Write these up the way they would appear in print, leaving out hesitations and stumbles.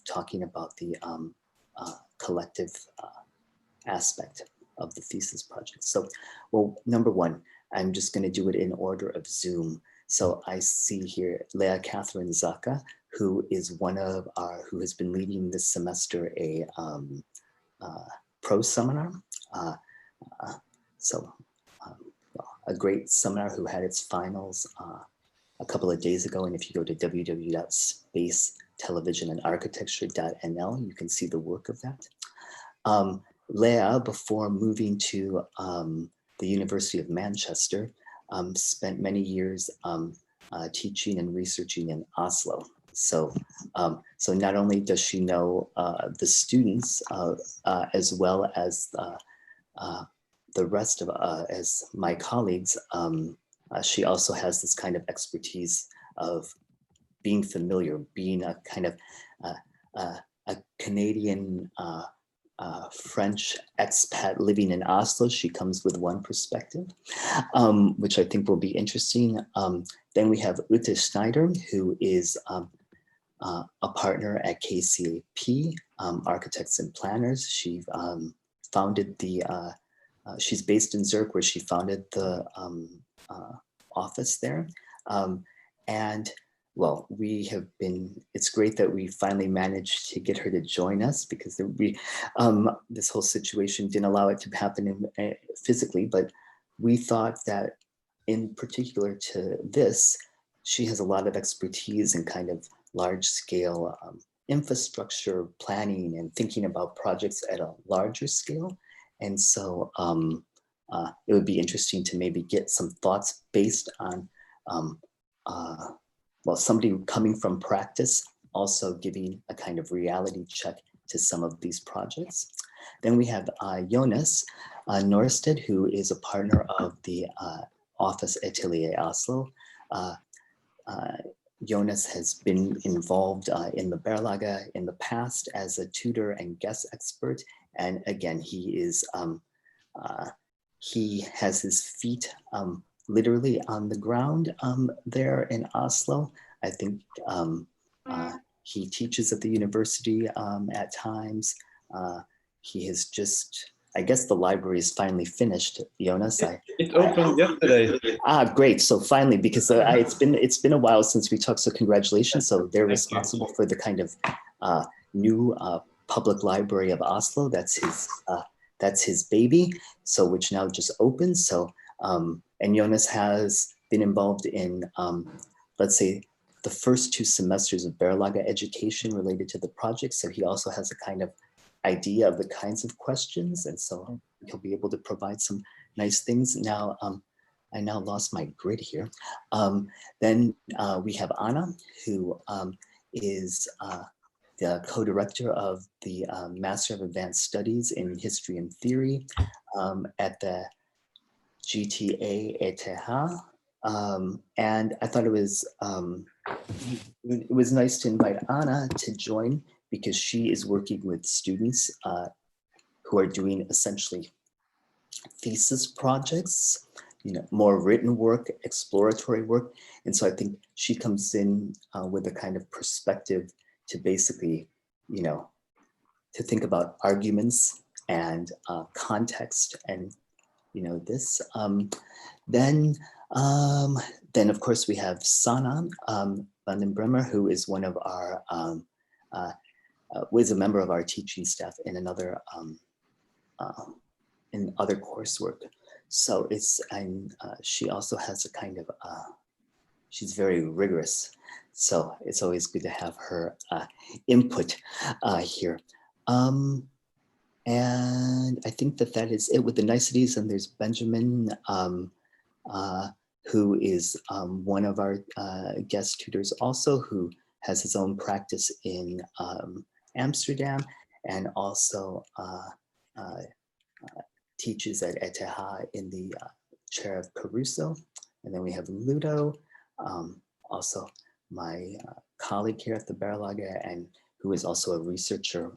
talking about the collective aspect of the thesis project. So, well, number one, I'm just going to do it in order of Zoom. So I see here Leah Catherine Zaka, who is who has been leading this semester a prose seminar. A great seminar who had its finals a couple of days ago. And if you go to www.spacetelevisionandarchitecture.nl, you can see the work of that. Leah, before moving to the University of Manchester, spent many years teaching and researching in Oslo. So, so not only does she know the students as well as the rest of as my colleagues, she also has this kind of expertise of being familiar, being a kind of a Canadian French expat living in Oslo. She comes with one perspective, which I think will be interesting. Then we have Ute Schneider, who is a partner at KCAP, Architects and Planners. She founded the, she's based in Zurich, where she founded the office there. And well, we have been, it's great that we finally managed to get her to join us, because this whole situation didn't allow it to happen physically, but we thought that in particular to this, she has a lot of expertise in kind of large scale infrastructure planning and thinking about projects at a larger scale. And so it would be interesting to maybe get some thoughts based on well, somebody coming from practice, also giving a kind of reality check to some of these projects. Then we have Jonas Norsted, who is a partner of the Office Atelier Oslo. Jonas has been involved in the Berlage in the past as a tutor and guest expert. And again, he has his feet literally on the ground there in Oslo. I think he teaches at the university at times. He has just, I guess the library is finally finished, Jonas. It opened yesterday. Great. So finally, because it's been a while since we talked, so congratulations. So they're responsible for the kind of new public library of Oslo. That's his baby. So which now just opened. So and Jonas has been involved in, let's say, the first 2 semesters of Berlage education related to the project. So he also has a kind of idea of the kinds of questions. And so he'll be able to provide some nice things. Now, I now lost my grid here. Then we have Anna, who is the co-director of the Master of Advanced Studies in History and Theory at the GTA ETH. And I thought it was nice to invite Anna to join, because she is working with students who are doing essentially thesis projects, more written work, exploratory work. And so I think she comes in with a kind of perspective to basically, to think about arguments and context and, this. Then of course we have Sana Vandenbremer, who is one of our, was a member of our teaching staff in another, in other coursework. So she also has a kind of, she's very rigorous. So it's always good to have her input here. And I think that is it with the niceties. And there's Benjamin, who is one of our guest tutors also, who has his own practice in Amsterdam, and also teaches at ETH in the chair of Caruso. And then we have Ludo, also my colleague here at the Berlage, and who is also a researcher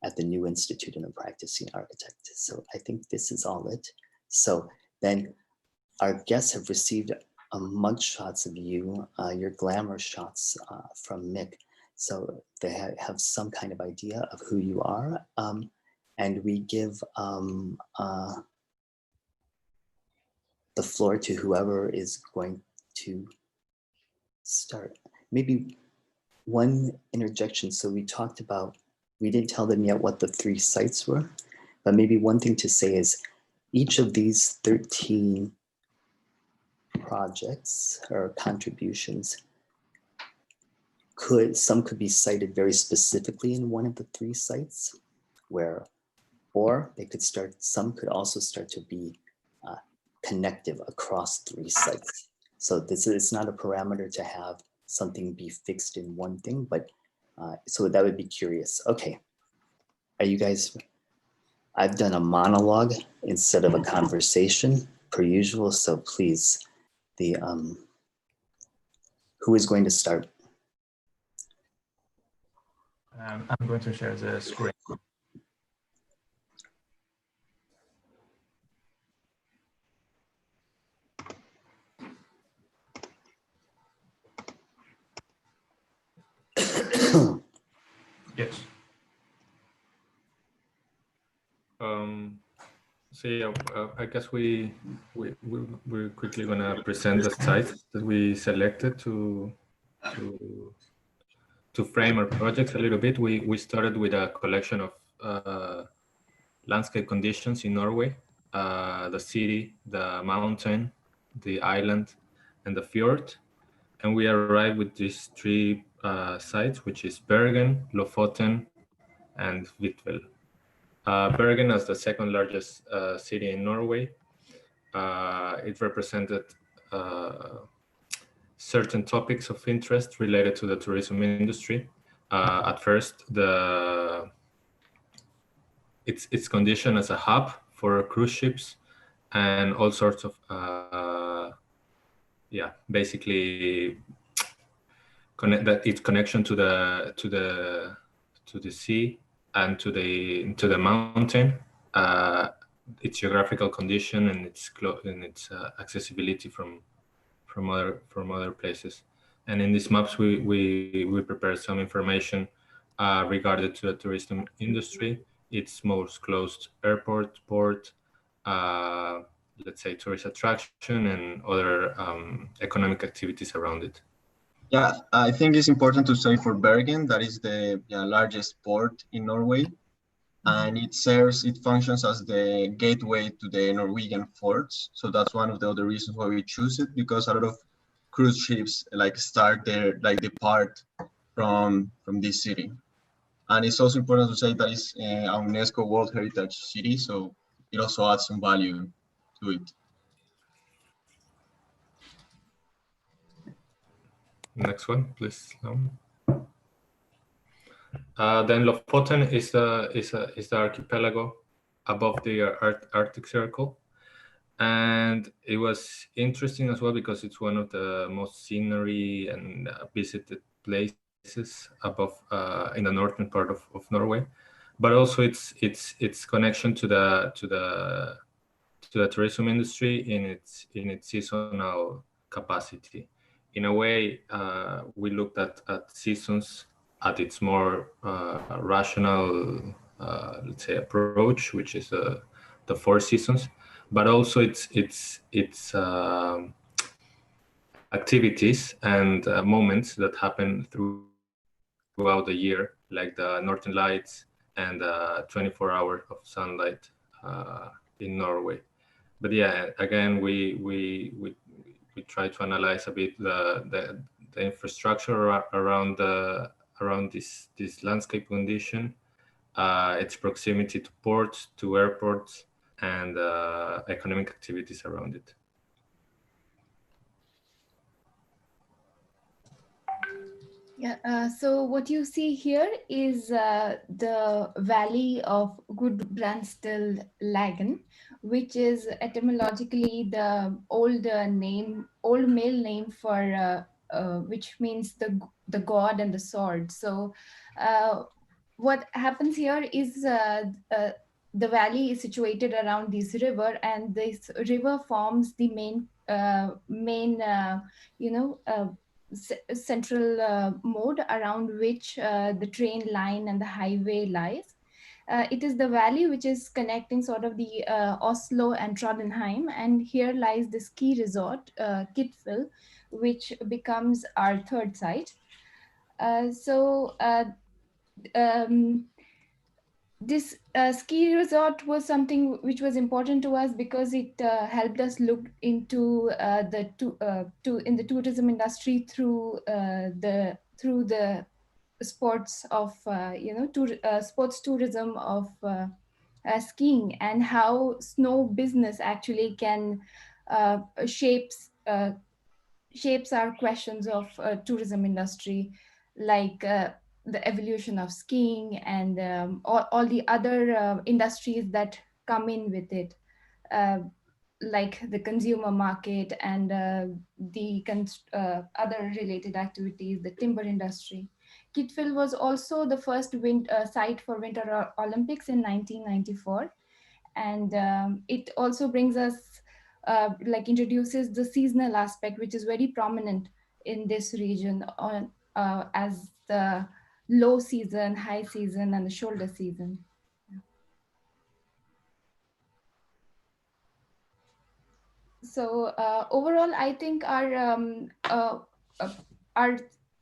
at the New Institute and a practicing architect. So I think this is all it. So then our guests have received mug shots of you, your glamour shots from Mick. so they have some kind of idea of who you are. And we give the floor to whoever is going to start. Maybe one interjection. So we talked about, we didn't tell them yet what the 3 sites were, but maybe one thing to say is each of these 13 projects or contributions some could be cited very specifically in one of the 3 sites, or they could some could also start to be connective across 3 sites. So it's not a parameter to have something be fixed in one thing, but so that would be curious. Okay, are you guys, I've done a monologue instead of a conversation per usual, so please, who is going to start? I'm going to share the screen. Yes. So yeah, I guess we're quickly gonna present the sites that we selected to frame our projects a little bit. We started with a collection of landscape conditions in Norway, the city, the mountain, the island, and the fjord. And we arrived with these 3 sites, which is Bergen, Lofoten, and Hvitvel. Bergen as the 2nd largest city in Norway. It represented certain topics of interest related to the tourism industry. At first, its condition as a hub for cruise ships and all sorts of basically its connection to the sea and to the mountain, its geographical condition and its accessibility from other places. And in these maps, we prepared some information regarding to the tourism industry, its most closed airport, port, let's say tourist attraction, and other economic activities around it. Yeah, I think it's important to say for Bergen, that is the largest port in Norway. And it functions as the gateway to the Norwegian ports. So that's one of the other reasons why we choose it, because a lot of cruise ships depart from this city. And it's also important to say that it's a UNESCO World Heritage City, so it also adds some value to it. Next one, please. Then Lofoten is the archipelago above the Arctic Circle, and it was interesting as well because it's one of the most scenery and visited places above in the northern part of Norway, but also its connection to the tourism industry in its seasonal capacity. In a way, we looked at seasons at its more rational, let's say, approach, which is the 4 seasons, but also its activities and moments that happen throughout the year, like the Northern Lights and 24 hours of sunlight in Norway. But yeah, again, we try to analyze a bit the infrastructure around this landscape condition, its proximity to ports, to airports, and economic activities around it. Yeah, so what you see here is the valley of Gudbrandsdal-Lagen, which is etymologically the old male name for which means the god and the sword. So what happens here is the valley is situated around this river, and this river forms the main central mode around which the train line and the highway lies. It is the valley which is connecting sort of the Oslo and Trondheim, and here lies the ski resort, Kitfjell, which becomes our third site. This ski resort was something which was important to us because it helped us look into in the tourism industry through the sports of sports tourism of skiing, and how snow business actually can uh, shapes uh, shapes our questions of tourism industry, like the evolution of skiing and all the other industries that come in with it, uh, like the consumer market and other related activities, the timber industry. Kitfjell was also the first site for Winter Olympics in 1994, and it also brings us like introduces the seasonal aspect, which is very prominent in this region on as the low season, high season, and the shoulder season. So overall, I think our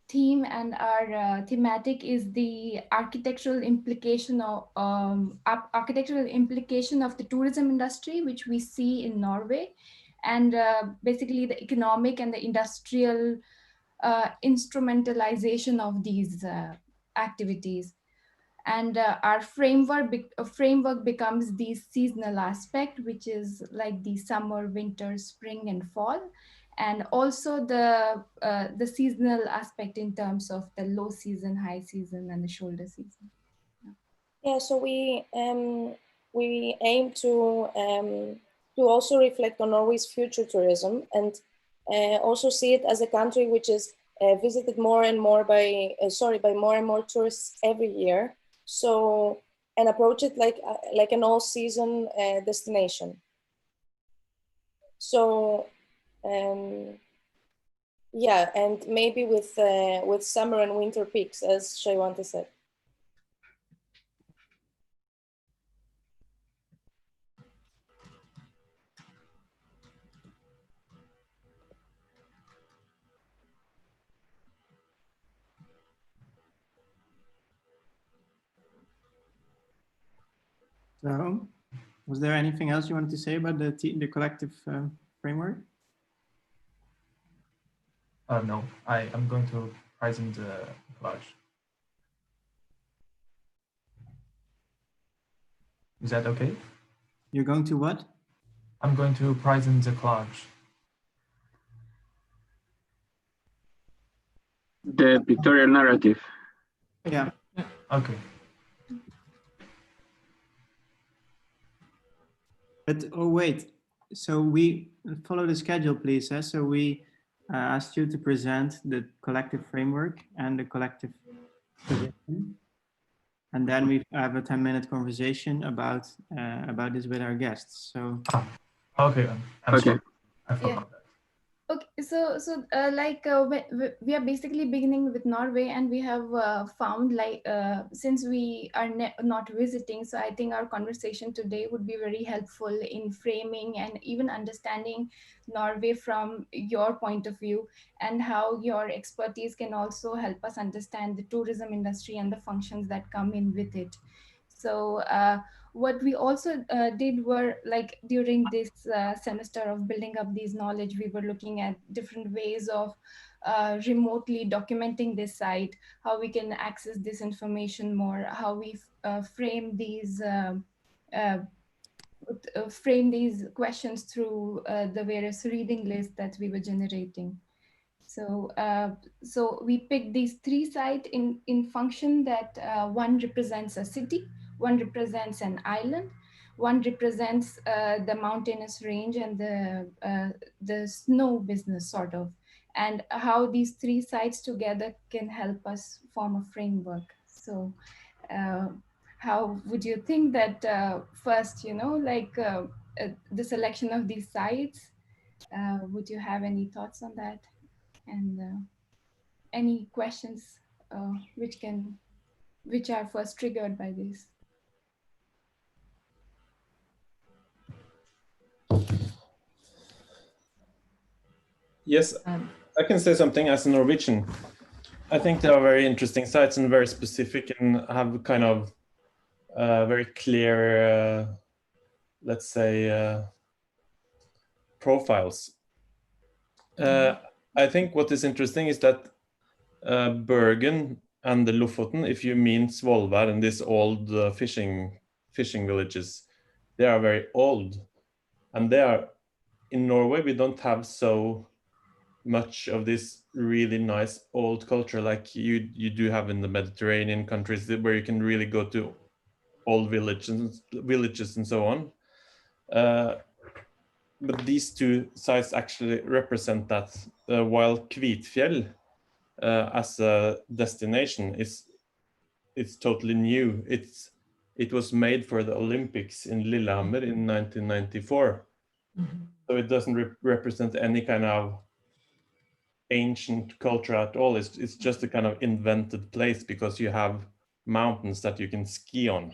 theme and our thematic is the architectural implication of the tourism industry, which we see in Norway, and basically the economic and the industrial instrumentalization of these activities. And our framework becomes the seasonal aspect, which is like the summer, winter, spring, and fall, and also the seasonal aspect in terms of the low season, high season, and the shoulder season. Yeah, so we aim to also reflect on Norway's future tourism, and also see it as a country which is visited more and more by more and more tourists every year. So, and approach it like an all-season destination. So, yeah, and maybe with summer and winter peaks, as Shaywanta said. So, was there anything else you wanted to say about the collective framework? No, I am going to present the collage. Is that okay? You're going to what? I'm going to present the collage. The pictorial narrative. Yeah. Okay. But oh wait, so we follow the schedule, please. So we asked you to present the collective framework and the collective position, and then we have a 10-minute conversation about this with our guests. So okay, I'm sorry. I forgot that. Okay, so we are basically beginning with Norway, and we have found since we are not visiting, so I think our conversation today would be very helpful in framing and even understanding Norway from your point of view, and how your expertise can also help us understand the tourism industry and the functions that come in with it. So what we also did were, like, during this semester of building up these knowledge, we were looking at different ways of remotely documenting this site, how we can access this information more, how we frame these questions through the various reading lists that we were generating. So, so we picked these three sites in function that one represents a city, one represents an island, one represents the mountainous range and the snow business, sort of, and how these three sites together can help us form a framework. So how would you think that first, the selection of these sites, would you have any thoughts on that? And any questions which are first triggered by this? Yes, I can say something as a Norwegian. I think they are very interesting sites and very specific and have kind of very clear, let's say, profiles. I think what is interesting is that Bergen and the Lofoten, if you mean Svolvær and these old fishing villages, they are very old. And they are, in Norway, we don't have so much of this really nice old culture like you do have in the Mediterranean countries, where you can really go to old villages and so on. But these two sites actually represent that, while Kvitfjell as a destination it's totally new. It was made for the Olympics in Lillehammer in 1994. So it doesn't represent any kind of ancient culture at all. It's just a kind of invented place because you have mountains that you can ski on.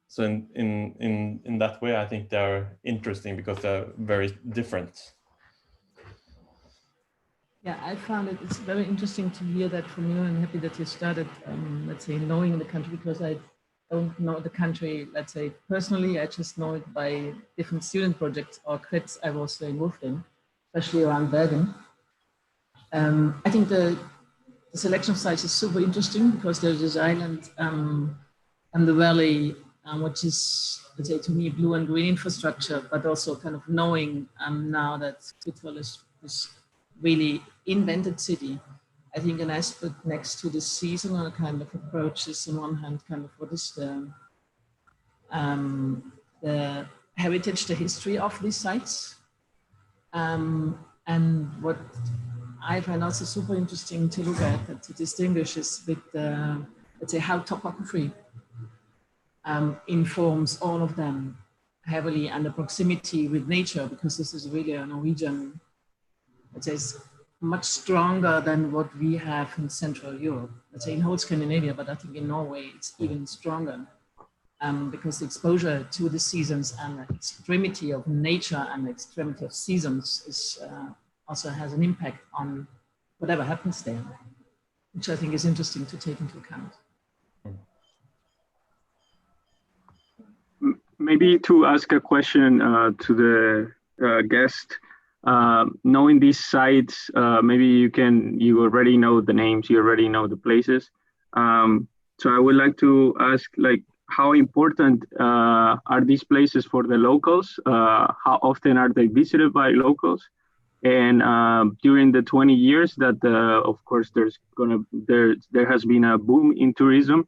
So in that way, I think they're interesting because they're very different. Yeah, I found it's very interesting to hear that from you. I'm happy that you started, let's say, knowing the country, because I don't know the country, let's say, personally. I just know it by different student projects or crits I was involved in, especially around Bergen. I think the selection of sites is super interesting because there's this island and the valley, which is, let's say, to me, blue and green infrastructure, but also kind of knowing now that Kvitfjell is really invented city. I think an aspect next to the seasonal kind of approach is, on one hand, kind of what is the heritage, the history of these sites. And what I find also super interesting to look at, to distinguish, is with, let's say, how topography informs all of them heavily, and the proximity with nature, because this is really a Norwegian, let's say, it's much stronger than what we have in Central Europe, let's say in whole Scandinavia, but I think in Norway it's even stronger, because the exposure to the seasons and the extremity of nature and the extremity of seasons is, also has an impact on whatever happens there, which I think is interesting to take into account. Maybe to ask a question to the guest. Knowing these sites, maybe you already know the names, you already know the places. So I would like to ask, like, how important are these places for the locals? How often are they visited by locals? And during the 20 years that, of course, there has been a boom in tourism.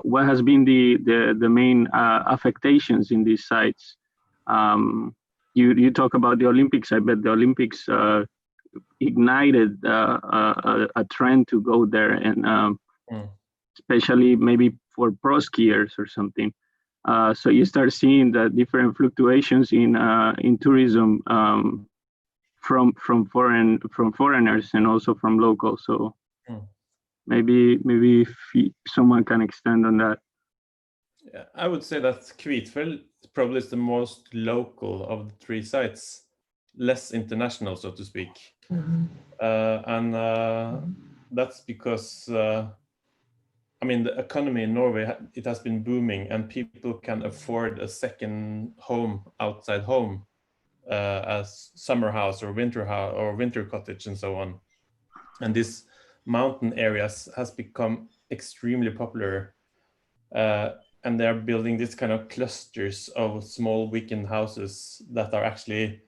What has been the main affectations in these sites? You talk about the Olympics. I bet the Olympics ignited a trend to go there, and especially maybe for pro skiers or something. So you start seeing the different fluctuations in tourism from foreigners and also from locals. So maybe if someone can extend on that. Yeah, I would say that Kvitfjell probably is the most local of the three sites, less international, so to speak. And that's because, I mean, the economy in Norway, it has been booming, and people can afford a second home outside home, as summer house or winter cottage and so on. And this mountain areas has become extremely popular. And they're building this kind of clusters of small weekend houses that are actually,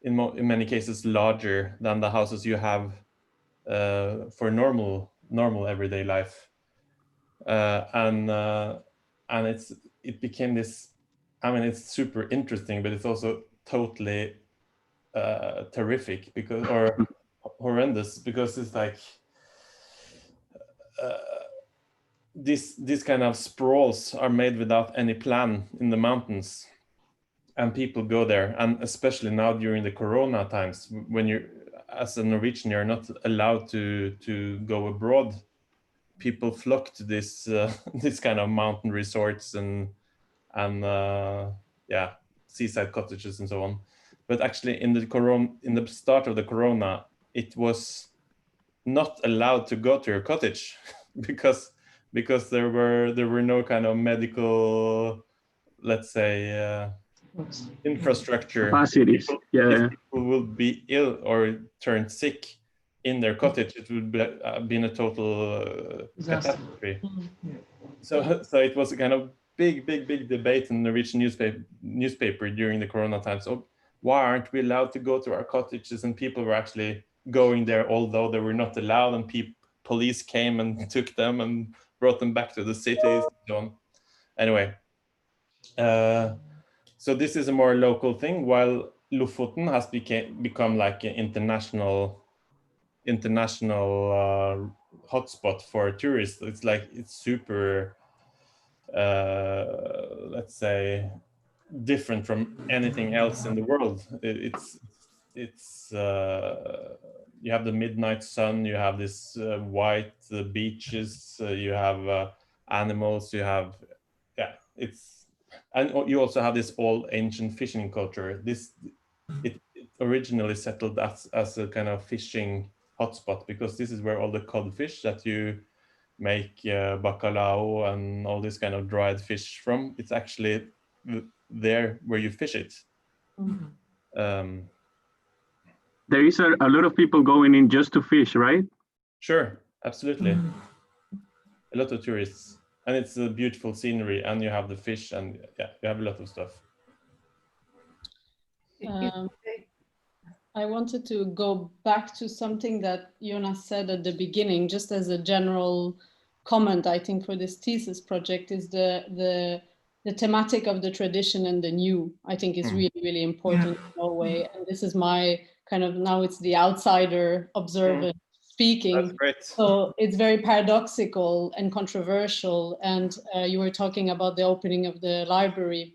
in many cases, larger than the houses you have for normal everyday life. And it became this. I mean, it's super interesting, but it's also totally terrific or horrendous, because it's like. These kind of sprawls are made without any plan in the mountains, and people go there, and especially now during the Corona times, when as a Norwegian, you're not allowed to go abroad. People flock to this this kind of mountain resorts and yeah, seaside cottages and so on. But actually, in the start of the corona, it was not allowed to go to your cottage because there were no kind of medical, let's say, infrastructure capacities. If people will be ill or turn sick in their cottage, it would be, been a total catastrophe. So it was a kind of big debate in the Norwegian newspaper during the corona times. So why aren't we allowed to go to our cottages? And people were actually going there, although they were not allowed, and police came and took them and brought them back to the cities and so on. Anyway, so this is a more local thing, while Lofoten has become like an international hotspot for tourists. It's super, let's say, different from anything else in the world. It's you have the midnight sun, you have this white beaches, you have animals, you have and you also have this old ancient fishing culture. It originally settled as a kind of fishing hotspot, because this is where all the codfish that you make bacalao and all this kind of dried fish from, it's actually there where you fish it. There is a lot of people going in just to fish, right? Sure, absolutely. A lot of tourists, and it's a beautiful scenery, and you have the fish, and yeah, you have a lot of stuff. I wanted to go back to something that Jonas said at the beginning, just as a general comment, I think, for this thesis project, is the thematic of the tradition and the new, I think, is really important in Norway. And this is my kind of, now it's the outsider observer speaking. That's great. So it's very paradoxical and controversial. And you were talking about the opening of the library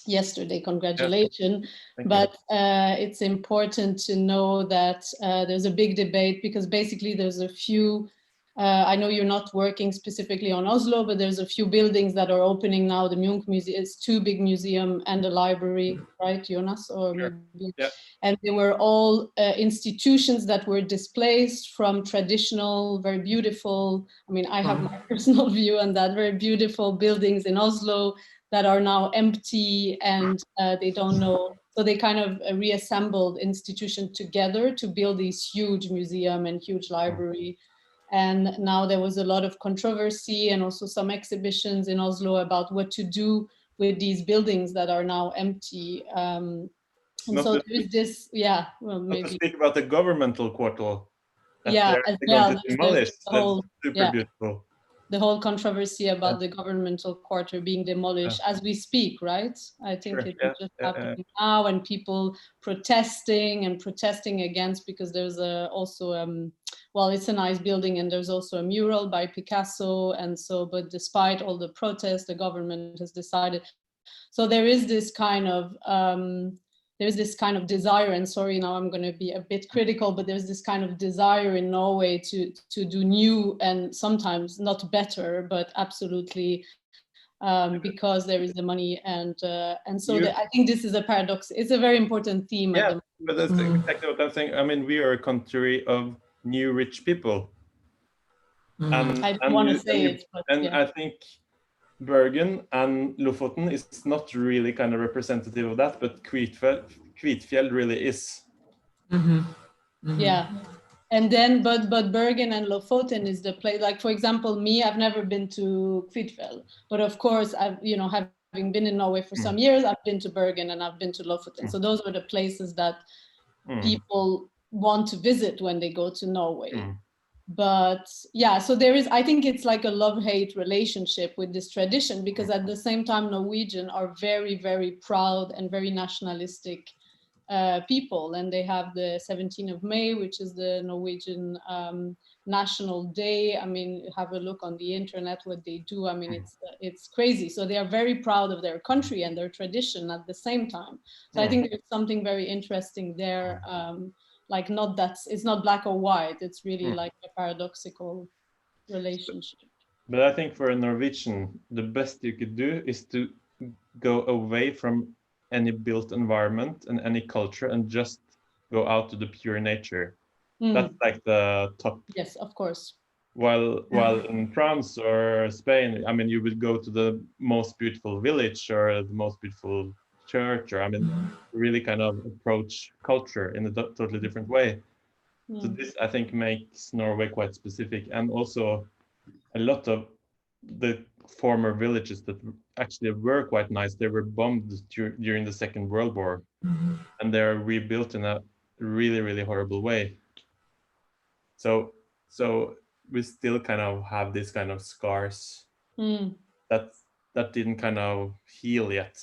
yesterday. Congratulations. But it's important to know that there's a big debate, because basically there's a few, I know you're not working specifically on Oslo, but there's a few buildings that are opening now. The Munch Museum is 2 big museum and a library, right, Jonas? Or maybe, and they were all institutions that were displaced from traditional, very beautiful, I mean, I have my personal view on that, very beautiful buildings in Oslo that are now empty, and they don't know. So they kind of reassembled institutions together to build this huge museum and huge library. And now there was a lot of controversy and also some exhibitions in Oslo about what to do with these buildings that are now empty. And so there is this, well, maybe. Not to speak about the governmental quarter. As they're well. going to demolish. That's super beautiful. The whole controversy about the governmental quarter being demolished as we speak, right? I think it's just happening now, and people protesting against, because there's also, well, it's a nice building, and there's also a mural by Picasso, and so, but despite all the protests, the government has decided. So there is this kind of, desire, and sorry, now I'm going to be a bit critical, but there's this kind of desire in Norway to do new, and sometimes not better, but absolutely, because there is the money, and so I think this is a paradox. It's a very important theme. Yeah, but that's exactly what I'm saying. I mean, we are a country of new rich people. I don't want to say it, but I think Bergen and Lofoten is not really kind of representative of that, but Kvitfjell really is. Yeah, and then but Bergen and Lofoten is the place. Like, for example, me, I've never been to Kvitfjell, but of course I've, having been in Norway for some years, I've been to Bergen and I've been to Lofoten. So those are the places that people want to visit when they go to Norway. But so there is, I think it's like a love-hate relationship with this tradition, because at the same time, Norwegians are very, very proud and very nationalistic people, and they have the 17th of May, which is the Norwegian national day. I mean, have a look on the internet what they do. I mean, it's crazy. So they are very proud of their country and their tradition at the same time. So I think there's something very interesting there. like not that it's not black or white. It's really like a paradoxical relationship. But I think for a Norwegian, the best you could do is to go away from any built environment and any culture and just go out to the pure nature. That's like the top. Yes, of course. While in France or Spain, I mean, you would go to the most beautiful village or the most beautiful church, or I mean, really kind of approach culture in a totally different way. So this, I think, makes Norway quite specific, and also a lot of the former villages that actually were quite nice, they were bombed during the Second World War, and they're rebuilt in a really, really horrible way. So we still kind of have this kind of scars that didn't kind of heal yet.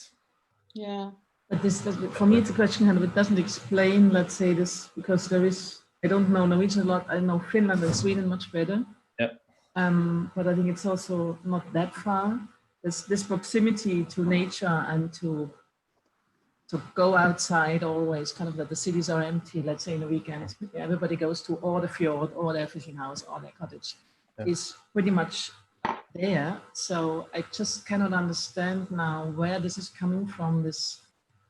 Yeah. But this, for me, it's a question kind of, it doesn't explain, let's say, this, because there is, I don't know Norwegian a lot, I know Finland and Sweden much better. Yeah. But I think it's also not that far. This proximity to nature and to go outside always, kind of that the cities are empty, let's say in the weekend, everybody goes to or the fjord or their fishing house or their cottage, is pretty much there. So I just cannot understand now where this is coming from, this,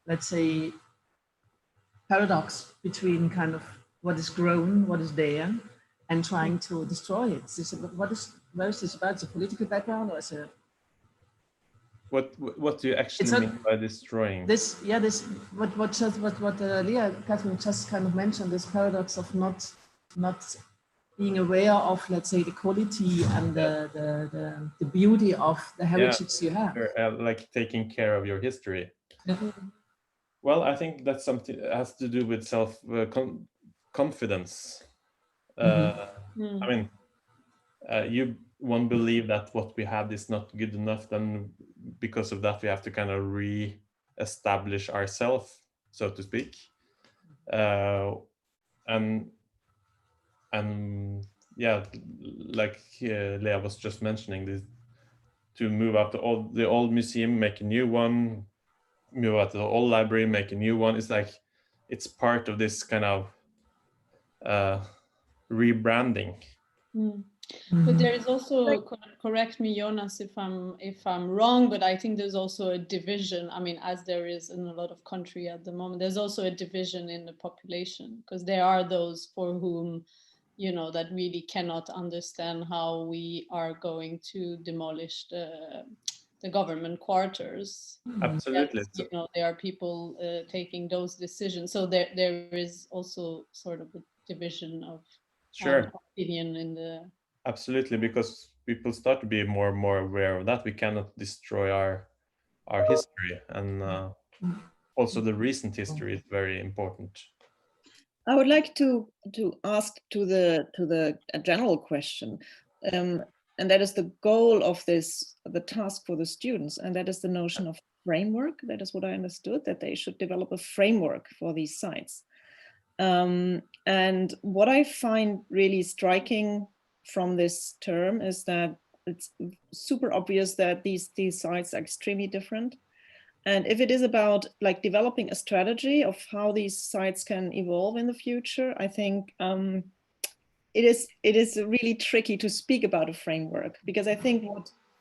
let's say, paradox between kind of what is grown, what is there, and trying to destroy it. Where is this about? Is it a political background, or is it? What do you actually mean by destroying? What Leah, Catherine just kind of mentioned, this paradox of not being aware of, let's say, the quality and the beauty of the heritage you have. Like taking care of your history. Well, I think that's something that has to do with self confidence. I mean, you won't believe that what we have is not good enough, then because of that we have to kind of re-establish ourselves, so to speak, and yeah, like Leah was just mentioning, this, to move out the old museum, make a new one, move out the old library, make a new one. It's like it's part of this kind of rebranding. But there is also, correct me, Jonas, if I'm wrong, but I think there's also a division. I mean, as there is in a lot of country at the moment, there's also a division in the population, because there are those for whom, you know, that really cannot understand how we are going to demolish the government quarters. Absolutely. Yet, you know, there are people taking those decisions. So there is also sort of a division of opinion in the. Absolutely, because people start to be more and more aware of that. We cannot destroy our history, and also the recent history is very important. I would like to ask to the general question, and that is the goal of the task for the students, and that is the notion of framework. That is what I understood, that they should develop a framework for these sites. And what I find really striking from this term is that it's super obvious that these sites are extremely different. And if it is about like developing a strategy of how these sites can evolve in the future, I think it is really tricky to speak about a framework, because I think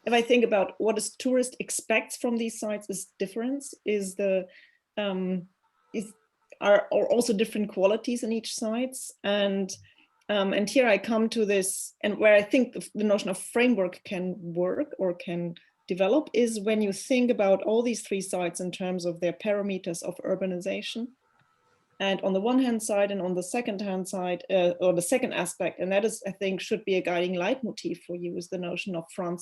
if I think about what a tourist expects from these sites is difference, are also different qualities in each sites. And here I come to this, and where I think the notion of framework can work or can develop is when you think about all these three sites in terms of their parameters of urbanization. And on the one hand side, and on the second hand side, or the second aspect, and that is, I think, should be a guiding leitmotif for you, is the notion of front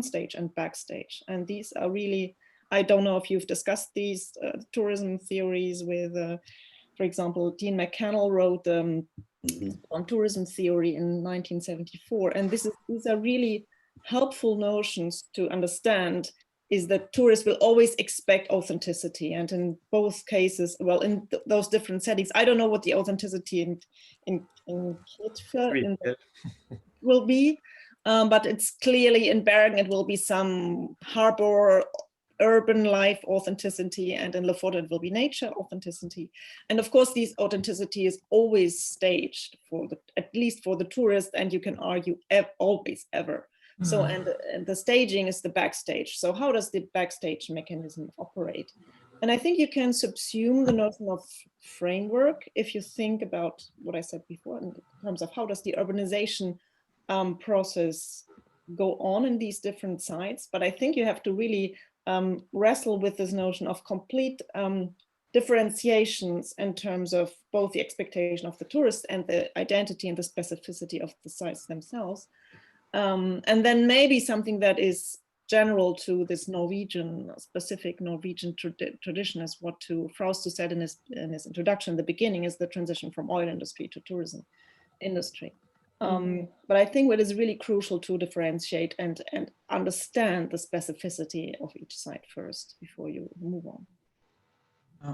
stage and backstage. And these are really, I don't know if you've discussed these tourism theories with, for example, Dean McCannell wrote on tourism theory in 1974. And these are really helpful notions to understand, is that tourists will always expect authenticity. And in both cases, well, in those different settings, I don't know what the authenticity in Kvitfjell will be, but it's clearly in Bergen, it will be some harbor urban life authenticity, and in Lofoten it will be nature authenticity. And of course, this authenticity is always staged for the, at least for the tourist, and you can argue always ever. So, and the staging is the backstage. So how does the backstage mechanism operate? And I think you can subsume the notion of framework if you think about what I said before in terms of how does the urbanization process go on in these different sites. But I think you have to really wrestle with this notion of complete differentiations in terms of both the expectation of the tourist and the identity and the specificity of the sites themselves. And then maybe something that is general to this Norwegian, specific Norwegian tradition, is what Frausto said in his introduction. The beginning is the transition from oil industry to tourism industry. But I think what is really crucial to differentiate and understand the specificity of each site first before you move on.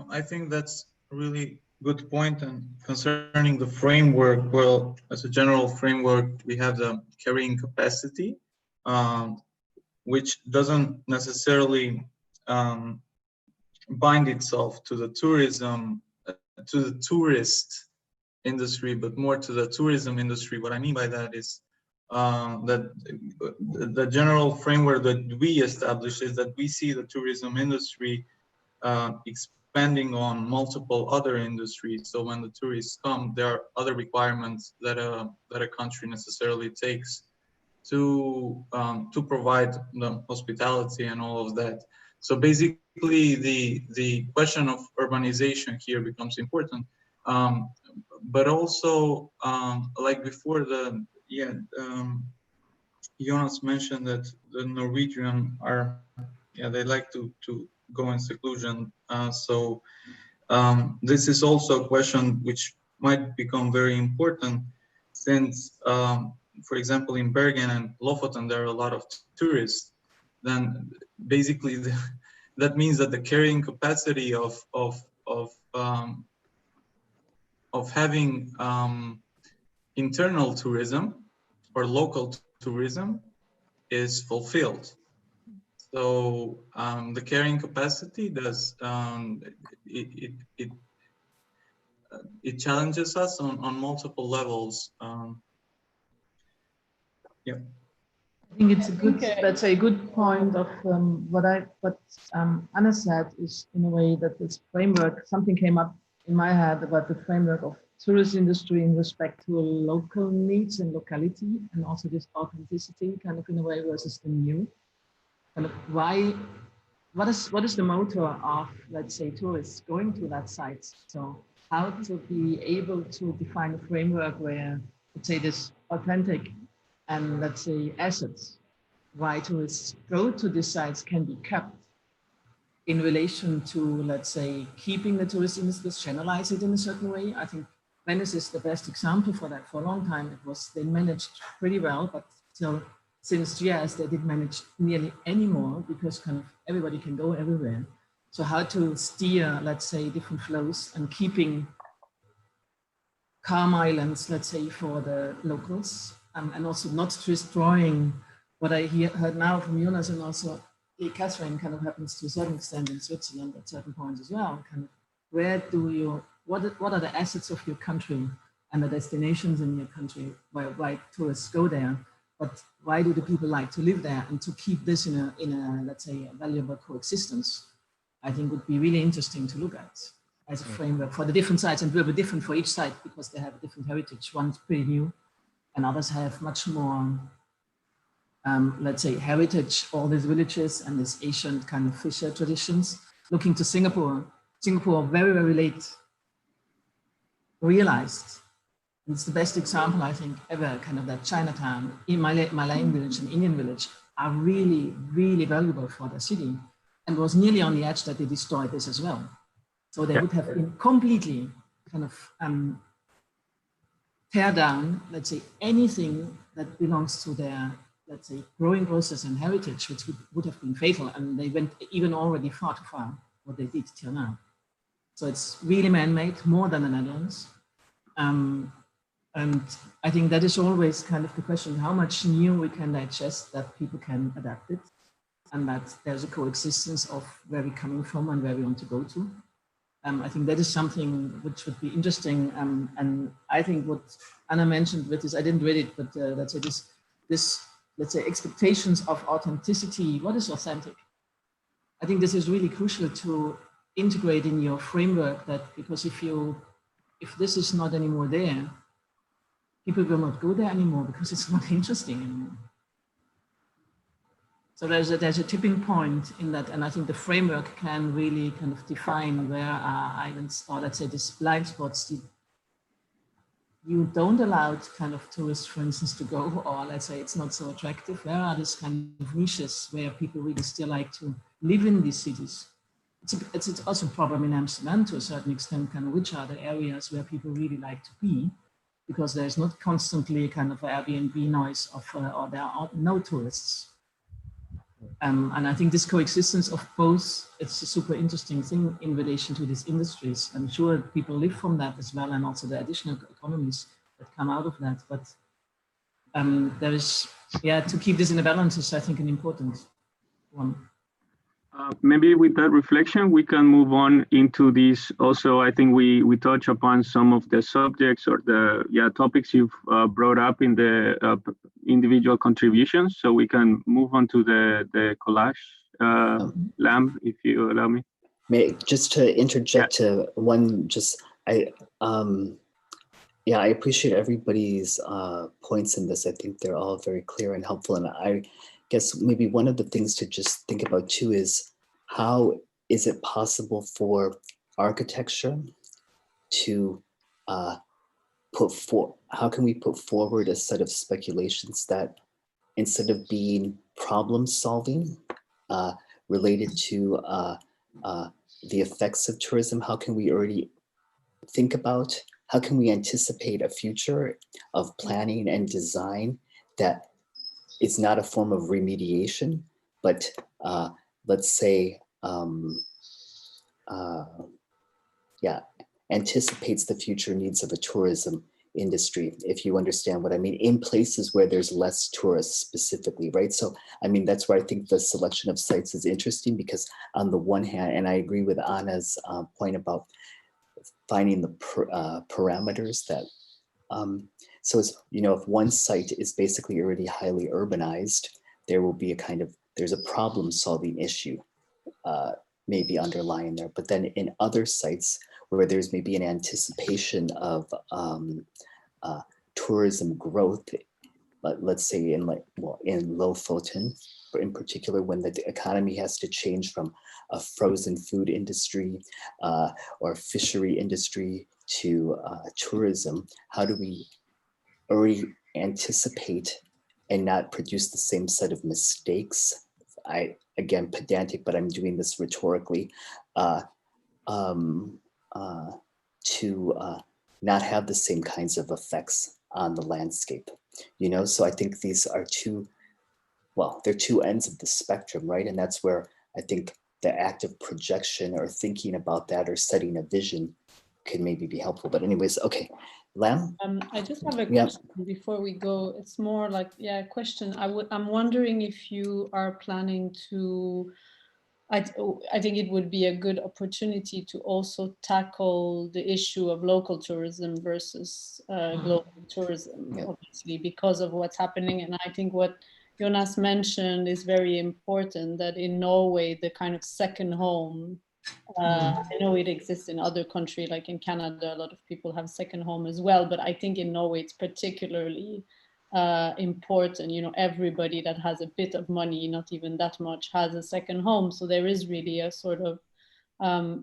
I think that's a really good point. And concerning the framework, well, as a general framework, we have the carrying capacity, which doesn't necessarily bind itself to the tourism, to the tourist industry, but more to the tourism industry. What I mean by that is that the general framework that we establish is that we see the tourism industry expanding on multiple other industries. So when the tourists come, there are other requirements that a country necessarily takes to provide the hospitality and all of that. So basically, the question of urbanization here becomes important. But also, like before, Jonas mentioned that the Norwegian are, they like to go in seclusion. So this is also a question which might become very important, since, for example, in Bergen and Lofoten, there are a lot of tourists. Then basically, that means that the carrying capacity of having internal tourism or local tourism is fulfilled. So the carrying capacity does it challenges us on multiple levels. Yeah. I think it's a good, let's say, a good point of what Anna said is, in a way, that this framework, something came up in my head about the framework of tourist industry in respect to local needs and locality, and also this authenticity, kind of in a way, versus the new. Kind of what is the motor of, let's say, tourists going to that site? So how to be able to define a framework where, let's say, this authentic and, let's say, assets, why tourists go to these sites, can be kept in relation to, let's say, keeping the tourist industry, channelize it in a certain way. I think Venice is the best example for that. For a long time, they managed pretty well, but still, since years, they didn't manage nearly anymore, because kind of everybody can go everywhere. So how to steer, let's say, different flows and keeping calm islands, let's say, for the locals, and also not destroying what I heard now from Jonas, and also Catherine, kind of happens to a certain extent in Switzerland at certain points as well. Kind of, where do you, what are the assets of your country and the destinations in your country why tourists go there? But why do the people like to live there? And to keep this in a let's say, a valuable coexistence, I think would be really interesting to look at as a framework for the different sites, and will be different for each site because they have a different heritage. One's pretty new, and others have much more, let's say, heritage, all these villages and this ancient kind of fisher traditions. Looking to Singapore, very, very late realized. It's the best example, I think, ever, kind of that Chinatown, in Malayan village and Indian village are really, really valuable for the city, and was nearly on the edge that they destroyed this as well. So they would have been completely kind of tear down, let's say, anything that belongs to their, let's say, growing process and heritage, which would have been fatal. And they went even already far too far, what they did till now. So it's really man-made, more than the Netherlands. And I think that is always kind of the question, how much new we can digest that people can adapt it. and that there's a coexistence of where we're coming from and where we want to go to. I think that is something which would be interesting. And I think what Anna mentioned with this, I didn't read it, but let's say this, let's say, expectations of authenticity. What is authentic? I think this is really crucial to integrate in your framework, that because if this is not anymore there, people will not go there anymore because it's not interesting anymore. So there's a tipping point in that, and I think the framework can really kind of define where are islands, or let's say these blind spots you don't allow kind of tourists, for instance, to go, or let's say it's not so attractive. Where are these kind of niches where people really still like to live in these cities? It's also a problem in Amsterdam to a certain extent, kind of which are the areas where people really like to be, because there's not constantly kind of Airbnb noise of, or there are no tourists. And I think this coexistence of both, it's a super interesting thing in relation to these industries. I'm sure people live from that as well, and also the additional economies that come out of that. But there is, yeah, to keep this in a balance is, I think, an important one. Maybe with that reflection, we can move on into this. Also, I think we touch upon some of the subjects or the topics you've brought up in the individual contributions. So we can move on to the collage, Lam, if you allow me. Just to interject to one, I appreciate everybody's points in this. I think they're all very clear and helpful. And I guess maybe one of the things to just think about too is, how is it possible for architecture to how can we put forward a set of speculations that, instead of being problem solving related to the effects of tourism, how can we already think about, how can we anticipate a future of planning and design that is not a form of remediation, but let's say, anticipates the future needs of a tourism industry, if you understand what I mean, in places where there's less tourists specifically, right? So, I mean, that's where I think the selection of sites is interesting, because on the one hand, and I agree with Anna's point about finding the parameters that, so it's, if one site is basically already highly urbanized, there will be there's a problem solving issue maybe underlying there. But then in other sites where there's maybe an anticipation of tourism growth, let's say in Lofoten, in particular, when the economy has to change from a frozen food industry or fishery industry to tourism, how do we already anticipate and not produce the same set of mistakes? Again, pedantic, but I'm doing this rhetorically, to not have the same kinds of effects on the landscape, So I think these are they're two ends of the spectrum, right? And that's where I think the act of projection or thinking about that or setting a vision could maybe be helpful. But anyways, okay. Lam? I just have a question before we go. It's more like, a question. I'm wondering if you are planning to, I think it would be a good opportunity to also tackle the issue of local tourism versus global tourism, obviously, because of what's happening. And I think what Jonas mentioned is very important, that in Norway, the kind of second home, I know it exists in other countries, like in Canada, a lot of people have second home as well, but I think in Norway it's particularly important. Everybody that has a bit of money, not even that much, has a second home. So there is really a sort of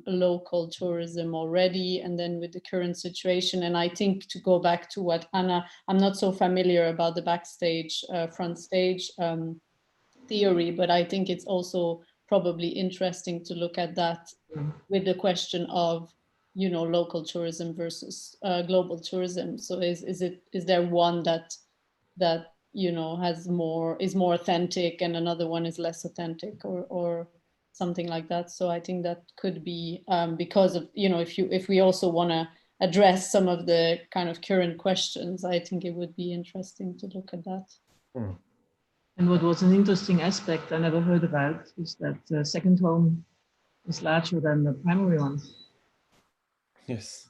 local tourism already, and then with the current situation. And I think, to go back to what Anna, I'm not so familiar about the backstage, front stage theory, but I think it's also probably interesting to look at that with the question of, local tourism versus global tourism. So is there one that is more authentic and another one is less authentic, or something like that? So I think that could be because of, if we also want to address some of the kind of current questions, I think it would be interesting to look at that. And what was an interesting aspect I never heard about is that the second home is larger than the primary one. Yes.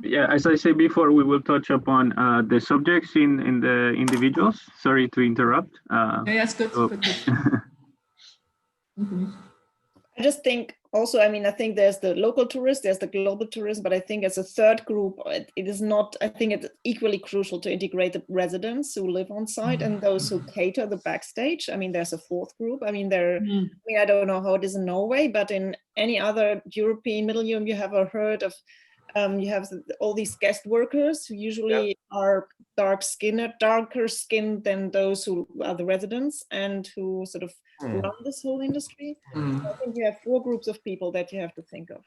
Yeah, as I said before, we will touch upon the subjects in the individuals. Sorry to interrupt. Yeah, that's good. So, Good. I just think also, I mean, I think there's the local tourist, there's the global tourist, but I think as a third group, it is not, I think it's equally crucial to integrate the residents who live on site and those who cater the backstage. I mean, there's a fourth group. I mean, I mean, I don't know how it is in Norway, but in any other European Middle Europe, you have heard of, you have all these guest workers who usually are darker skinned than those who are the residents and who sort of run this whole industry. So I think you have four groups of people that you have to think of.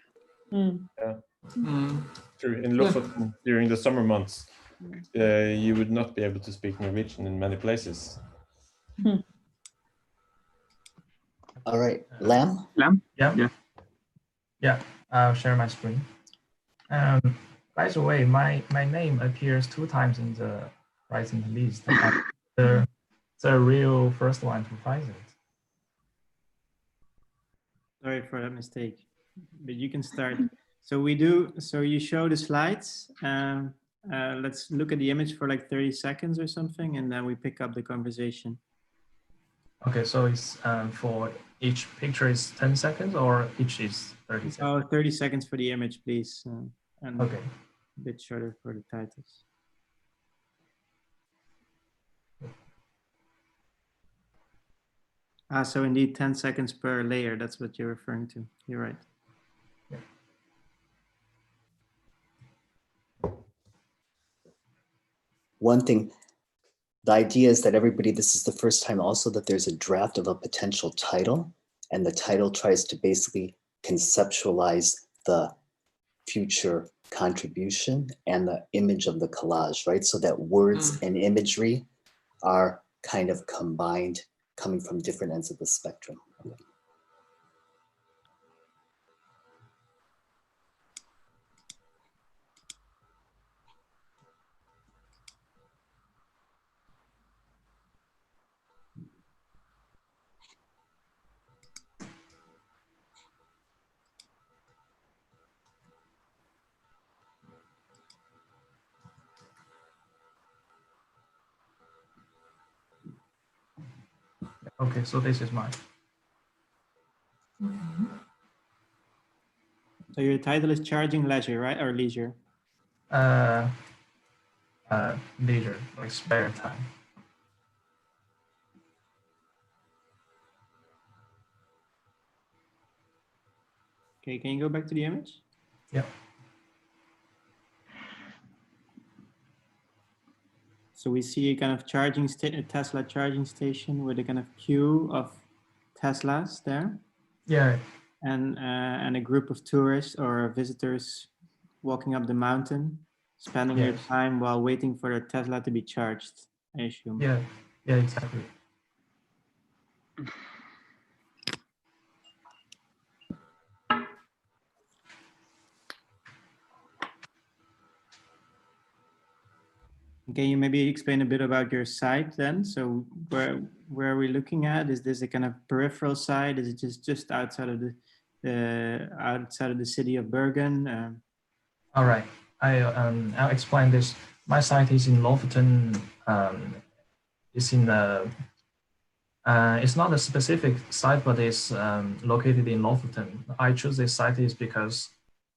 True. In Lofoten, during the summer months, you would not be able to speak Norwegian in many places. All right, Lam? Yeah, I'll share my screen. By the way, my name appears 2 times in the rising list. the real first one to find it. Sorry for that mistake, but you can start. So you show the slides. Let's look at the image for like 30 seconds or something, and then we pick up the conversation. Okay, so it's for each picture is 10 seconds or each is 30 seconds? Oh, 30 seconds for the image, please. And okay. A bit shorter for the titles. So indeed 10 seconds per layer. That's what you're referring to. You're right. One thing, the idea is that this is the first time also that there's a draft of a potential title, and the title tries to basically conceptualize the future contribution and the image of the collage, right? So that words and imagery are kind of combined, coming from different ends of the spectrum. Okay, so this is mine. So your title is Charging Leisure, right? Or Leisure? Leisure, like spare time. Okay, can you go back to the image? Yeah. So we see a kind of a Tesla charging station with a kind of queue of Teslas there. Yeah. And a group of tourists or visitors walking up the mountain, spending their time while waiting for their Tesla to be charged, I assume. Yeah, exactly. Can you maybe explain a bit about your site then? So where are we looking at? Is this a kind of peripheral site? Is it just outside of the city of Bergen? All right, I'll explain this. My site is in Lofoten. It's in it's not a specific site, but it's located in Lofoten. I choose this site is because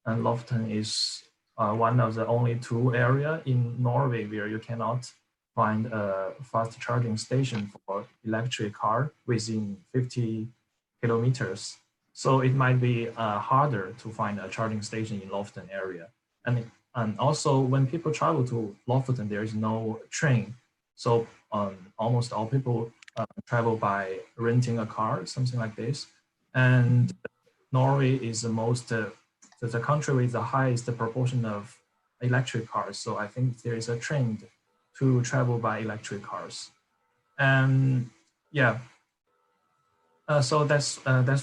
Lofoten is one of the only 2 areas in Norway where you cannot find a fast charging station for electric car within 50 kilometers. So it might be harder to find a charging station in Lofoten area. And also when people travel to Lofoten, there is no train. So almost all people travel by renting a car, something like this. And Norway is the country with the highest proportion of electric cars. So I think there is a trend to travel by electric cars. And yeah, so that's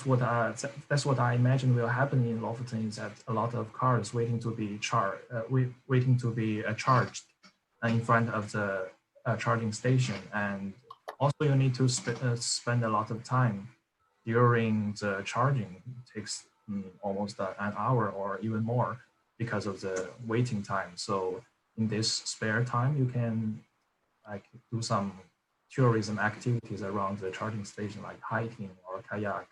what I imagine will happen in Lofoten, is that a lot of cars waiting to be charged in front of the charging station, and also you need to spend a lot of time during the charging. It takes almost an hour or even more because of the waiting time. So in this spare time, you can like do some tourism activities around the charging station, like hiking or kayak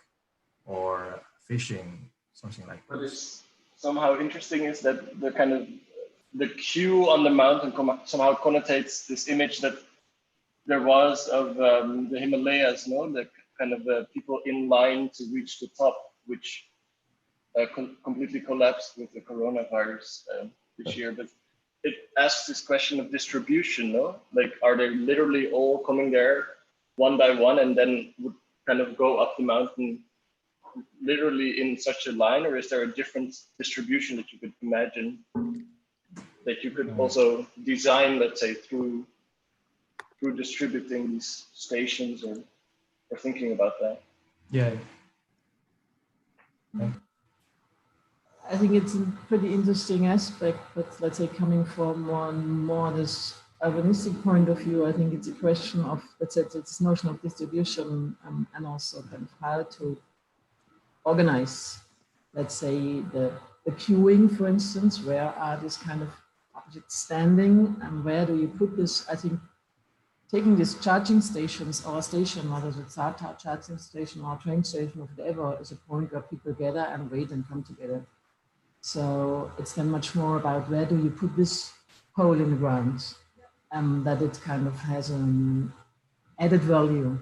or fishing, something like that. What is somehow interesting is that the queue on the mountain somehow connotates this image that there was of the Himalayas, no? The kind of people in line to reach the top, which completely collapsed with the coronavirus this year. But it asks this question of distribution, no? Like, are they literally all coming there one by one and then would kind of go up the mountain literally in such a line, or is there a different distribution that you could imagine that you could also design, let's say, through distributing these stations or thinking about that? Yeah. I think it's a pretty interesting aspect, but let's say coming from more this urbanistic point of view, I think it's a question of, let's say, this notion of distribution and also kind of how to organize, let's say, the queuing, for instance. Where are these kind of objects standing and where do you put this? I think taking these charging stations or a station, whether it's a charging station or a train station or whatever, is a point where people gather and wait and come together. So it's then much more about where do you put this hole in the ground, that it kind of has an added value.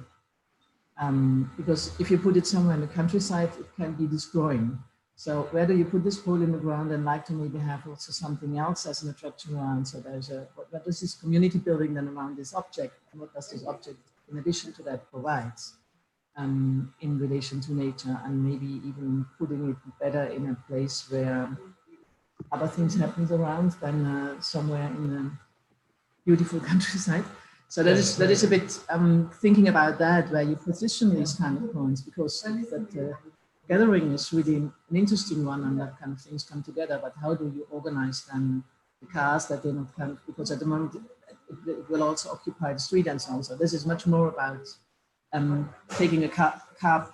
Because if you put it somewhere in the countryside, it can be destroying. So where do you put this hole in the ground and like to maybe have also something else as an attraction around? So there's what is this community building then around this object? And what does this object, in addition to that, provides in relation to nature, and maybe even putting it better in a place where other things happen around than somewhere in a beautiful countryside. So that is a bit thinking about that, where you position these kind of points, because that gathering is really an interesting one, and that kind of things come together. But how do you organize then the cars that they not kind of, because at the moment it will also occupy the street and so on. So this is much more about taking a car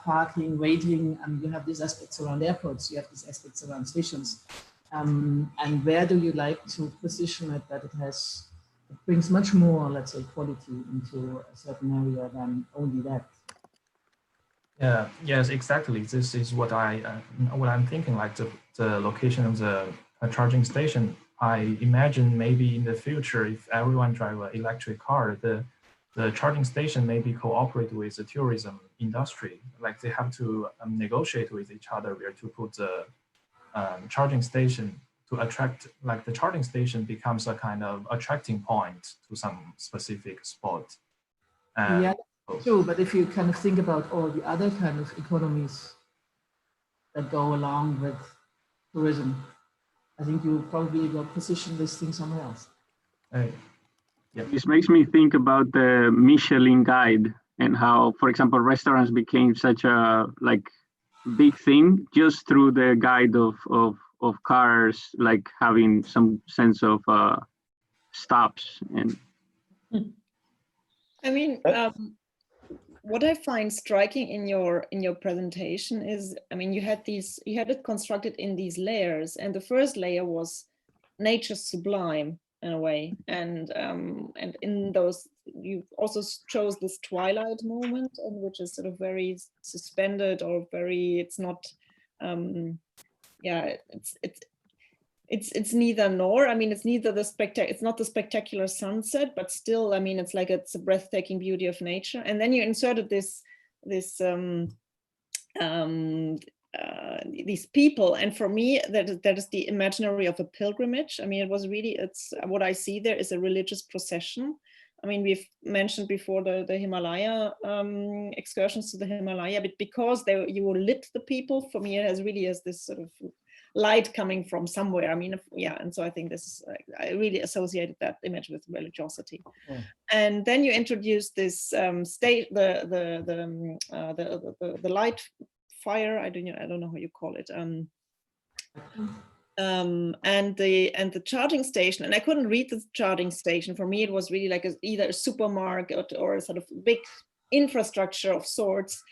parking, waiting, and you have these aspects around airports, you have these aspects around stations. And where do you like to position it that it brings much more, let's say, quality into a certain area than only that? Yeah, yes, exactly. This is what I'm thinking, like the location of the charging station. I imagine maybe in the future, if everyone drive an electric car, the charging station maybe cooperate with the tourism industry. Like they have to negotiate with each other where to put the charging station to attract, like the charging station becomes a kind of attracting point to some specific spot. Yeah, true. But if you kind of think about all the other kind of economies that go along with tourism, I think you probably will position this thing somewhere else. Yeah. This makes me think about the Michelin guide and how, for example, restaurants became such a big thing just through the guide of cars, like having some sense of stops. And I mean, what I find striking in your presentation is, I mean, you had it constructed in these layers, and the first layer was nature's sublime in a way, and in those you also chose this twilight moment, which is sort of very suspended or very, it's not yeah, it's neither nor. I mean, it's neither it's not the spectacular sunset, but still, I mean, it's like it's a breathtaking beauty of nature. And then you inserted these people, and for me that is the imaginary of a pilgrimage. I mean, it was really, it's what I see there is a religious procession. I mean, we've mentioned before the Himalaya excursions to the Himalaya, but because you lit the people, for me it has really as this sort of light coming from somewhere. I mean, yeah, and so I think this, I really associated that image with religiosity. Yeah. And then you introduced this the light fire. I don't know how you call it. and the charging station, and I couldn't read the charging station. For me, it was really like either a supermarket or a sort of big infrastructure of sorts,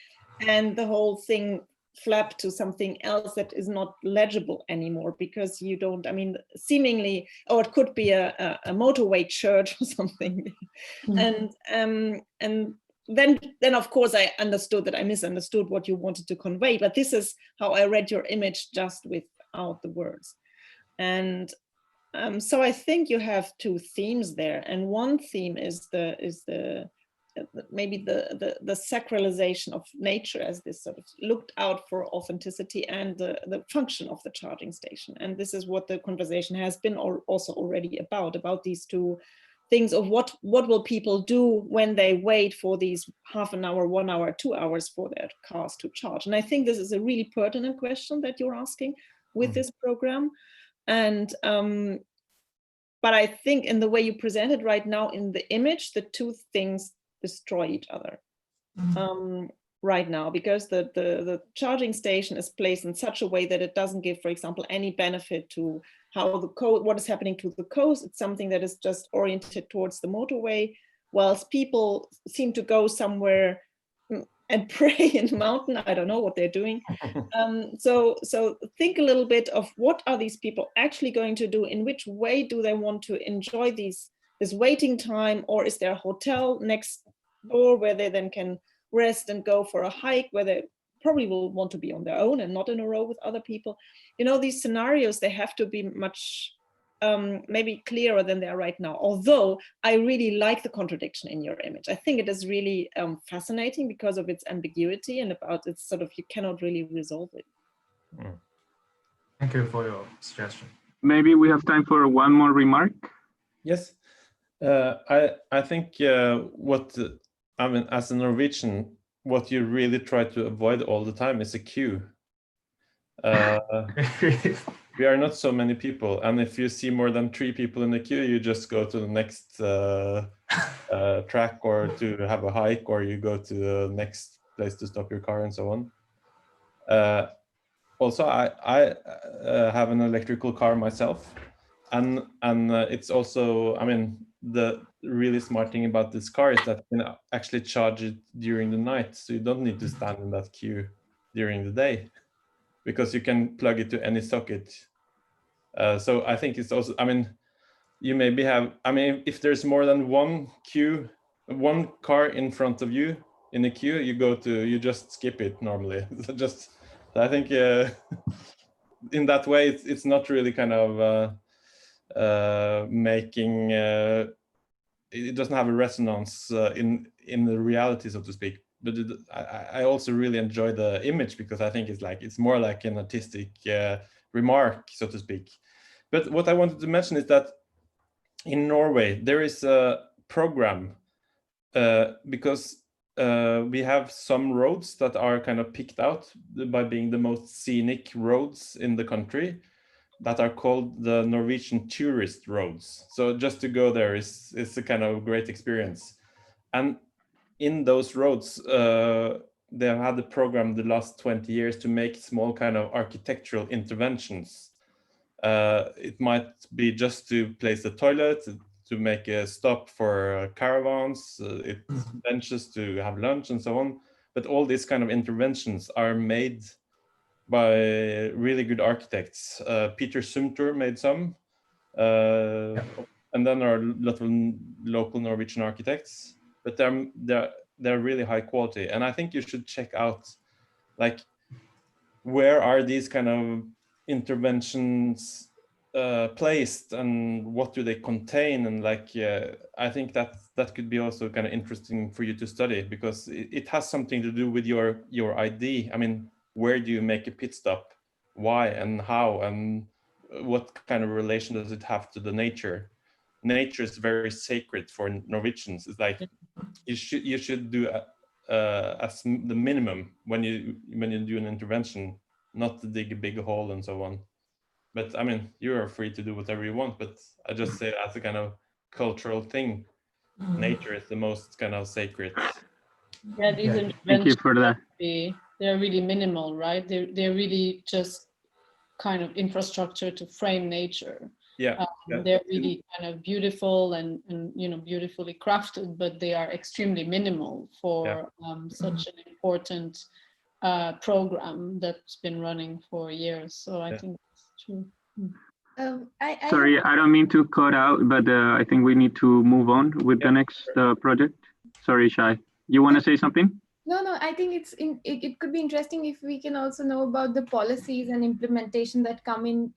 and the whole thing flapped to something else that is not legible anymore, because you don't, I mean, seemingly, or it could be a motorway church or something. And then of course I understood that I misunderstood what you wanted to convey, but this is how I read your image just without the words. And so I think you have two themes there, and one theme is maybe the sacralization of nature as this sort of looked out for authenticity, and the function of the charging station. And this is what the conversation has been also already about these two things of what will people do when they wait for these half an hour, 1 hour, 2 hours for their cars to charge. And I think this is a really pertinent question that you're asking with this program. And but I think in the way you present it right now in the image, the two things destroy each other right now, because the charging station is placed in such a way that it doesn't give, for example, any benefit to how the coast, what is happening to the coast. It's something that is just oriented towards the motorway, whilst people seem to go somewhere and pray in the mountain. I don't know what they're doing. So think a little bit of what are these people actually going to do? In which way do they want to enjoy this waiting time? Or is there a hotel next door where they then can rest and go for a hike, where they probably will want to be on their own and not in a row with other people? You know, these scenarios, they have to be much maybe clearer than they are right now. Although I really like the contradiction in your image. I think it is really fascinating because of its ambiguity and about its sort of, you cannot really resolve it. Thank you for your suggestion. Maybe we have time for one more remark. Yes, I think I mean, as a Norwegian, what you really try to avoid all the time is a queue. We are not so many people, and if you see more than 3 people in the queue, you just go to the next track, or to have a hike, or you go to the next place to stop your car, and so on. Also, I have an electrical car myself, and it's also, I mean, the really smart thing about this car is that you can actually charge it during the night, so you don't need to stand in that queue during the day, because you can plug it to any socket. So I think it's also, I mean, you maybe have, I mean, if there's more than one car in front of you in the queue, you just skip it normally. I think in that way, it's not really kind of making, it doesn't have a resonance in the reality, so to speak. But I also really enjoy the image, because I think it's more like an artistic remark, so to speak. But what I wanted to mention is that in Norway there is a program, because we have some roads that are kind of picked out by being the most scenic roads in the country, that are called the Norwegian tourist roads. So just to go there is a kind of great experience. And in those roads, they have had the program the last 20 years to make small kind of architectural interventions. It might be just to place a toilet, to make a stop for caravans, benches to have lunch, and so on. But all these kind of interventions are made by really good architects. Peter Sumter made some, and then there are a lot of local Norwegian architects, but they're really high quality. And I think you should check out, like, where are these kind of interventions placed, and what do they contain, and I think that could be also kind of interesting for you to study, because it has something to do with your ID. I mean, where do you make a pit stop, why and how, and what kind of relation does it have to the nature? Nature is very sacred for Norwegians. It's like you should do as the minimum when you do an intervention, not to dig a big hole and so on. But I mean, you are free to do whatever you want, but I just say as a kind of cultural thing, nature is the most kind of sacred. Yeah, these interventions, thank you for that. they're really minimal, right? They're really just kind of infrastructure to frame nature. Yeah, they're really kind of beautiful and beautifully crafted, but they are extremely minimal for such an important program that's been running for years. So I think that's true. Sorry, I don't mean to cut out, but I think we need to move on with the next project. Sorry, Shai. You want to say something? No, I think it could be interesting if we can also know about the policies and implementation that come in,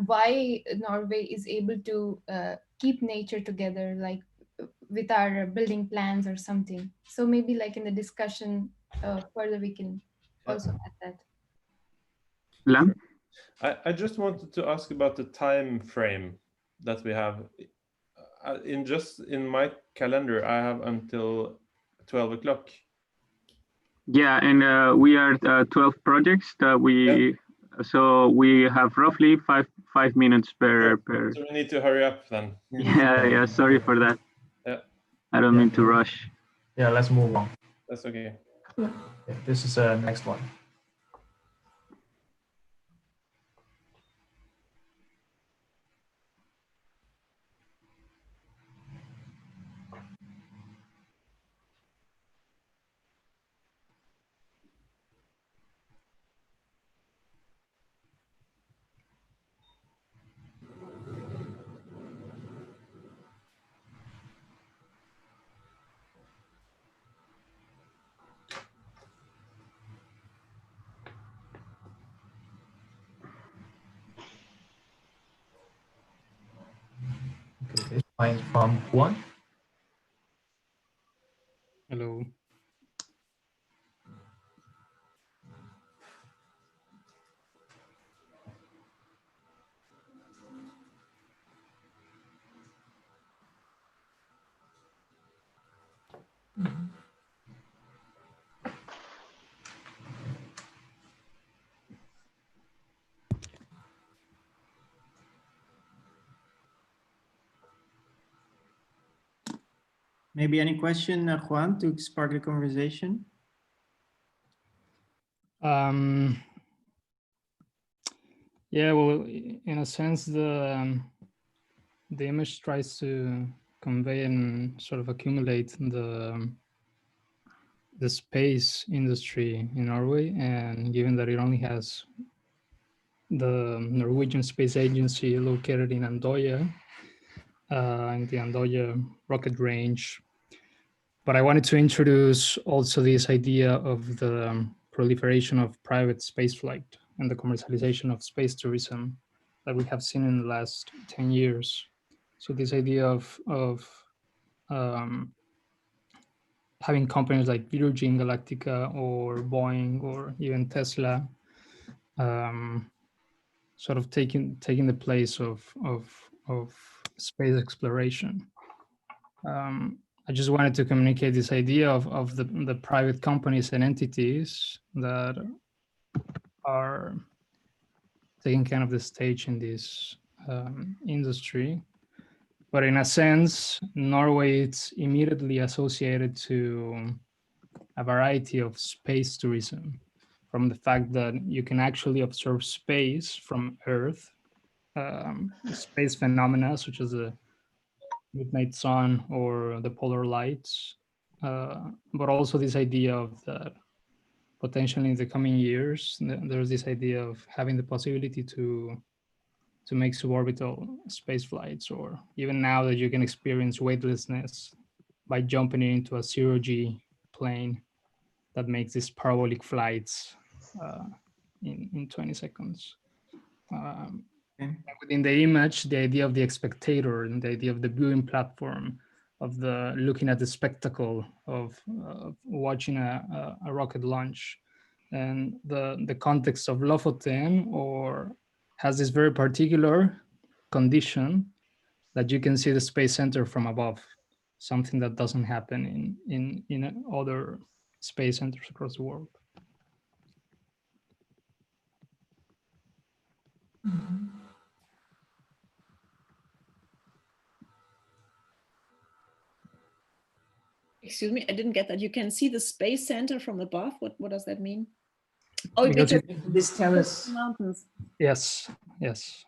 why Norway is able to keep nature together, like with our building plans or something. So maybe like in the discussion further, we can also add that. Lam? I just wanted to ask about the time frame that we have. In my calendar, I have until 12 o'clock. Yeah, and we are 12 projects that we, so we have roughly five minutes per. So we need to hurry up then. Yeah, sorry for that. Yeah. I don't mean to rush. Yeah, let's move on. That's okay. Yeah, this is the next one. Okay, this one is from Juan. Hello. Maybe any question, Juan, to spark the conversation? Yeah, well, in a sense, the image tries to convey and sort of accumulate the space industry in Norway, and given that it only has the Norwegian Space Agency located in Andoya, in the Andoya rocket range. But I wanted to introduce also this idea of the proliferation of private spaceflight and the commercialization of space tourism that we have seen in the last 10 years. So this idea of having companies like Virgin Galactica or Boeing or even Tesla sort of taking the place of space exploration. I just wanted to communicate this idea of the private companies and entities that are taking kind of the stage in this industry. But in a sense, Norway is immediately associated to a variety of space tourism, from the fact that you can actually observe space from Earth, space phenomena such as the midnight sun or the polar lights, but also this idea of that potentially in the coming years, there's this idea of having the possibility to make suborbital space flights, or even now that you can experience weightlessness by jumping into a zero-G plane that makes these parabolic flights in 20 seconds. Within the image, the idea of the spectator and the idea of the viewing platform, of the looking at the spectacle of watching a rocket launch, and the context of Lofoten or has this very particular condition that you can see the space center from above, something that doesn't happen in other space centers across the world. Excuse me, I didn't get that. You can see the space center from above. What does that mean? Oh, Because this terrace mountains. Yes, yes.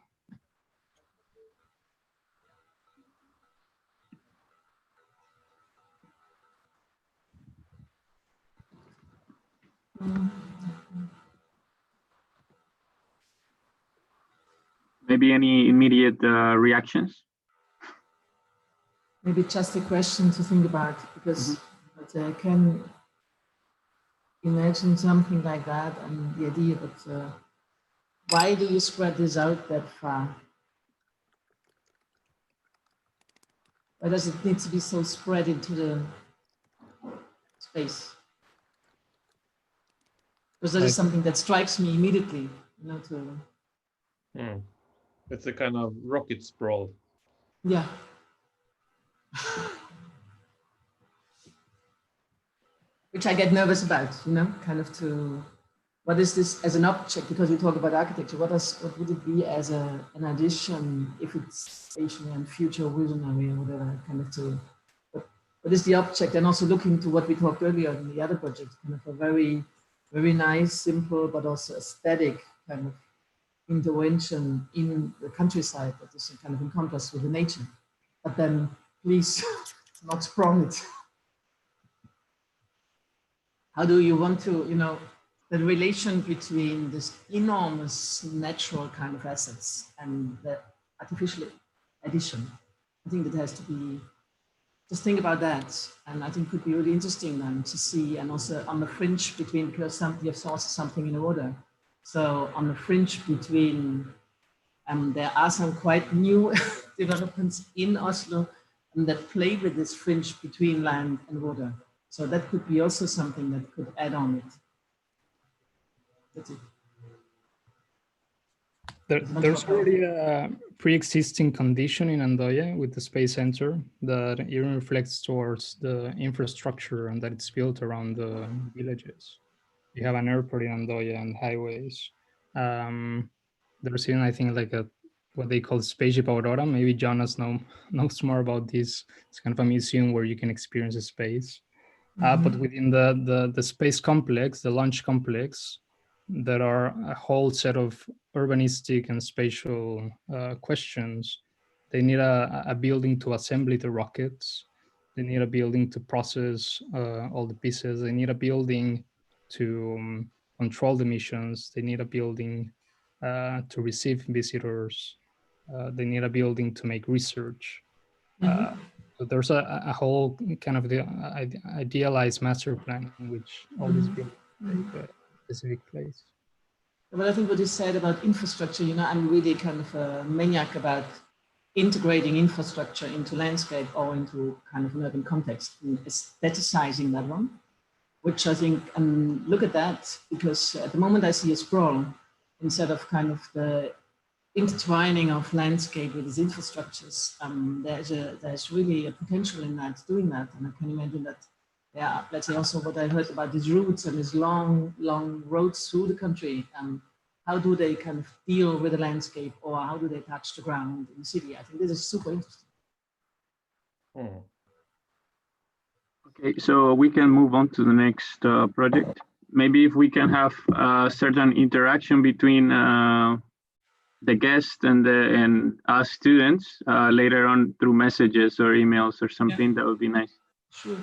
Maybe any immediate reactions? Maybe just a question to think about, because I can imagine something like that and the idea, but why do you spread this out that far? Why does it need to be so spread into the space? Because that is something that strikes me immediately, you know, to... It's a kind of rocket sprawl. Yeah. Which I get nervous about, you know, kind of to, what is this as an object? Because we talk about architecture, what would it be as an addition if it's spatial and future visionary or whatever, kind of to, what is the object? And also looking to what we talked earlier in the other project, kind of a very, very nice, simple, but also aesthetic kind of intervention in the countryside that is kind of in contrast with the nature. But then please not sprung it. How do you want to, you know, the relation between this enormous natural kind of assets and the artificial addition? I think it has to be, just think about that. And I think it could be really interesting then to see, and also on the fringe between, because you have also something in order. So on the fringe between, there are some quite new developments in Oslo that play with this fringe between land and water. So that could be also something that could add on it. That's it. There's already a pre-existing condition in Andoya with the Space Center that even reflects towards the infrastructure and that it's built around the villages. You have an airport in Andoya and highways. There's even, I think, like what they call Spaceship Aurora. Maybe Jonas knows more about this. It's kind of a museum where you can experience a space. But within the space complex, the launch complex, there are a whole set of urbanistic and spatial questions. They need a building to assemble the rockets. They need a building to process all the pieces. They need a building to control the missions. They need a building to receive visitors. They need a building to make research. So there's a whole kind of the idealized master plan in which all these buildings take a specific place. But I think what you said about infrastructure, you know, I'm really kind of a maniac about integrating infrastructure into landscape or into kind of an urban context and aestheticizing that one, which I think, and look at that, because at the moment I see a sprawl instead of kind of the intertwining of landscape with these infrastructures. There's really a potential in that, doing that. And I can imagine that, yeah, let's say also what I heard about these routes and these long roads through the country. How do they kind of deal with the landscape, or how do they touch the ground in the city? I think this is super interesting. Okay, so we can move on to the next project. Maybe if we can have a certain interaction between the guest and us students later on through messages or emails or something, that would be nice. Sure.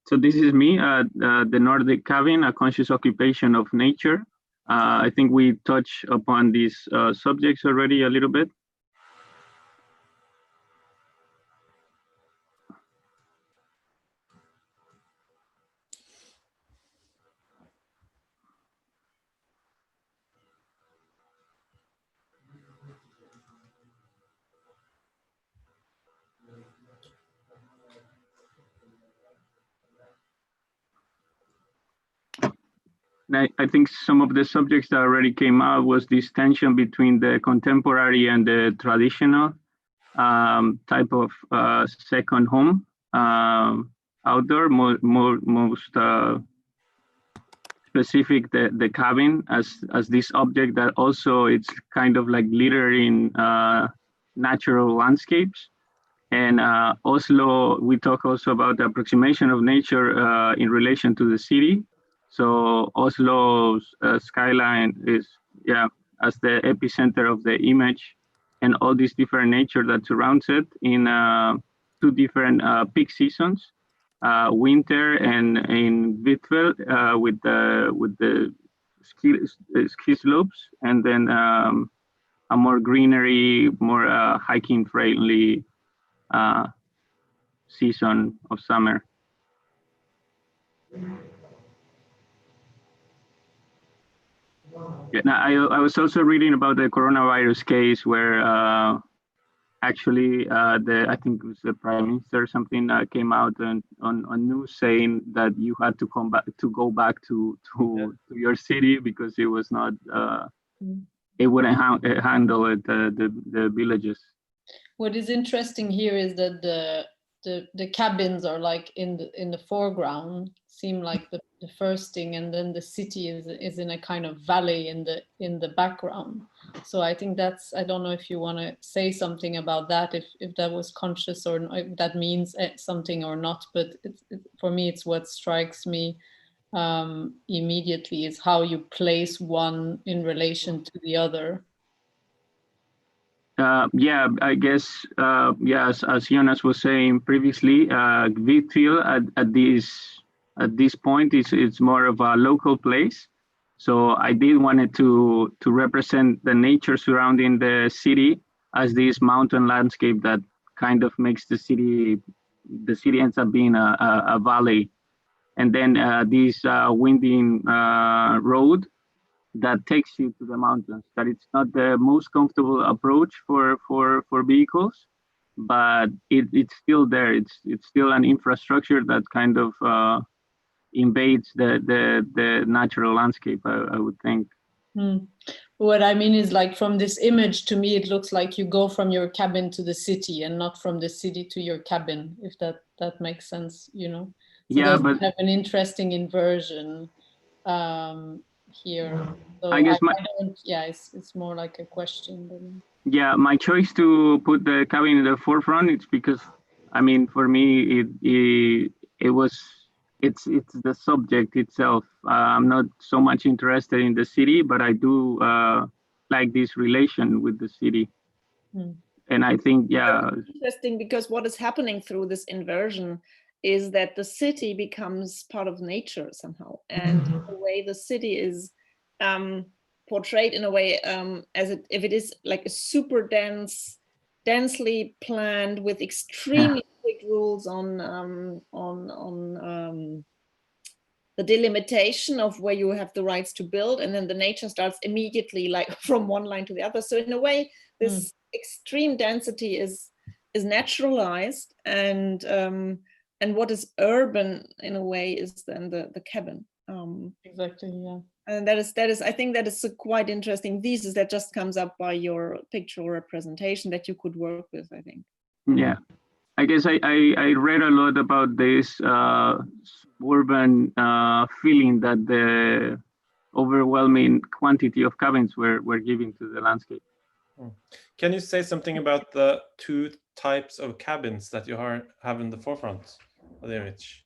So this is me, the Nordic Cabin, a conscious occupation of nature. I think we touched upon these subjects already a little bit. I think some of the subjects that already came out was this tension between the contemporary and the traditional type of second home outdoor, most specific the cabin as this object that also it's kind of like littering natural landscapes. And Oslo, we talk also about the approximation of nature in relation to the city. So Oslo's skyline is, as the epicenter of the image, and all this different nature that surrounds it in 2 different peak seasons, winter and in Hvitfeldt with the ski slopes, and then a more greenery, more hiking friendly season of summer. Yeah, now I was also reading about the coronavirus case where actually I think it was the prime minister or something came out on news saying that you had to go back to your city because it was not it wouldn't handle it, the villages. What is interesting here is that the cabins are like in the foreground, seem like the first thing, and then the city is in a kind of valley in the background. So I think that's, I don't know if you want to say something about that, if that was conscious or if that means something or not, but for me it's what strikes me immediately is how you place one in relation to the other. I guess, as Jonas was saying previously, Hvitfeldt at this point it's more of a local place. So I did wanted to represent the nature surrounding the city as this mountain landscape that kind of makes the city ends up being a valley. And then this winding road that takes you to the mountains, that it's not the most comfortable approach for vehicles, but it's still there. It's still an infrastructure that kind of invades the natural landscape, I would think. What I mean is, like, from this image, to me, it looks like you go from your cabin to the city and not from the city to your cabin, if that makes sense, you know? So yeah, but have an interesting inversion here. So I guess it's more like a question than... Yeah, my choice to put the cabin in the forefront, it's because, I mean, for me, it's the subject itself. I'm not so much interested in the city, but I do like this relation with the city. And I think, it's interesting because what is happening through this inversion is that the city becomes part of nature somehow. And the way the city is portrayed in a way if it is like a super densely planned with extremely strict rules on the delimitation of where you have the rights to build, and then the nature starts immediately like from one line to the other. So in a way, this extreme density is naturalized, and what is urban in a way is then the cabin. Exactly, yeah. And that is I think that is a quite interesting thesis that just comes up by your pictorial representation that you could work with, I think. Yeah, I guess I read a lot about this suburban feeling that the overwhelming quantity of cabins were giving to the landscape. Can you say something about the 2 types of cabins that you have in the forefront of the image?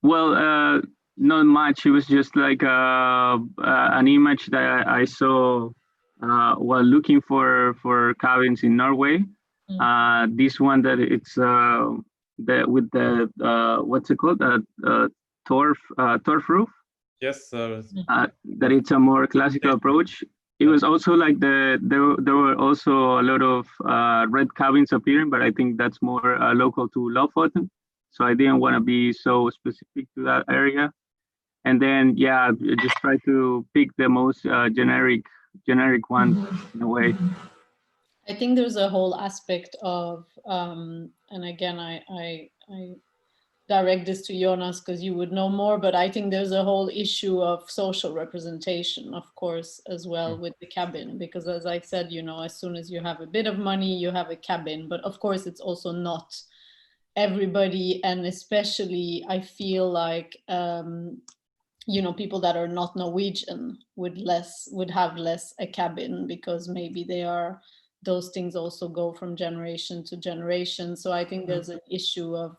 Well, not much. It was just like an image that I saw while looking for cabins in Norway. This one that it's with the what's it called? Torf roof. Yes. That it's a more classical approach. It was also like there were also a lot of red cabins appearing, but I think that's more local to Lofoten. So I didn't want to be so specific to that area. And then, just try to pick the most generic one in a way. I think there's a whole aspect of, and again, I direct this to Jonas because you would know more, but I think there's a whole issue of social representation, of course, as well with the cabin, because as I said, you know, as soon as you have a bit of money, you have a cabin, but of course it's also not everybody, and especially I feel like, you know, people that are not Norwegian would have less a cabin because maybe those things also go from generation to generation. So I think there's an issue of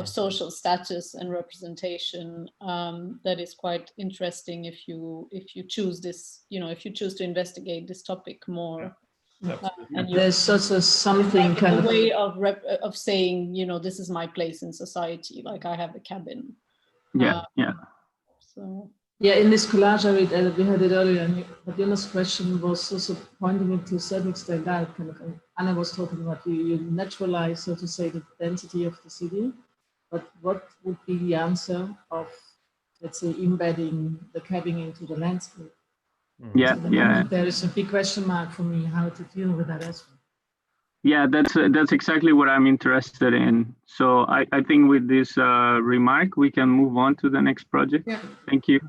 social status and representation that is quite interesting if you choose this, if you choose to investigate this topic more. And there's also something like kind a way of saying, this is my place in society, like I have a cabin. Yeah, yeah. So yeah, in this collage I read, we had it earlier, and Adina's question was also pointing it to a certain extent that kind of, Anna was talking about you naturalize, so to say, the density of the city, but what would be the answer of, let's say, embedding the cabin into the landscape? Yeah, so yeah. There is a big question mark for me how to deal with that as well. Yeah, that's exactly what I'm interested in. So I think with this remark, we can move on to the next project. Yeah. Thank you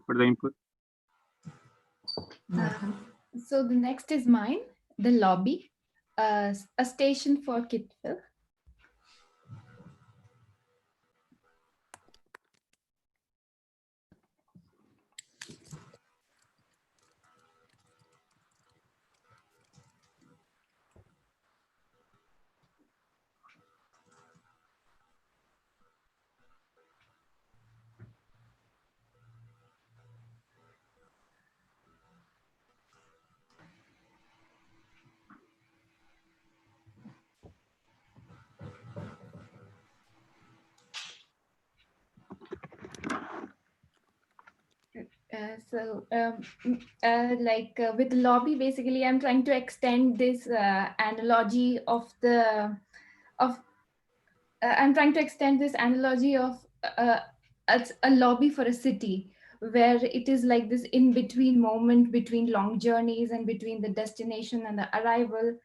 for the input. So the next is mine, the lobby, a station for Kittville. With lobby, basically, I'm trying to extend this analogy of I'm trying to extend this analogy of a lobby for a city, where it is like this in-between moment between long journeys and between the destination and the arrival,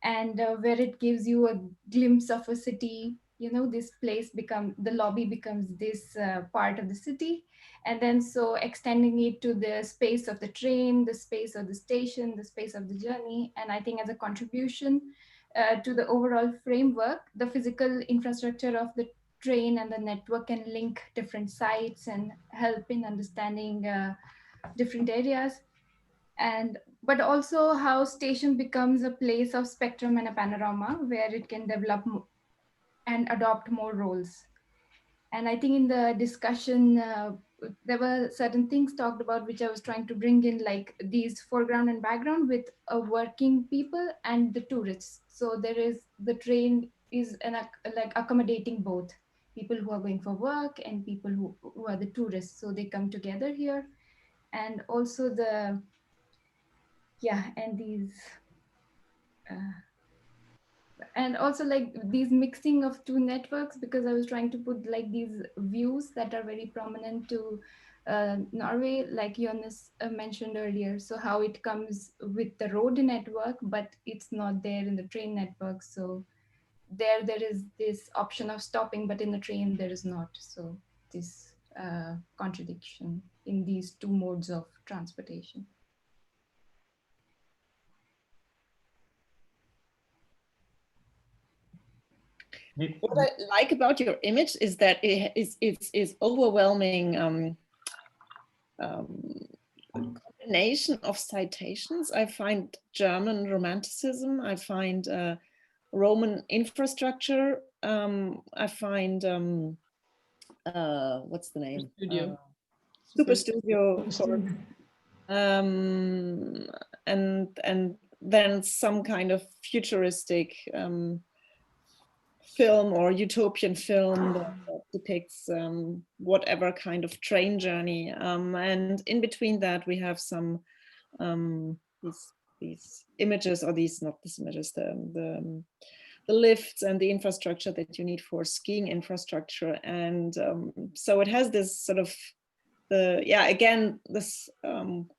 and where it gives you a glimpse of a city. This place the lobby becomes this part of the city, and then so extending it to the space of the train, the space of the station, the space of the journey. And I think as a contribution to the overall framework, the physical infrastructure of the train and the network can link different sites and help in understanding different areas. But also how station becomes a place of spectrum and a panorama where it can develop and adopt more roles. And I think in the discussion, there were certain things talked about which I was trying to bring in, like these foreground and background with working people and the tourists. So the train is like accommodating both people who are going for work and people who are the tourists. So they come together here. And also and also like these mixing of two networks, because I was trying to put like these views that are very prominent to Norway, like Jonas mentioned earlier. So how it comes with the road network, but it's not there in the train network. So there is this option of stopping, but in the train there is not. So this contradiction in these two modes of transportation. What I like about your image is that it's overwhelming combination of citations. I find German Romanticism. I find Roman infrastructure. I find what's the name? Super Studio. And then some kind of futuristic film or utopian film that depicts whatever kind of train journey, and in between that we have some these images, or not these images, the lifts and the infrastructure that you need for skiing infrastructure. And so it has this sort of again this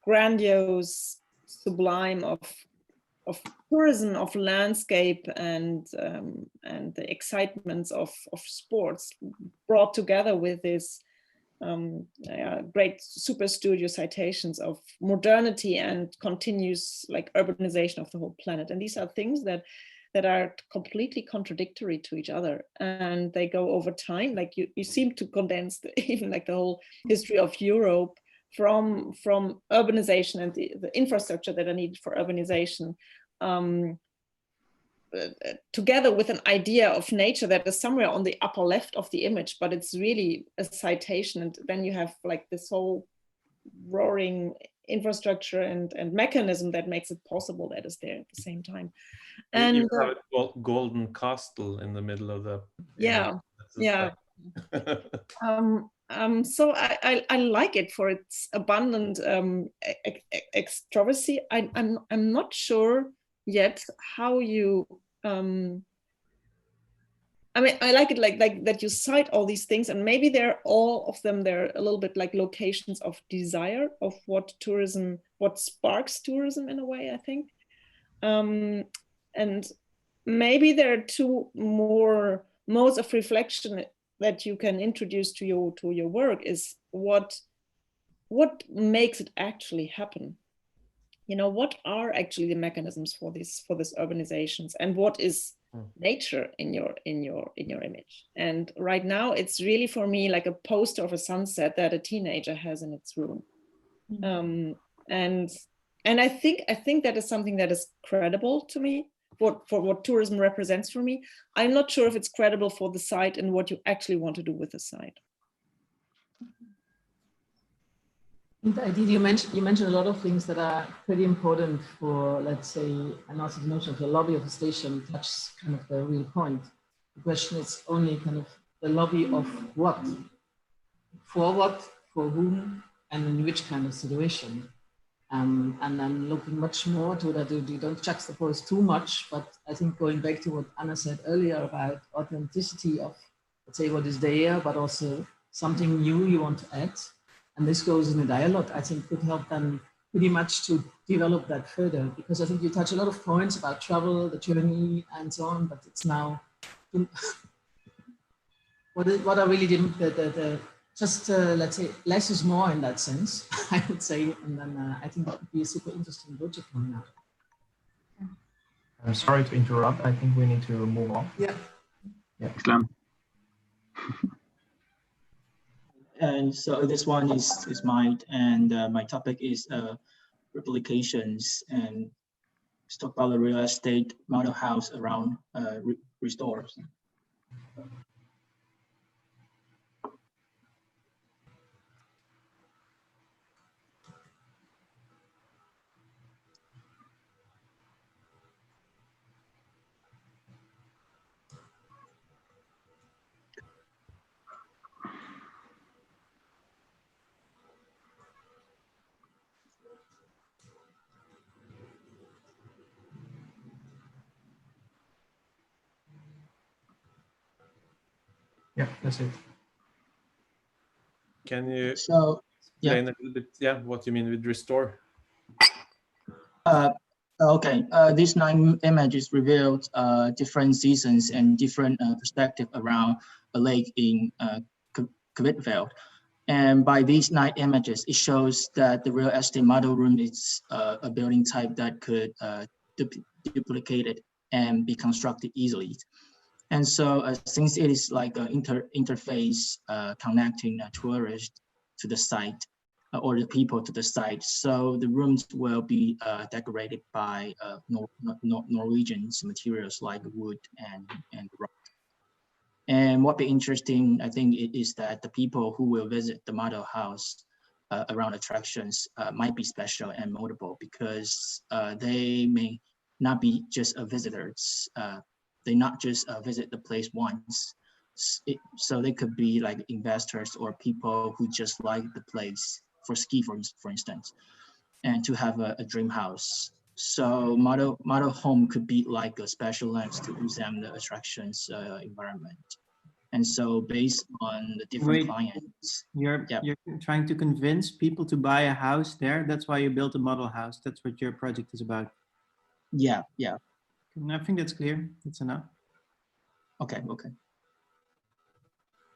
grandiose sublime of tourism, of landscape, and the excitements of sports brought together with this great super studio citations of modernity and continuous like urbanization of the whole planet. And these are things that are completely contradictory to each other, and they go over time. Like you seem to condense even like the whole history of Europe from urbanization and the infrastructure that are needed for urbanization, together with an idea of nature that is somewhere on the upper left of the image, but it's really a citation. And then you have like this whole roaring infrastructure and mechanism that makes it possible that is there at the same time. And you have a golden castle in the middle of the so I like it for its abundant extroversy. I'm not sure yet how you I mean, I like it like that you cite all these things, and maybe they're all of them, they're a little bit like locations of desire of what sparks tourism in a way, I think. And maybe there are two more modes of reflection that you can introduce to your work is what makes it actually happen. You know, what are actually the mechanisms for these urbanizations, and what is nature in your image? And right now it's really for me like a poster of a sunset that a teenager has in its room. And I think that is something that is credible to me for what tourism represents for me. I'm not sure if it's credible for the site and what you actually want to do with the site. The idea you mentioned a lot of things that are pretty important for, let's say, and also the notion of the lobby of a station touches kind of the real point. The question is only kind of the lobby of what, for whom, and in which kind of situation. And I'm looking much more to that you don't juxtapose too much, but I think going back to what Anna said earlier about authenticity of, let's say, what is there, but also something new you want to add. And this goes in a dialogue, I think could help them pretty much to develop that further, because I think you touch a lot of points about travel, the journey and so on, but it's now, what are really let's say, less is more in that sense, I would say, and then I think that would be a super interesting project coming out. I'm sorry to interrupt, I think we need to move on. Yeah. Islam. And so this one is mine, and my topic is replications and talk about the real estate model house around restores. Yeah, that's it. Can you explain a little bit, what you mean with restore? Okay, these 9 images revealed different seasons and different perspective around a lake in Kvitfeld. And by these 9 images, it shows that the real estate model room is a building type that could duplicate it and be constructed easily. And so since it is like an interface connecting tourists to the site or the people to the site, so the rooms will be decorated by Norwegian materials like wood and rock. And what be interesting, I think, is that the people who will visit the model house around attractions might be special and moldable, because they may not be just visitors. They not just visit the place once. So they could be like investors or people who just like the place for ski, for instance, and to have a dream house. So model home could be like a special lens to examine the attractions environment. And so based on the different clients. You're trying to convince people to buy a house there. That's why you built a model house. That's what your project is about. Yeah. I think that's clear. That's enough. Okay.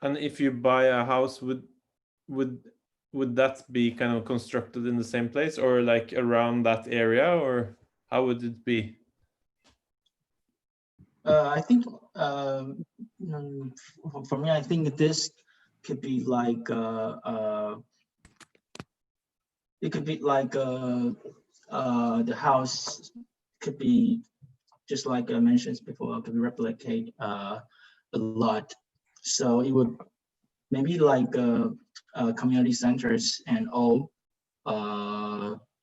And if you buy a house, would that be kind of constructed in the same place or like around that area, or how would it be? I think for me, I think this could be like it could be like the house could be just like I mentioned before, could replicate a lot. So it would maybe like community centers and all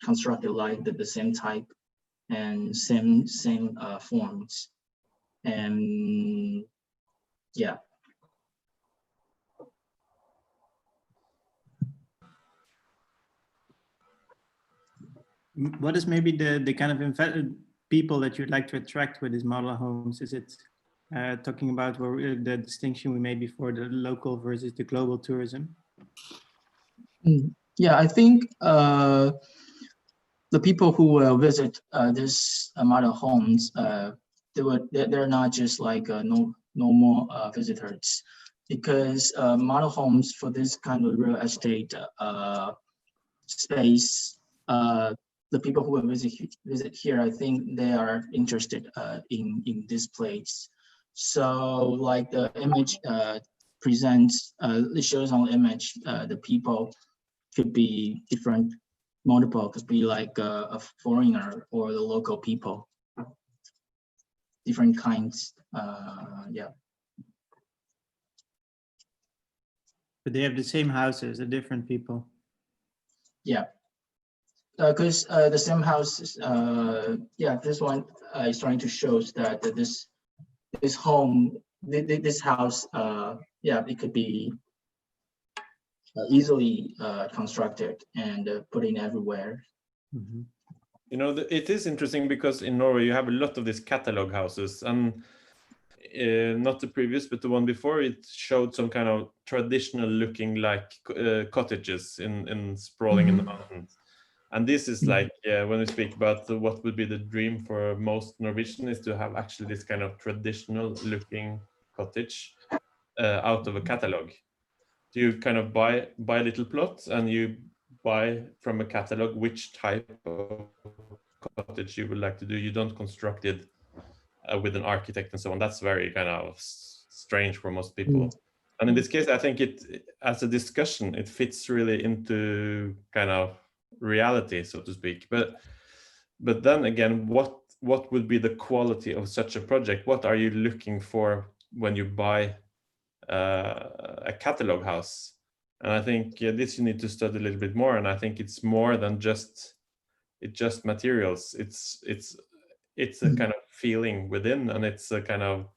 constructed like the same type and same forms. And yeah. What is maybe the kind of people that you'd like to attract with these model homes? Is it talking about the distinction we made before, the local versus the global tourism? Yeah, I think the people who will visit this model homes, they're not just like normal visitors, because model homes for this kind of real estate space, the people who will visit here, I think they are interested in this place. So like the image presents, it shows on the image, the people could be different, multiple, could be like a foreigner or the local people, different kinds, yeah. But they have the same houses, the different people. Yeah, because the same house, yeah, this one is trying to show that this home, this house, yeah, it could be easily constructed and put in everywhere. Mm-hmm. You know, it is interesting because in Norway you have a lot of these catalog houses, and not the previous, but the one before, it showed some kind of traditional looking like cottages in sprawling in the mountains. And this is like, when we speak about what would be the dream for most Norwegian, is to have actually this kind of traditional looking cottage out of a catalog. Do you kind of buy little plots and you buy from a catalog which type of cottage you would like to do? You don't construct it with an architect and so on. That's very kind of strange for most people. And in this case, I think it, as a discussion, it fits really into kind of reality, so to speak. But then again, what would be the quality of such a project? What are you looking for when you buy a catalog house? And I think this you need to study a little bit more. And I think it's more than just materials. It's a kind of feeling within, and it's a kind of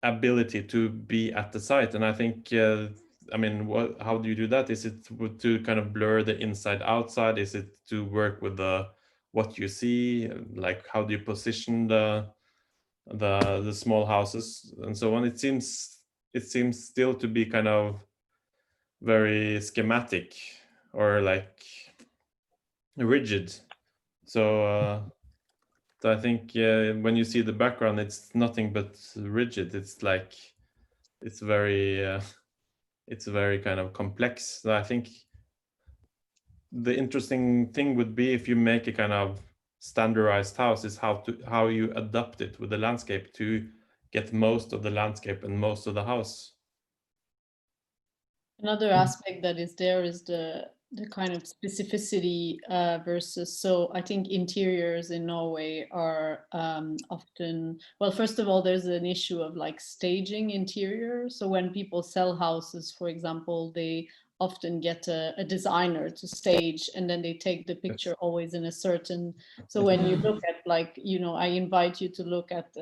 ability to be at the site. And I think, I mean, how do you do that? Is it to kind of blur the inside outside? Is it to work with what you see? Like, how do you position the small houses and so on? It seems still to be kind of very schematic or like rigid. So I think when you see the background, it's nothing but rigid. It's like it's very kind of complex. So I think the interesting thing would be if you make a kind of standardized house, is how you adapt it with the landscape to get most of the landscape and most of the house. Another aspect that is there is the kind of specificity versus, so I think interiors in Norway are often, well, first of all, there's an issue of like staging interior. So when people sell houses, for example, they often get a designer to stage, and then they take the picture always in a certain, so when you look at, like, you know, I invite you to look at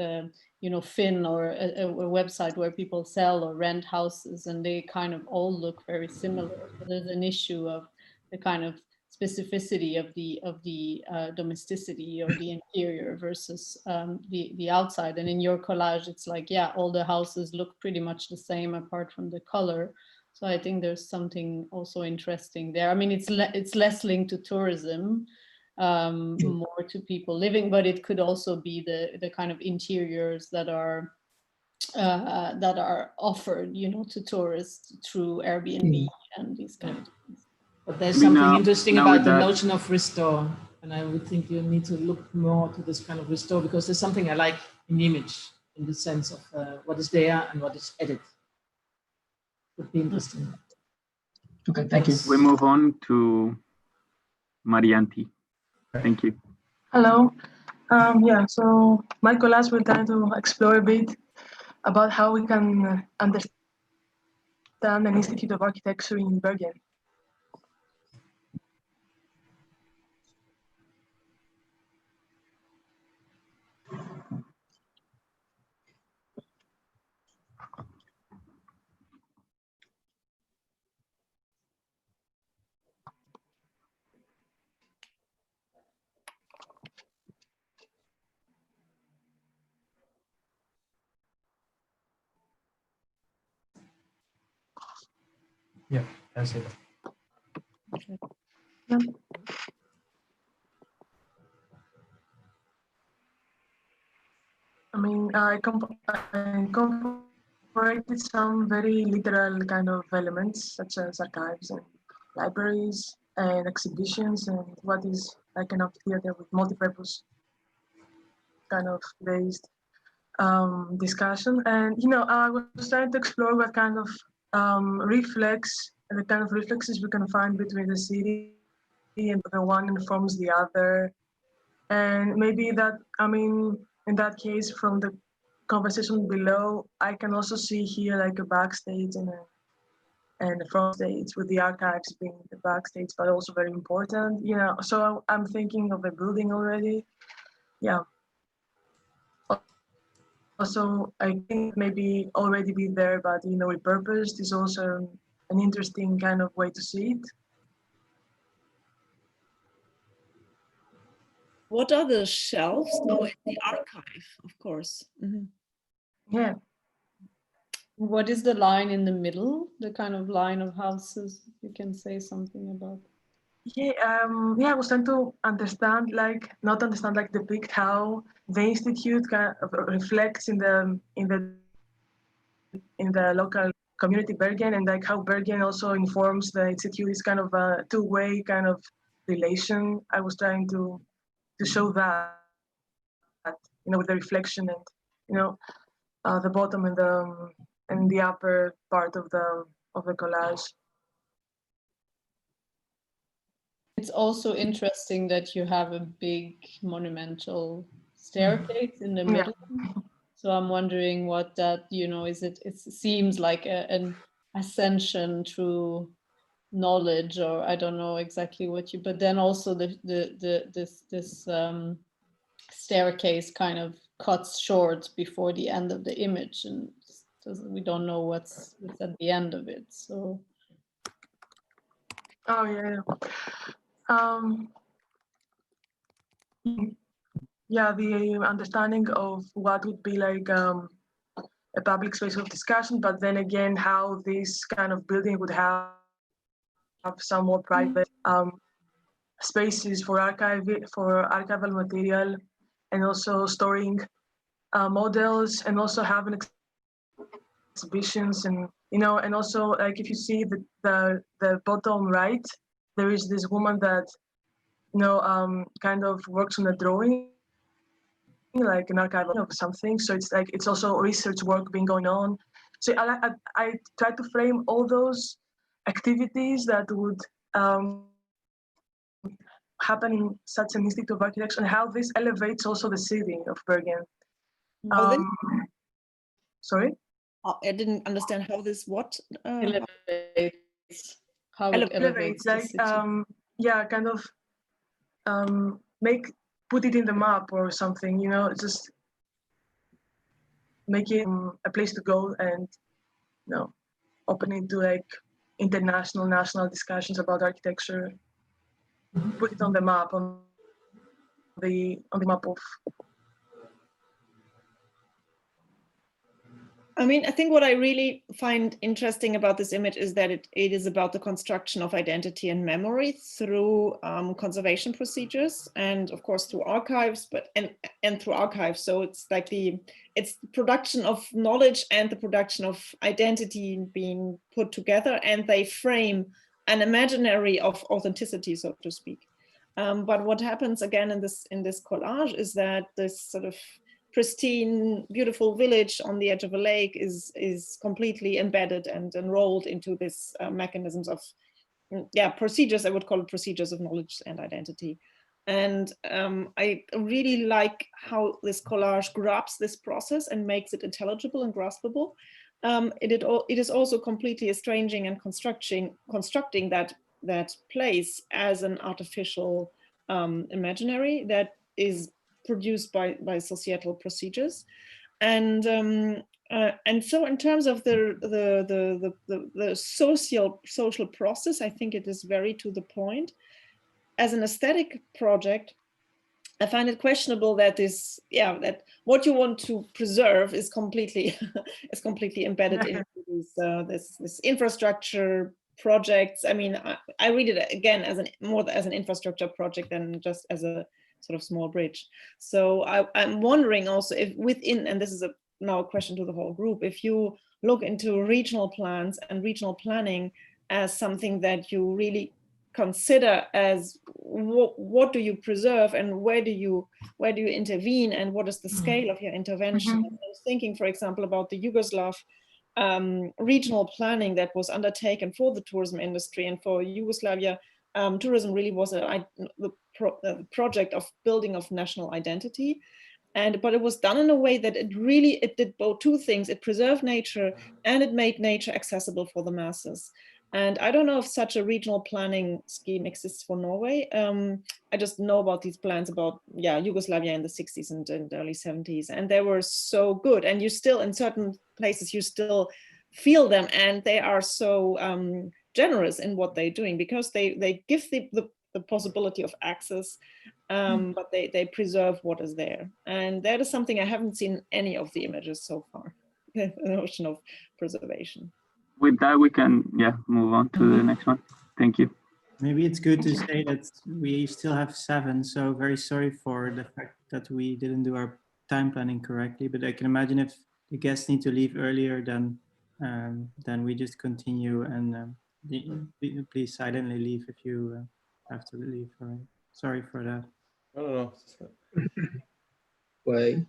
you know, Finn, or a website where people sell or rent houses, and they kind of all look very similar. So there's an issue of the kind of specificity of the domesticity or the interior versus the outside. And in your collage, it's like, yeah, all the houses look pretty much the same apart from the color. So I think there's something also interesting there. I mean, it's less linked to tourism, more to people living, but it could also be the kind of interiors that are offered, you know, to tourists through Airbnb and these kind of things. But there's something interesting about the notion of restore, and I would think you need to look more to this kind of restore, because there's something I like in the image, in the sense of what is there and what is added. Would be interesting. Okay, thank you. We move on to Marianti. Thank you. Hello. Yeah, so my collage will try to explore a bit about how we can understand an Institute of Architecture in Bergen. Yeah, that's it. Yeah. I mean, I incorporated some very literal kind of elements, such as archives and libraries and exhibitions, and what is like an theater with multi-purpose kind of based discussion. And I was trying to explore what kind of the kind of reflexes we can find between the city and the one informs the other. And maybe that, I mean, in that case, from the conversation below, I can also see here like a backstage and a front stage, with the archives being the backstage, but also very important. So I'm thinking of a building already. Yeah. Also, I think maybe already be there, but repurposed is also an interesting kind of way to see it. What are the shelves? Oh, it's the archive, of course. Mm-hmm. Yeah. What is the line in the middle? The kind of line of houses you can say something about? Yeah, I was trying to understand, depict how the institute kind of reflects in the local community Bergen, and like how Bergen also informs the institute. Is kind of a two-way kind of relation. I was trying to show that, with the reflection and the bottom and the upper part of the collage. It's also interesting that you have a big monumental staircase in the middle. Yeah. So I'm wondering what that, is it seems like an ascension through knowledge, or I don't know exactly what but then also this staircase kind of cuts short before the end of the image, and we don't know what's at the end of it. So. Oh yeah. Yeah, the understanding of what would be like a public space of discussion, but then again, how this kind of building would have some more private spaces for archival material, and also storing models, and also having exhibitions, and and also, like, if you see the bottom right, there is this woman that kind of works on a drawing, like an archival of something. So it's like it's also research work being going on. So I try to frame all those activities that would happen in such an institute of architecture, and how this elevates also the city of Bergen. Sorry? I didn't understand how this elevates. How it elevates the city. Yeah, kind of put it in the map or something, just make it a place to go, and open it to like international, national discussions about architecture. Put it on the map, on the map of. I mean, I think what I really find interesting about this image is that it is about the construction of identity and memory through conservation procedures, and of course through archives, and through archives. So it's like it's the production of knowledge and the production of identity being put together, and they frame an imaginary of authenticity, so to speak. But what happens again in this collage is that this sort of pristine, beautiful village on the edge of a lake is completely embedded and enrolled into this mechanisms of, procedures. I would call it procedures of knowledge and identity. And I really like how this collage grabs this process and makes it intelligible and graspable. It is also completely estranging and constructing that place as an artificial imaginary that is produced by societal procedures. And so in terms of the social process, I think it is very to the point. As an aesthetic project, I find it questionable that that what you want to preserve is completely embedded into this infrastructure projects. I mean, I read it again as more as an infrastructure project than just as a sort of small bridge. So I'm wondering also if within, and this is now a question to the whole group, if you look into regional plans and regional planning as something that you really consider as what do you preserve and where do you intervene and what is the scale of your intervention. I was thinking, for example, about the Yugoslav regional planning that was undertaken for the tourism industry, and for Yugoslavia, tourism really was the project of building of national identity. But it was done in a way that it did both two things. It preserved nature and it made nature accessible for the masses. And I don't know if such a regional planning scheme exists for Norway. I just know about these plans about Yugoslavia in the 60s and early 70s, and they were so good. And you still, in certain places, you still feel them, and they are so generous in what they're doing, because they give the possibility of access, but they preserve what is there. And that is something I haven't seen any of the images so far, the notion of preservation. With that, we can move on to the next one. Thank you. Maybe it's good to say that we still have 7, so very sorry for the fact that we didn't do our time planning correctly, but I can imagine if the guests need to leave earlier, then we just continue, and please silently leave if you have to leave. All right. Sorry for that. No. Why?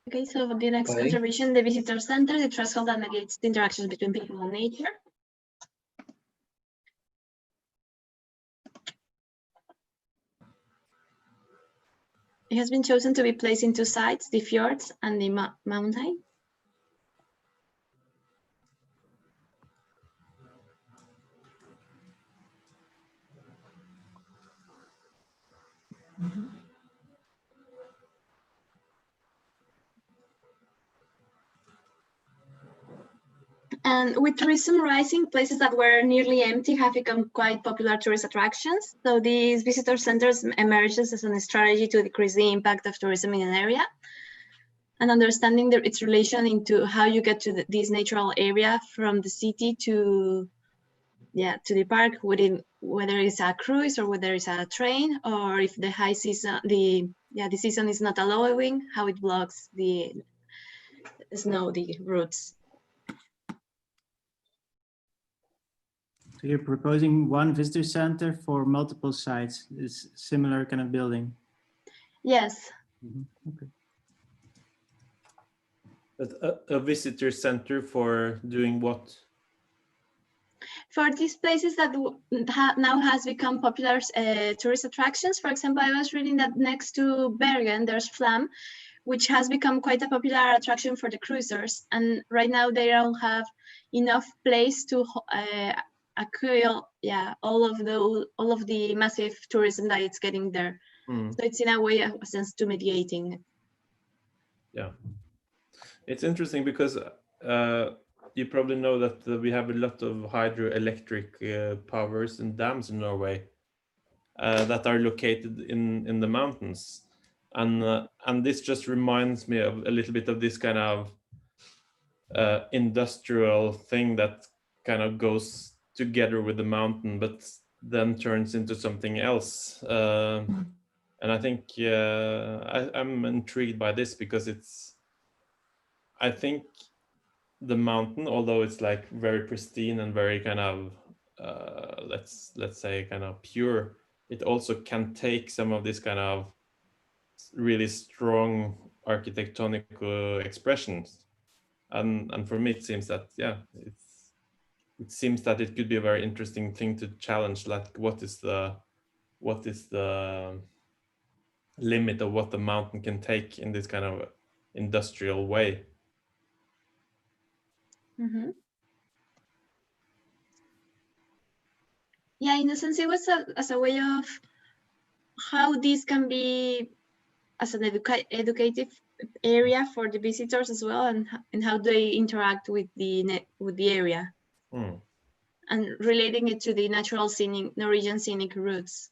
Okay, so the next observation, the visitor center, the threshold that mediates the interactions between people and nature. It has been chosen to be placed in 2 sites, the fjords and the mountain. And with tourism rising, places that were nearly empty have become quite popular tourist attractions. So these visitor centers emerges as a strategy to decrease the impact of tourism in an area, and understanding its relation into how you get to this natural area from the city to the park, whether it's a cruise or whether it's a train, or if the high season, the season is not allowing, how it blocks the routes. So you're proposing one visitor center for multiple sites, is similar kind of building? Yes. Okay. But a visitor center for doing what? For these places that now has become popular tourist attractions. For example, I was reading that next to Bergen, there's Flam, which has become quite a popular attraction for the cruisers. And right now they don't have enough place to acquire all of the massive tourism that it's getting there. So it's in a way a sense to mediating it. Yeah, it's interesting because you probably know that we have a lot of hydroelectric powers and dams in Norway that are located in the mountains, and this just reminds me of a little bit of this kind of industrial thing that kind of goes together with the mountain, but then turns into something else. And I think I'm intrigued by this because I think the mountain, although it's like very pristine and very kind of let's say kind of pure, it also can take some of this kind of really strong architectonic expressions, and for me it seems that it seems that it could be a very interesting thing to challenge, like what is the what is the limit of what the mountain can take in this kind of industrial way. Mm-hmm. Yeah, in a sense, it was as a way of how this can be as an educative area for the visitors as well, and how they interact with the area, and relating it to the natural scenic Norwegian scenic routes.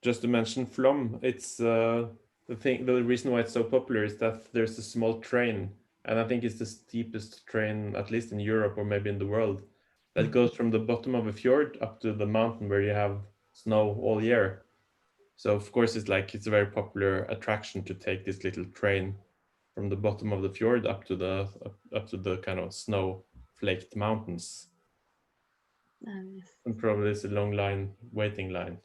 Just to mention Flom, it's the reason why it's so popular is that there's a small train, and I think it's the steepest train, at least in Europe or maybe in the world, that goes from the bottom of a fjord up to the mountain where you have snow all year. So of course it's a very popular attraction to take this little train from the bottom of the fjord up to the kind of snow-flaked mountains. And probably it's a long waiting line.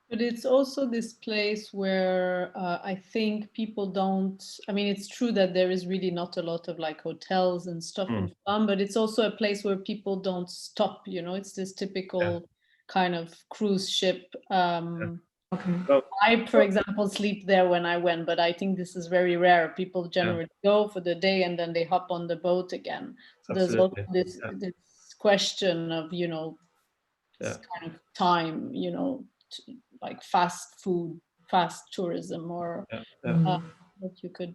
But it's also this place where I think people don't, I mean, it's true that there is really not a lot of like hotels and stuff in Flum, but it's also a place where people don't stop, you know, it's this typical kind of cruise ship. I, for example, sleep there when I went, but I think this is very rare. People generally go for the day and then they hop on the boat again. So there's also this question of, you know, this kind of time, you know, like fast food, fast tourism, or what you could.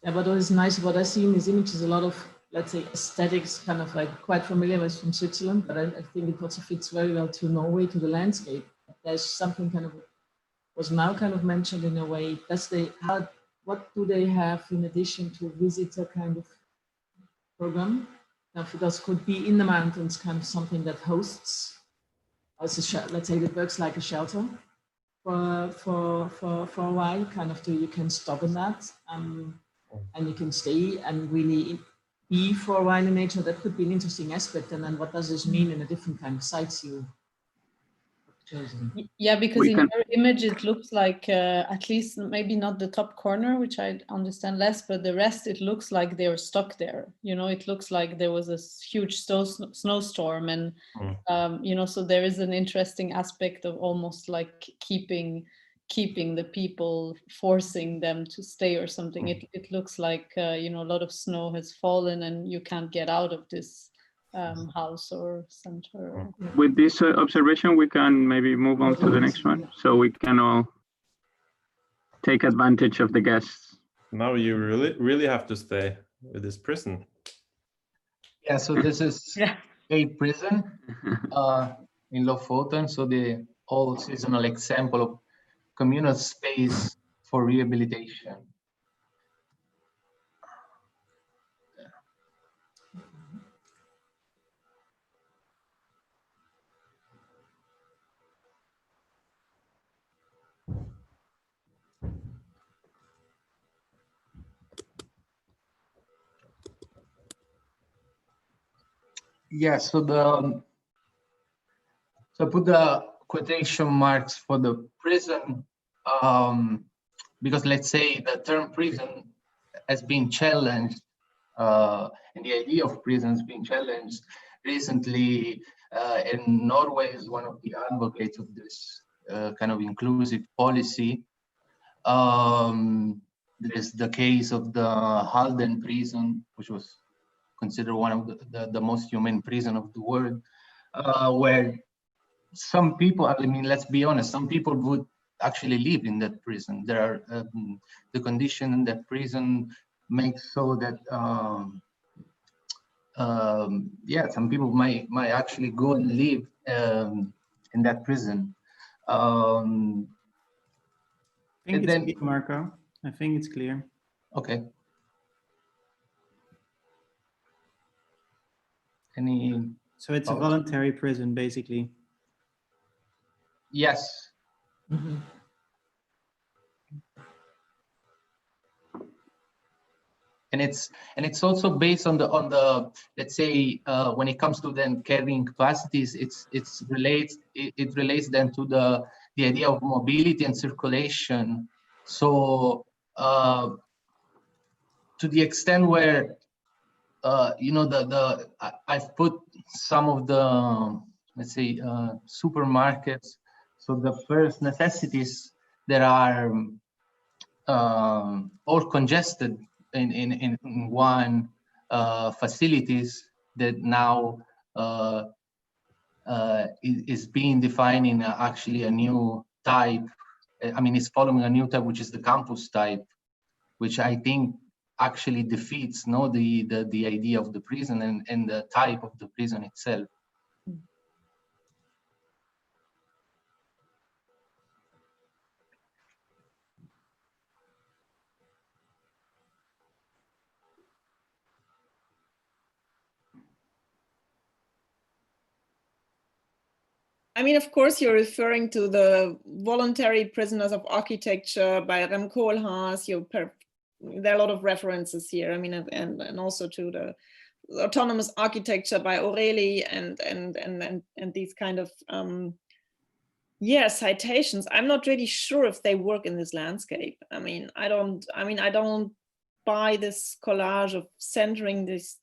Yeah, but what is nice, what I see in these images, a lot of, let's say, aesthetics, kind of like quite familiar with from Switzerland, but I think it also fits very well to Norway, to the landscape. There's something kind of was now kind of mentioned in a way. What do they have in addition to visitor kind of program? Now, because could be in the mountains, kind of something that hosts. Also, let's say it works like a shelter for a while, kind of you can stop in that and you can stay and really be for a while in nature. That could be an interesting aspect. And then what does this mean in a different kind of sites you chosen? Yeah, because in your image it looks like at least maybe not the top corner, which I understand less, but the rest it looks like they were stuck there. You know, it looks like there was a huge snowstorm, and you know, so there is an interesting aspect of almost like keeping the people, forcing them to stay or something. It looks like you know, a lot of snow has fallen and you can't get out of this house or center. With this observation, we can maybe move on to the next one, so we can all take advantage of the guests. Now you really have to stay with this prison. Yeah, so this is a prison in Lofoten, so the old seasonal example of communal space for rehabilitation. Yeah, so I put the quotation marks for the prison because let's say the term prison has been challenged, and the idea of prison has been challenged recently. And Norway is one of the advocates of this kind of inclusive policy. There's the case of the Halden prison, which was considered one of the most humane prison of the world, where some people, I mean, let's be honest, some people would actually live in that prison. There are the condition in that prison makes so that yeah, some people might actually go and live in that prison. I think it's clear, Marco. I think it's clear. Okay. Any? So it's a voluntary prison, basically. Yes. Mm-hmm. And it's also based on the let's say when it comes to then carrying capacities, it relates then to the idea of mobility and circulation. So to the extent where you know, I've put some of the, let's say, supermarkets. So the first necessities that are all congested in one facilities that now is being defined in actually a new type. I mean, it's following a new type, which is the campus type, which I think actually defeats the idea of the prison and the type of the prison itself. I mean, of course, you're referring to the voluntary prisoners of architecture by Rem Koolhaas. There are a lot of references here. I mean, and also to the autonomous architecture by O'Reilly and these kind of citations. I'm not really sure if they work in this landscape. I mean, I don't buy this collage of centering these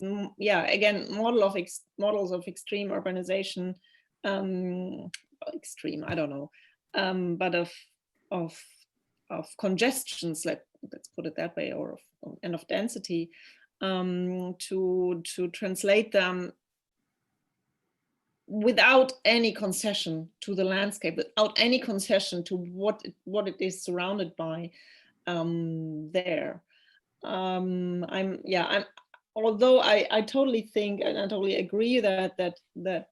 again models of extreme urbanization. Extreme, I don't know, but of congestions, let's put it that way, or of density, to translate them without any concession to the landscape, without any concession to what it is surrounded by there. Although I totally think and I totally agree that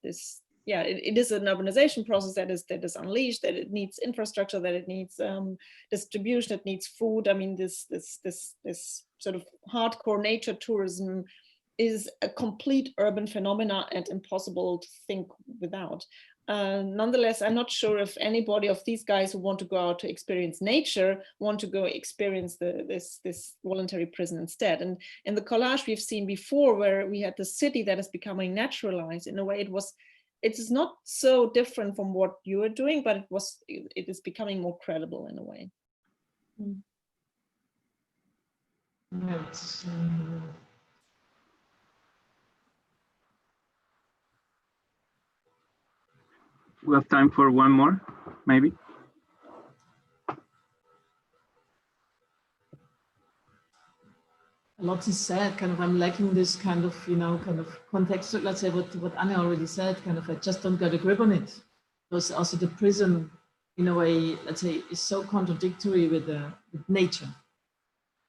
this, it is an urbanization process that is unleashed, that it needs infrastructure, that it needs distribution, it needs food. I mean, this sort of hardcore nature tourism is a complete urban phenomena and impossible to think without. Nonetheless, I'm not sure if anybody of these guys who want to go out to experience nature want to go experience this voluntary prison instead. And in the collage we've seen before, where we had the city that is becoming naturalized, in a way it is not so different from what you are doing, but it is becoming more credible in a way. We have time for one more, maybe. A lot is said, kind of, I'm lacking this kind of, kind of context. Let's say what Anne already said, kind of, I just don't get a grip on it. Because also the prison, in a way, let's say, is so contradictory with nature.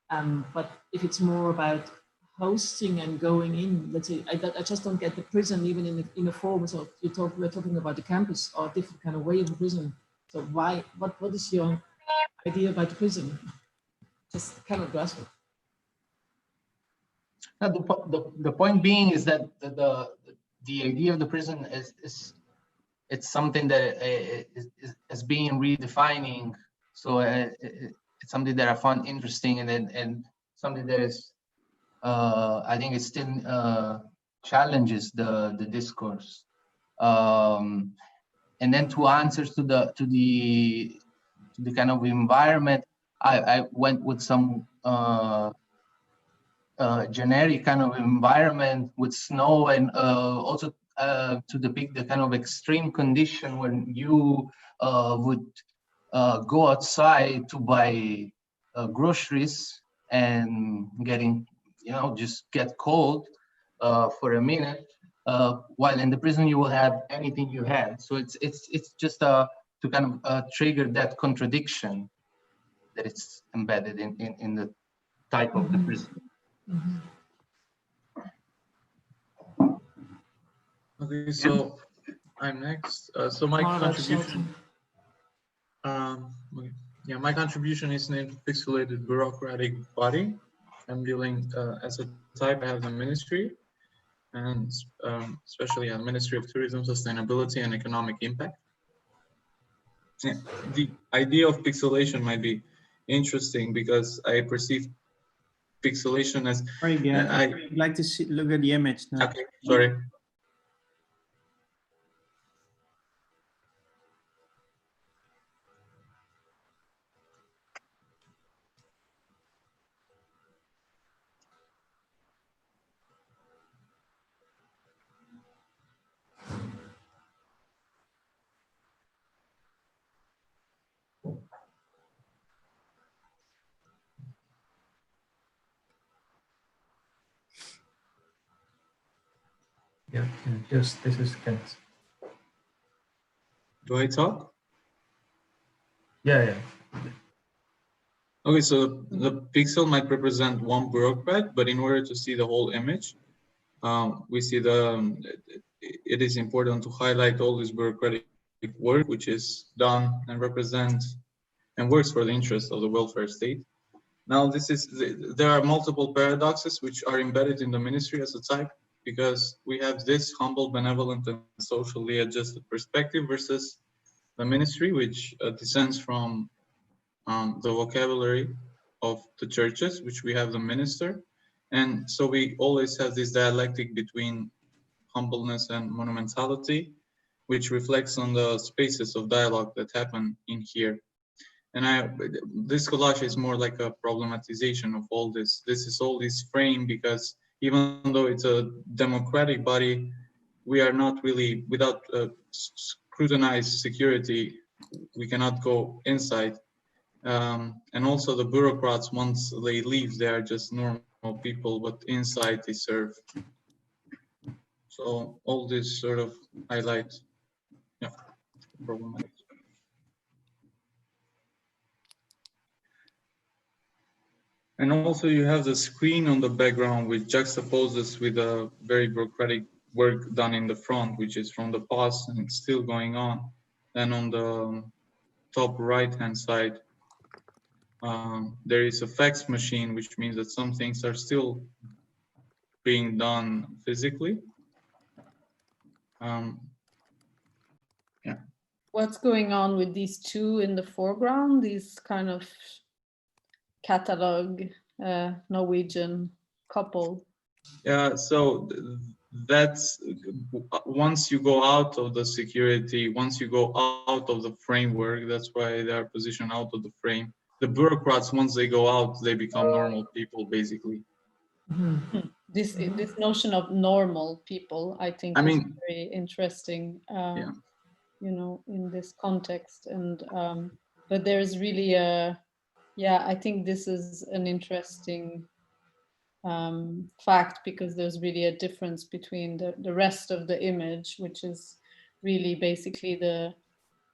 But if it's more about hosting and going in, let's say, I just don't get the prison even in a form. So we're talking about the campus or a different kind of way of the prison. So what is your idea about the prison? Just cannot grasp it. The point being is that the idea of the prison is it's something that is being redefining. So it's something that I found interesting, and something that is I think it still challenges the discourse. And then to answer to the kind of environment, I went with some generic kind of environment with snow, and also to depict the kind of extreme condition when you would go outside to buy groceries and getting, just get cold for a minute, while in the prison you will have anything you had. So it's just to kind of trigger that contradiction that it's embedded in the type of the prison. Okay, so I'm next. So my contribution, my contribution is named Pixelated Bureaucratic Body. I'm dealing as a type. I have the ministry, and especially a Ministry of Tourism, Sustainability, and Economic Impact. Yeah, the idea of pixelation might be interesting because I perceive pixelation as. Sorry, again. I'd like to look at the image now. Okay, sorry. Yeah, just this is Kent. Do I talk? Yeah. Okay, so the pixel might represent one bureaucrat, but in order to see the whole image, we see it is important to highlight all this bureaucratic work which is done and represents and works for the interest of the welfare state. Now, there are multiple paradoxes which are embedded in the ministry as a type, because we have this humble, benevolent, and socially adjusted perspective versus the ministry, which descends from the vocabulary of the churches, which we have the minister. And so we always have this dialectic between humbleness and monumentality, which reflects on the spaces of dialogue that happen in here. And this collage is more like a problematization of all this. This is all this frame, because even though it's a democratic body, we are not really, without scrutinized security, we cannot go inside. And also the bureaucrats, once they leave, they are just normal people, but inside they serve. So all this sort of highlights, yeah, problematic. And also you have the screen on the background, which juxtaposes with a very bureaucratic work done in the front, which is from the past and it's still going on. And on the top right-hand side, there is a fax machine, which means that some things are still being done physically. Yeah. What's going on with these two in the foreground, these kind of catalog Norwegian couple? Yeah, so that's once you go out of the security, once you go out of the framework, that's why they are positioned out of the frame. The bureaucrats, once they go out, they become normal people, basically. This notion of normal people, I think, is very interesting. Yeah. You know, in this context, and but there's really I think this is an interesting fact, because there's really a difference between the rest of the image, which is really basically the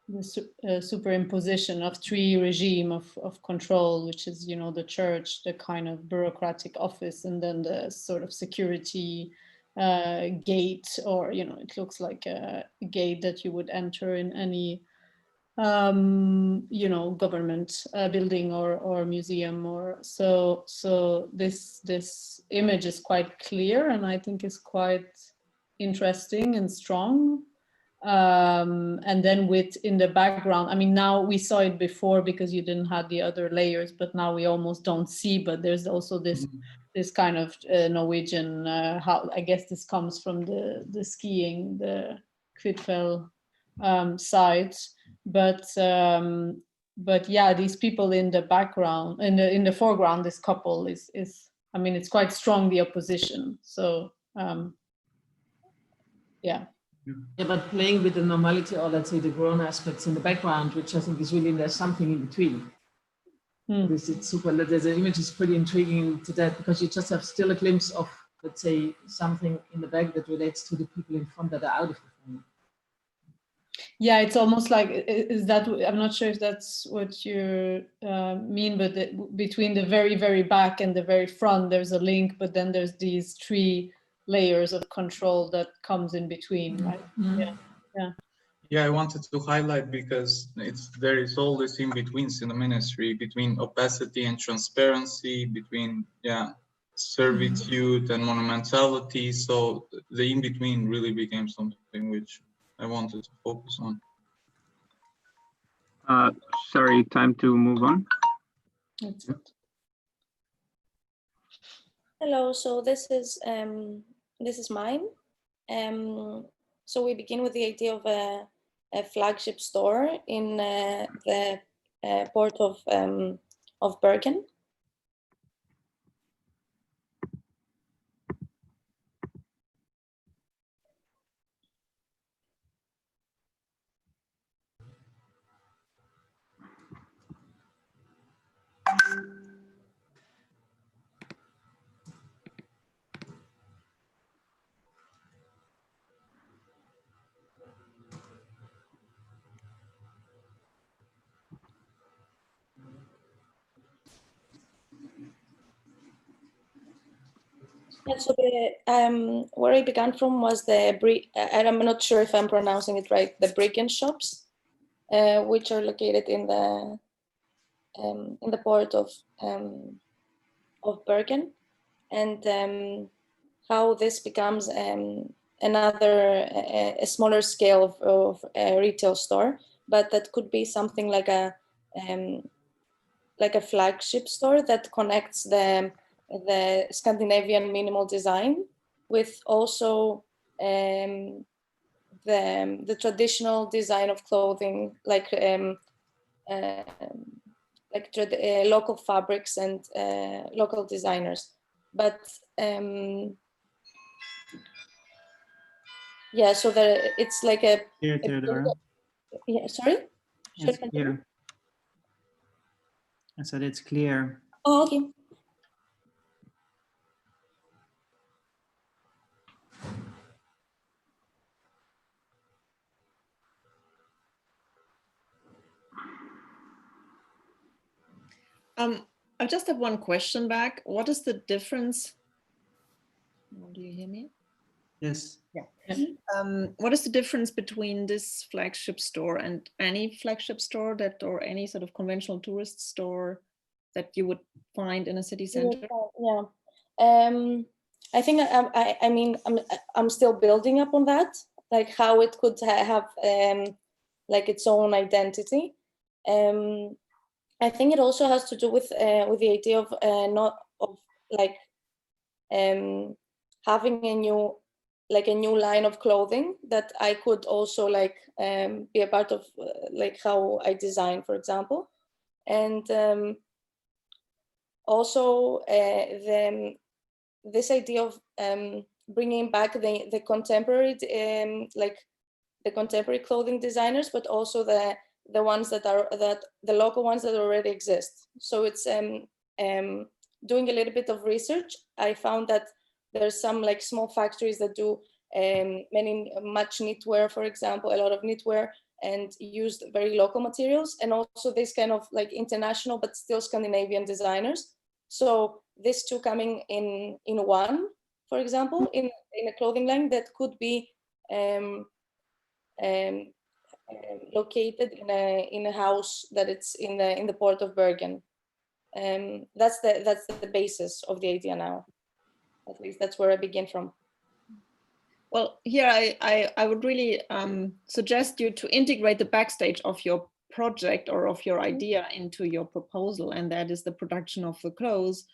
superimposition of three regime of control, which is, you know, the church, the kind of bureaucratic office, and then the sort of security gate, or, you know, it looks like a gate that you would enter in any you know, government building or museum, or so this image is quite clear, and I think is quite interesting and strong. And then in the background, I mean, now we saw it before because you didn't have the other layers, but now we almost don't see, but there's also this kind of Norwegian, how I guess this comes from the skiing, the Kvitfjell sites, but yeah, these people in the background, in the foreground, this couple is I mean, it's quite strong, the opposition. So yeah. Yeah, but playing with the normality, or let's say the grown aspects in the background, which I think is really, there's something in between. It's super, the image is pretty intriguing to that, because you just have still a glimpse of, let's say, something in the back that relates to the people in front that are out of the frame. Yeah, it's almost like, is that, I'm not sure if that's what you mean, but between the very, very back and the very front, there's a link, but then there's these three layers of control that comes in between, right? Yeah, I wanted to highlight, because there is all this in-betweens in the ministry, between opacity and transparency, between servitude and monumentality. So the in-between really became something which I wanted to focus on. Sorry, time to move on. Hello, so this is mine. So we begin with the idea of a flagship store in the port of Bergen. And so where I began from was and I'm not sure if I'm pronouncing it right, the Bricken shops, which are located in the port of Bergen, and how this becomes another a smaller scale of a retail store, but that could be something like a flagship store that connects the Scandinavian minimal design with also the traditional design of clothing, like local fabrics and local designers. But yeah, so it's like a Clear, Theodora. Yeah, sorry? It's clear. I said it's clear. Oh, okay. I just have one question back. What is the difference? Do you hear me? Yes. Yeah. What is the difference between this flagship store and any flagship store or any sort of conventional tourist store that you would find in a city center? Yeah. I think I mean I'm still building up on that, like how it could have like its own identity. I think it also has to do with the idea of having a new line of clothing that I could also be a part of, like how I design, for example, and also this idea of bringing back the contemporary the contemporary clothing designers, but also the ones the local ones that already exist. So it's doing a little bit of research. I found that there's some small factories that do much knitwear, for example, a lot of knitwear, and used very local materials, and also this kind of international but still Scandinavian designers. So these two coming in one, for example, in a clothing line that could be located in a house that it's in the port of Bergen. That's the basis of the idea now. At least that's where I begin from. Well, here I would really suggest you to integrate the backstage of your project or of your idea into your proposal, and that is the production of the clothes,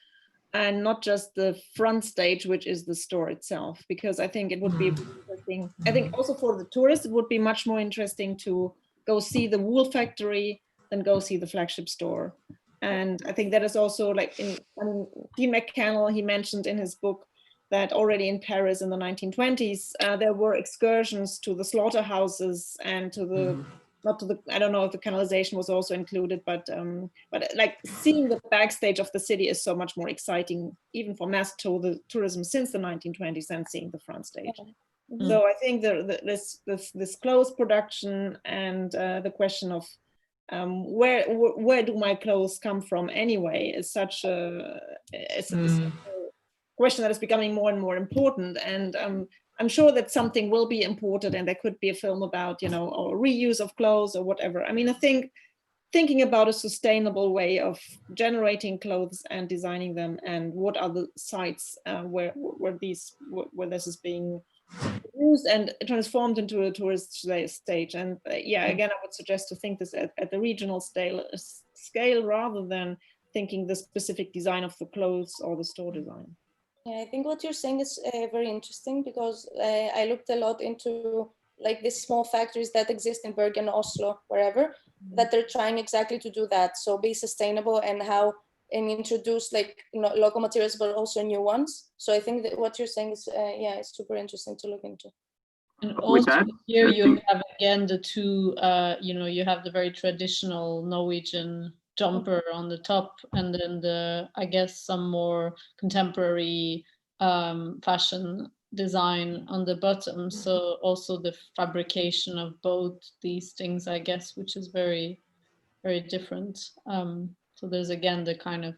and not just the front stage, which is the store itself, because I think it would be interesting. I think also for the tourists, it would be much more interesting to go see the wool factory than go see the flagship store. And I think that is also Dean McCannell, he mentioned in his book that already in Paris in the 1920s, there were excursions to the slaughterhouses and to the, I don't know if the canalization was also included, but seeing the backstage of the city is so much more exciting, even for mass tourism since the 1920s, than seeing the front stage. Mm-hmm. So I think this clothes production and the question of where do my clothes come from anyway is such a question that is becoming more and more important, and I'm sure that something will be imported, and there could be a film about or reuse of clothes or whatever. I mean, I think thinking about a sustainable way of generating clothes and designing them, and what are the sites where this is being used and transformed into a tourist stage. And yeah, again, I would suggest to think this at the regional scale rather than thinking the specific design of the clothes or the store design. Yeah, I think what you're saying is very interesting, because I looked a lot into these small factories that exist in Bergen, Oslo, wherever, that they're trying exactly to do that. So be sustainable and introduce local materials, but also new ones. So I think that what you're saying is it's super interesting to look into. And also here you have again the two, you have the very traditional Norwegian jumper on the top, and then I guess some more contemporary fashion design on the bottom. So also the fabrication of both these things, I guess, which is very, very different. So there's again the kind of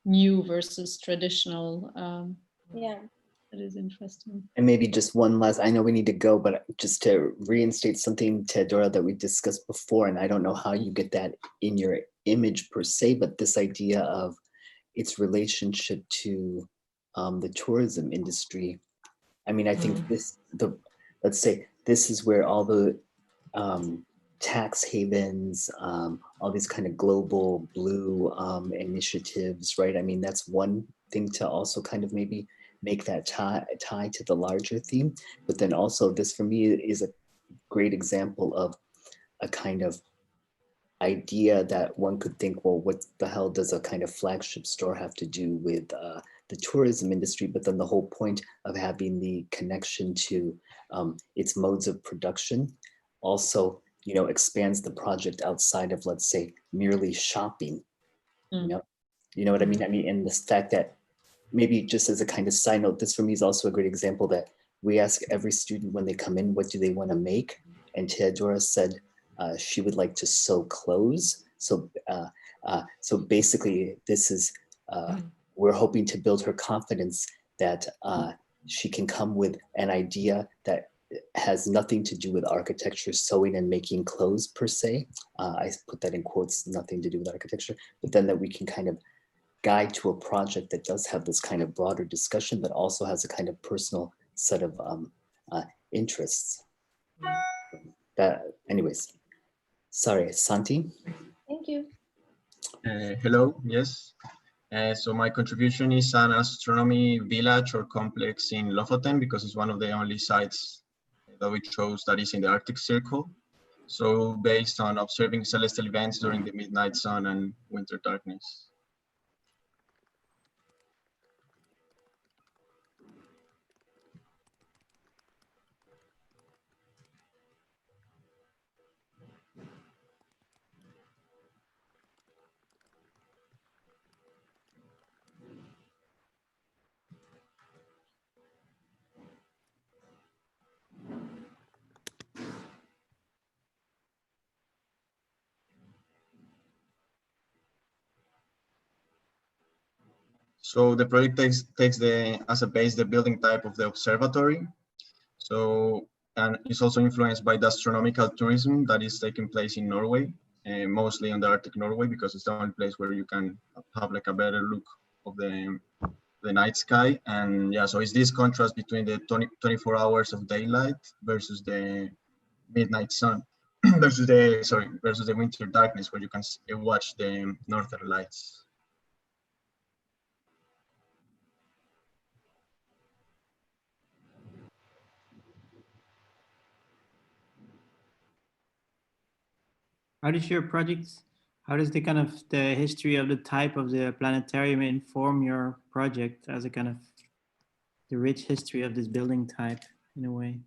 new versus traditional. Yeah. That is interesting. And maybe just one last, I know we need to go, but just to reinstate something, Teodora, that we discussed before, and I don't know how you get that in your image per se, but this idea of its relationship to the tourism industry. I mean, I think let's say this is where all the tax havens, all these kind of global blue initiatives, right? I mean, that's one thing to also kind of maybe make that tie to the larger theme. But then also this for me is a great example of a kind of idea that one could think, well, what the hell does a kind of flagship store have to do with the tourism industry? But then the whole point of having the connection to its modes of production also, you know, expands the project outside of, let's say, merely shopping. You know what I mean? I mean, and the fact that maybe just as a kind of side note, this for me is also a great example that we ask every student when they come in, what do they want to make? And Teodora said she would like to sew clothes. So, so basically this is, we're hoping to build her confidence that she can come with an idea that has nothing to do with architecture, sewing and making clothes per se. I put that in quotes, nothing to do with architecture, but then that we can kind of guide to a project that does have this kind of broader discussion, but also has a kind of personal set of interests. That, anyways, sorry, Santi. Thank you. Hello, yes. So my contribution is an astronomy village or complex in Lofoten, because it's one of the only sites that we chose that is in the Arctic Circle. So based on observing celestial events during the midnight sun and winter darkness. So the project takes as a base the building type of the observatory. So, and it's also influenced by the astronomical tourism that is taking place in Norway, mostly on the Arctic Norway, because it's the only place where you can have like a better look of the night sky. And yeah, so it's this contrast between the 24 hours of daylight versus the midnight sun, versus the winter darkness, where you can watch the northern lights. How does your project, how does the kind of the history of the type of the planetarium inform your project as a kind of the rich history of this building type in a way?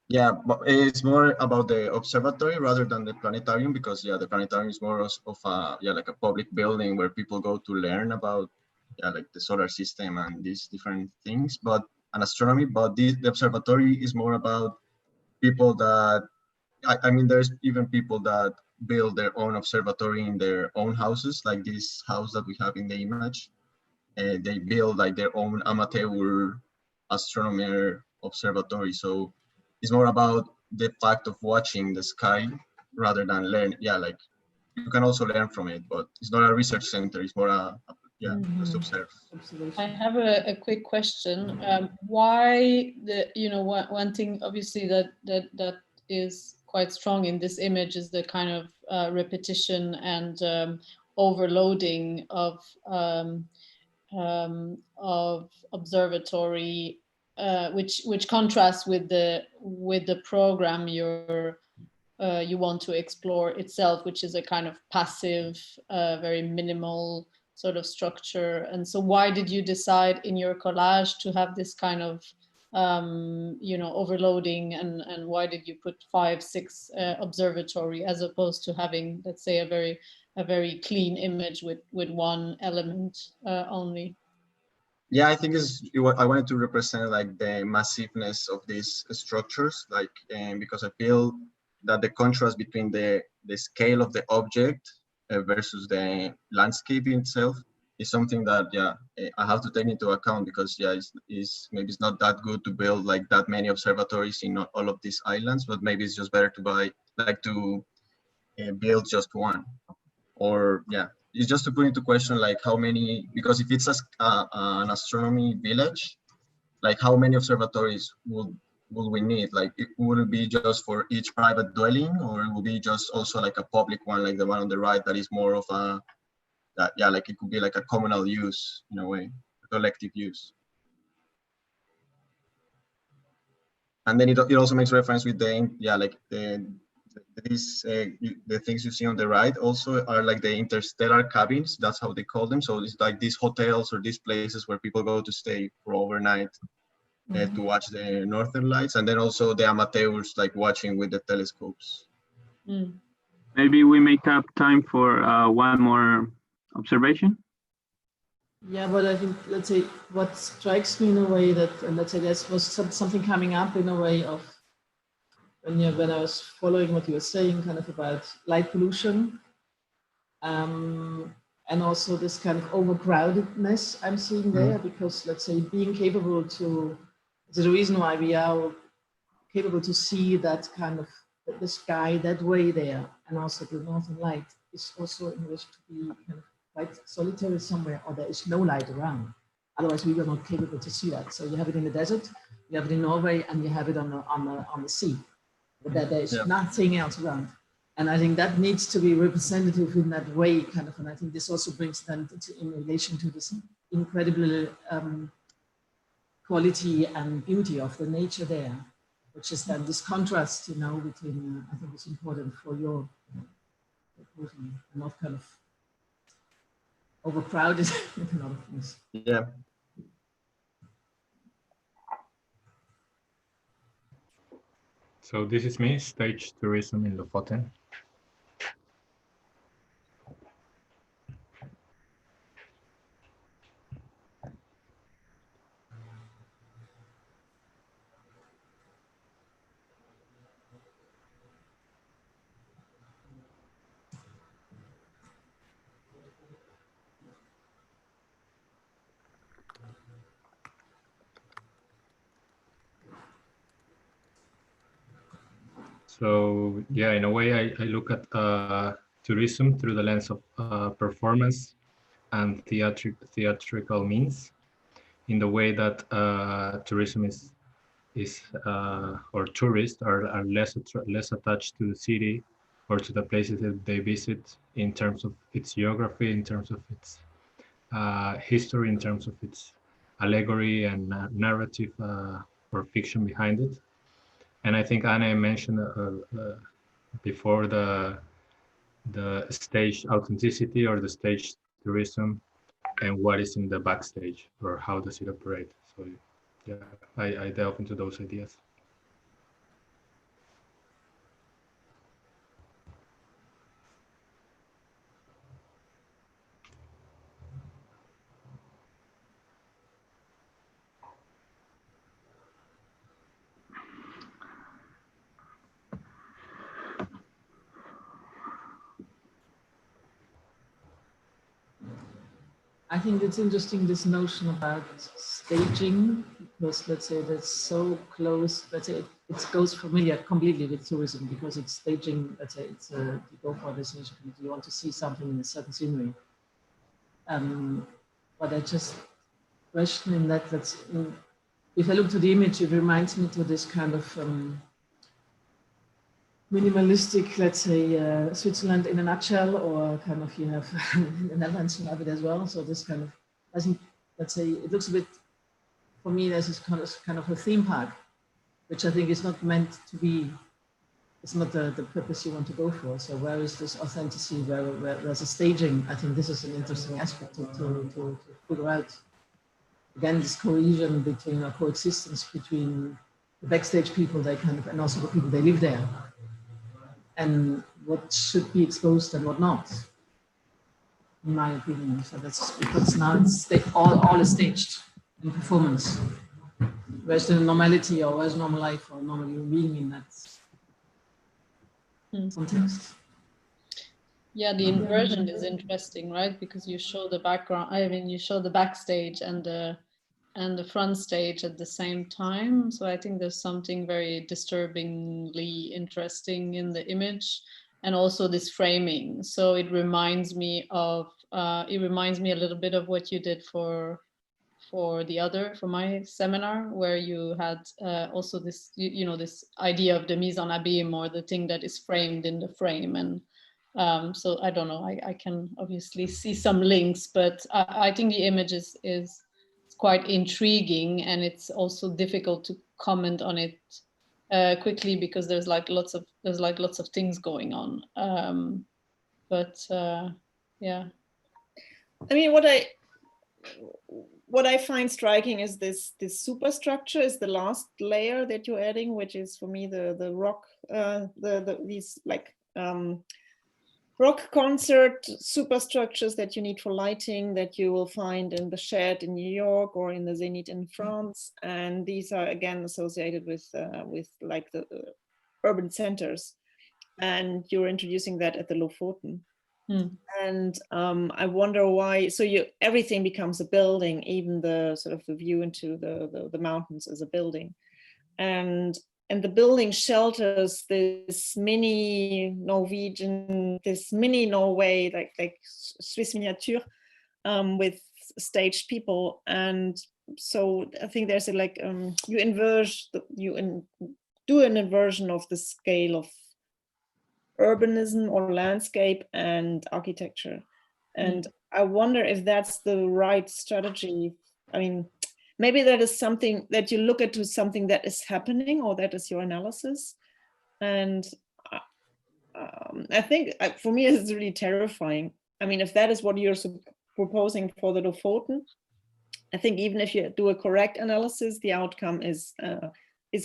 Yeah, but it's more about the observatory rather than the planetarium, because yeah, the planetarium is more of a like a public building where people go to learn about like the solar system and these different things, but an astronomy. But the observatory is more about people that I mean, there's even people that build their own observatory in their own houses, like this house that we have in the image. They build like their own amateur astronomer observatory. So it's more about the fact of watching the sky rather than learn. Yeah, like you can also learn from it, but it's not a research center. It's more just observe. I have a quick question. Why one thing obviously that is quite strong in this image is the kind of repetition and overloading of observatory, which contrasts with the program you want to explore itself, which is a kind of passive, very minimal sort of structure. And so why did you decide in your collage to have this kind of overloading, and why did you put 5, 6 observatory as opposed to having, let's say, a very clean image with one element only? Yeah, I think I wanted to represent like the massiveness of these structures, like because I feel that the contrast between the scale of the object versus the landscape itself is something that I have to take into account, because maybe it's not that good to build like that many observatories in all of these islands, but maybe it's just better to build just one, or it's just to put into question like how many, because if it's an astronomy village, like how many observatories will we need? Like, would it be just for each private dwelling, or it will be just also like a public one, like the one on the right, that is more of a, like it could be like a communal use in a way, collective use. And then it also makes reference with the, the things you see on the right also are like the interstellar cabins, that's how they call them. So it's like these hotels or these places where people go to stay for overnight to watch the northern lights, and then also the amateurs like watching with the telescopes. Maybe we make up time for one more observation. Yeah, but I think, let's say, what strikes me in a way that, and let's say there was something coming up in a way of, when I was following what you were saying, kind of about light pollution, and also this kind of overcrowdedness I'm seeing there, because let's say being capable to, there's a reason why we are capable to see that kind of the sky that way there, and also the northern light is also in which to be kind of quite solitary somewhere, or there is no light around. Otherwise, we are not capable to see that. So you have it in the desert, you have it in Norway, and you have it on the sea. But there is nothing else around. And I think that needs to be representative in that way, kind of. And I think this also brings then in relation to this incredible quality and beauty of the nature there, which is then this contrast, between, I think it's important for your proposal, not kind of overcrowded with a lot of things. Yeah. So this is me, stage tourism in Lofoten. So yeah, in a way, I look at tourism through the lens of performance and theatrical means, in the way that tourism is or tourists are less attached to the city or to the places that they visit, in terms of its geography, in terms of its history, in terms of its allegory and narrative or fiction behind it. And I think Anna mentioned before the stage authenticity or the stage tourism, and what is in the backstage, or how does it operate. So yeah, I delve into those ideas. I think it's interesting, this notion about staging, because let's say that's so close, let's say it goes familiar completely with tourism, because it's staging, let's say it's you go for a destination, you want to see something in a certain scenery. But I just question in that, if I look to the image, it reminds me to this kind of minimalistic, let's say, Switzerland in a nutshell, or kind of, you have the Netherlands, you have it as well. So this kind of, I think, let's say, it looks a bit, for me, there's this kind of a theme park, which I think is not meant to be, it's not the purpose you want to go for. So where is this authenticity, where there's a staging? I think this is an interesting aspect to figure out. Again, this cohesion between, or coexistence between the backstage people, they kind of, and also the people, they live there. And what should be exposed and what not, in my opinion. So that's because now it's all is staged in performance. Where's the normality, or where's normal life or normal human being in that context? Yeah, the inversion is interesting, right? Because you show the background, I mean, you show the backstage and the front stage at the same time. So I think there's something very disturbingly interesting in the image, and also this framing. So it reminds me of, a little bit of what you did for my seminar, where you had also this, this idea of the mise en abîme, or the thing that is framed in the frame. And so I don't know, I can obviously see some links, but I think the image is quite intriguing, and it's also difficult to comment on it quickly, because there's lots of things going on. Yeah. I mean, what I find striking is this superstructure is the last layer that you're adding, which is for me the rock, these like rock concert superstructures that you need for lighting, that you will find in the Shed in New York or in the Zénith in France, and these are again associated with like the urban centers, and you're introducing that at the Lofoten. And I wonder why. So everything becomes a building, even the sort of the view into the mountains as a building, and the building shelters this mini Norwegian, this mini Norway, like Swiss miniature, with staged people. And so I think there's you do an inversion of the scale of urbanism or landscape and architecture. And I wonder if that's the right strategy. I mean, maybe that is something that you look at to something that is happening, or that is your analysis. And I think for me, it's really terrifying. I mean, if that is what you're proposing for the Lofoten, I think even if you do a correct analysis, the outcome is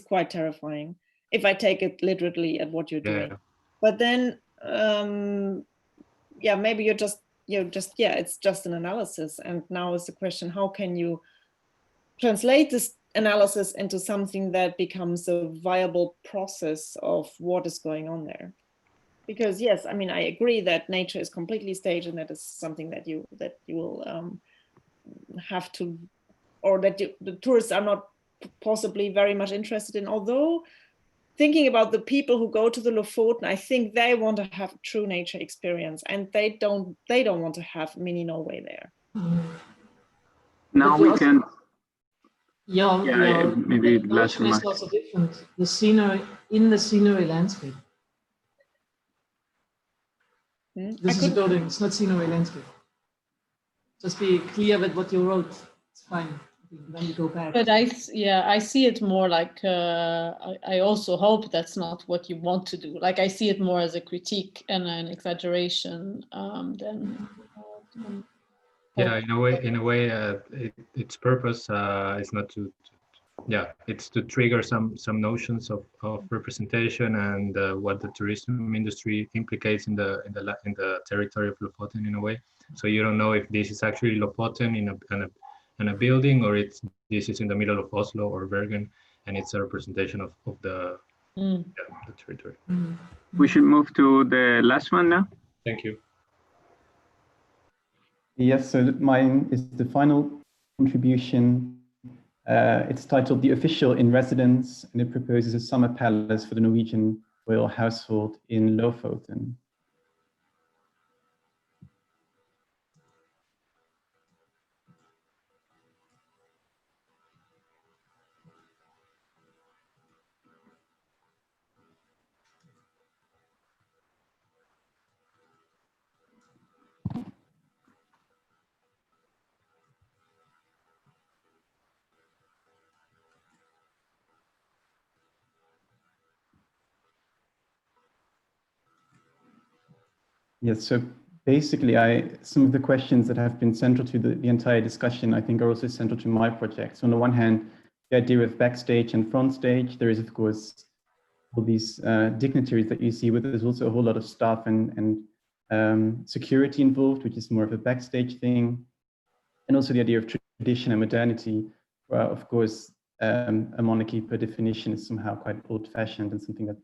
quite terrifying, if I take it literally at what you're doing. But then, yeah, maybe it's just an analysis. And now is the question, how can you translate this analysis into something that becomes a viable process of what is going on there? Because yes, I mean, I agree that nature is completely staged, and that is something that you will have to, or that the tourists are not possibly very much interested in. Although, thinking about the people who go to the Lofoten, I think they want to have a true nature experience, and they don't want to have mini Norway there. Now we can. Yeah, maybe the last notion is also different. The scenery landscape. This is a building. It's not scenery landscape. Just be clear with what you wrote. It's fine. Then you go back. But I see it more like, I also hope that's not what you want to do. Like, I see it more as a critique and an exaggeration than. Yeah, in a way, its purpose is not to, it's to trigger some notions of representation and what the tourism industry implicates in the territory of Lofoten in a way. So you don't know if this is actually Lofoten in a building, or this is in the middle of Oslo or Bergen, and it's a representation of the territory. We should move to the last one now. Thank you. Yes, so mine is the final contribution. It's titled The Official in Residence, and it proposes a summer palace for the Norwegian royal household in Lofoten. Yes, so basically some of the questions that have been central to the entire discussion, I think, are also central to my project. So on the one hand, the idea of backstage and front stage, there is, of course, all these dignitaries that you see, but there's also a whole lot of staff and security involved, which is more of a backstage thing. And also the idea of tradition and modernity, where, of course, a monarchy per definition is somehow quite old-fashioned and something that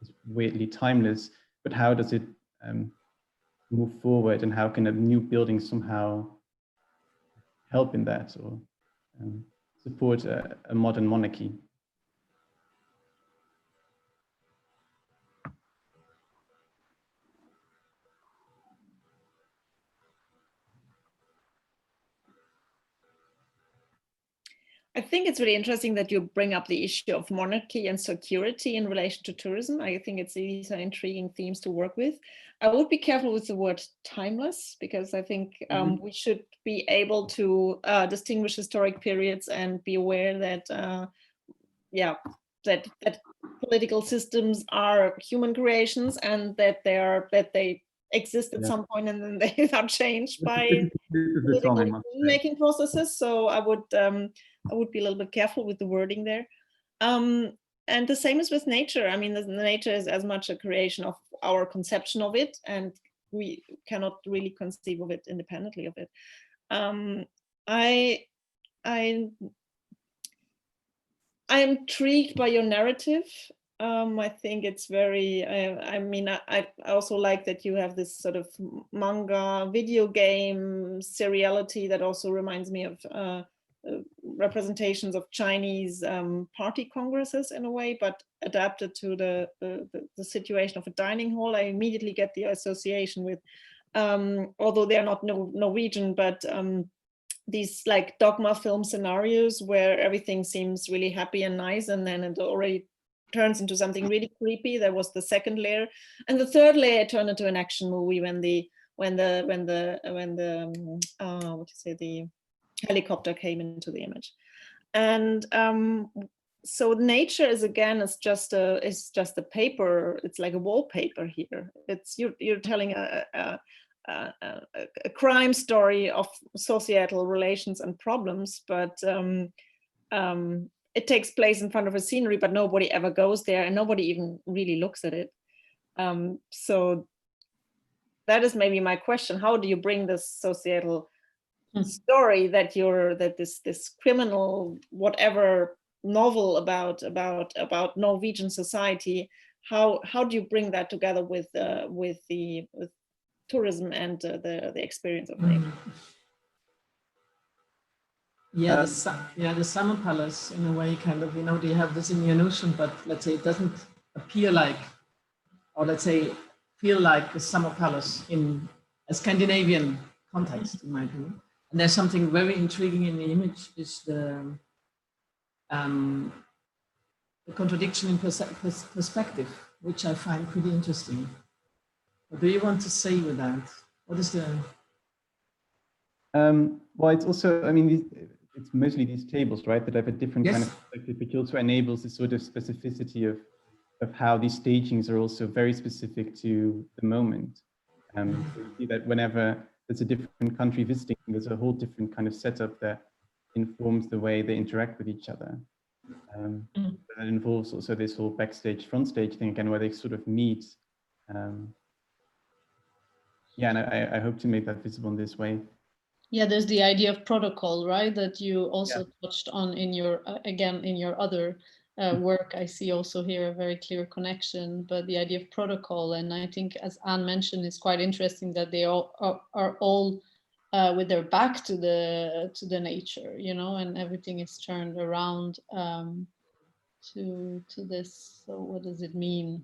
is weirdly timeless. But how does it move forward, and how can a new building somehow help in that, or support a modern monarchy? I think it's really interesting that you bring up the issue of monarchy and security in relation to tourism. I think these are intriguing themes to work with. I would be careful with the word timeless, because I think we should be able to distinguish historic periods and be aware that, that political systems are human creations, and that they exist at some point and then they are changed by political making processes. So I would be a little bit careful with the wording there. And the same is with nature. I mean, the nature is as much a creation of our conception of it, and we cannot really conceive of it independently of it. I'm intrigued by your narrative. I think it's very, I also like that you have this sort of manga video game seriality that also reminds me of representations of Chinese party congresses in a way, but adapted to the situation of a dining hall. I immediately get the association with, although they're not Norwegian, but these like dogma film scenarios where everything seems really happy and nice, and then it already turns into something really creepy. There was the second layer, and the third layer turned into an action movie when the helicopter came into the image. And so nature is just a paper. It's like a wallpaper here. It's you're telling a crime story of societal relations and problems, but it takes place in front of a scenery, but nobody ever goes there and nobody even really looks at it. So that is maybe my question. How do you bring this societal story that this criminal whatever novel about Norwegian society, how do you bring that together with tourism and the experience of nature? Yeah, the summer palace in a way, kind of, they have this in the ocean, but let's say it doesn't appear like, or let's say feel like a summer palace in a Scandinavian context, in my opinion. And there's something very intriguing in the image, is the contradiction in perspective, which I find pretty interesting. What do you want to say with that? What is the... Well, it's also, I mean, it's mostly these tables, right, that have a different kind of perspective, which also enables this sort of specificity of how these stagings are also very specific to the moment. So you see that whenever there's a different country visiting, there's a whole different kind of setup that informs the way they interact with each other. That involves also this whole backstage, front stage thing again, where they sort of meet. Yeah, and I hope to make that visible in this way. Yeah, there's the idea of protocol, right? That you also touched on in your, again, in your other work. I see also here a very clear connection, but the idea of protocol. And I think, as Anne mentioned, it's quite interesting that they all are all with their back to the nature, and everything is turned around to this. So what does it mean?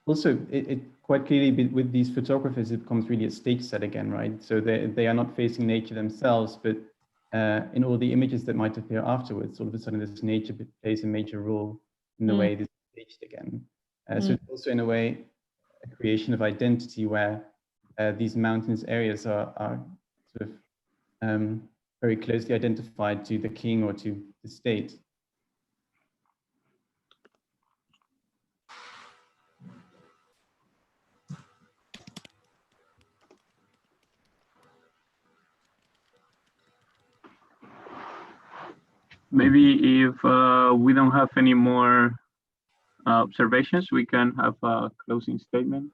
Also, it quite clearly with these photographers, it becomes really a stage set again, right? So they are not facing nature themselves, but in all the images that might appear afterwards, all of a sudden this nature plays a major role in the way this is staged again. So it's also in a way a creation of identity where these mountainous areas are sort of very closely identified to the king or to the state. Maybe if we don't have any more observations, we can have a closing statement.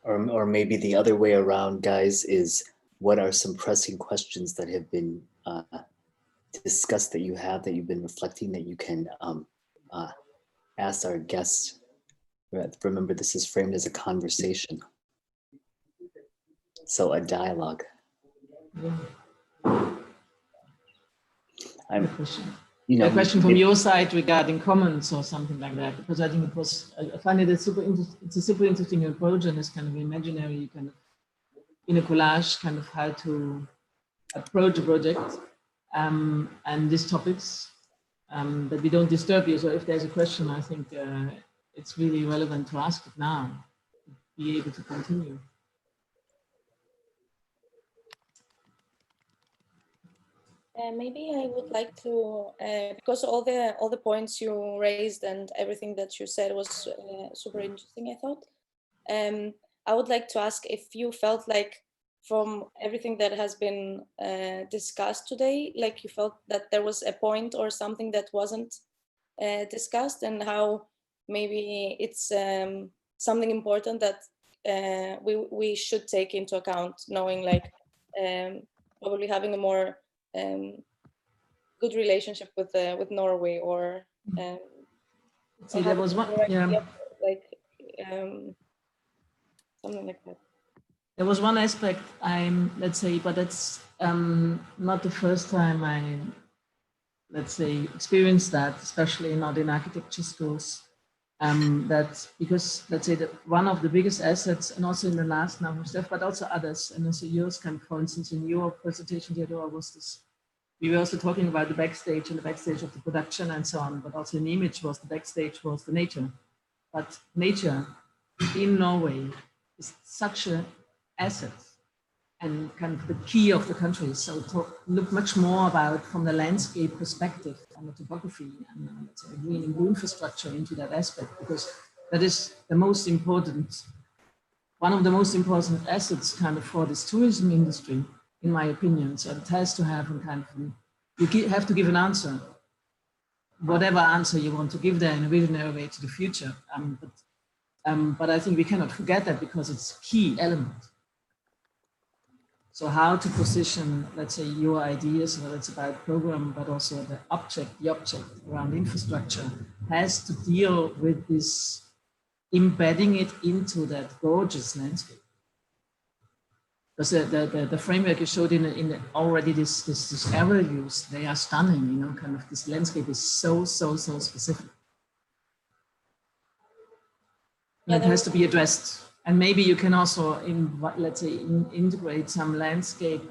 Or maybe the other way around, guys, is what are some pressing questions that have been discussed that you've been reflecting that you can ask our guests, remember this is framed as a conversation. So a dialogue. A question from your side regarding comments or something like that, because I think it was, I find it it's a super interesting approach, and it's kind of imaginary, kind of in a collage, kind of how to approach a project and these topics, that we don't disturb you. So if there's a question, I think it's really relevant to ask it now, to be able to continue. Maybe I would like to, because all the points you raised and everything that you said was super interesting, I thought. I would like to ask if you felt like from everything that has been discussed today, like you felt that there was a point or something that wasn't discussed, and how maybe it's something important that we should take into account, knowing like probably having a more good relationship with Norway, or see, there was one, like something like that. There was one aspect let's say, but that's not the first time I, let's say, experienced that, especially not in architecture schools. That because, let's say, that one of the biggest assets, and also in the last number of stuff, but also others, and also yours, kind of, for instance, in your presentation, Theodora, was this. We were also talking about the backstage and the backstage of the production and so on, but also in the image was the backstage was the nature. But nature in Norway is such an asset and kind of the key of the country. So look much more about from the landscape perspective and the topography and let's say green and blue infrastructure into that aspect, because that is the most important, one of the most important assets kind of for this tourism industry, in my opinion. So it has to have a kind of, you have to give an answer, whatever answer you want to give there in a visionary way to the future. But I think we cannot forget that, because it's a key element. So how to position, let's say, your ideas, whether it's about program, but also the object around infrastructure, has to deal with this, embedding it into that gorgeous landscape. Because the framework you showed in already this aerial views, they are stunning, you know, kind of this landscape is so specific. And it has to be addressed. And maybe you can also, let's say, integrate some landscape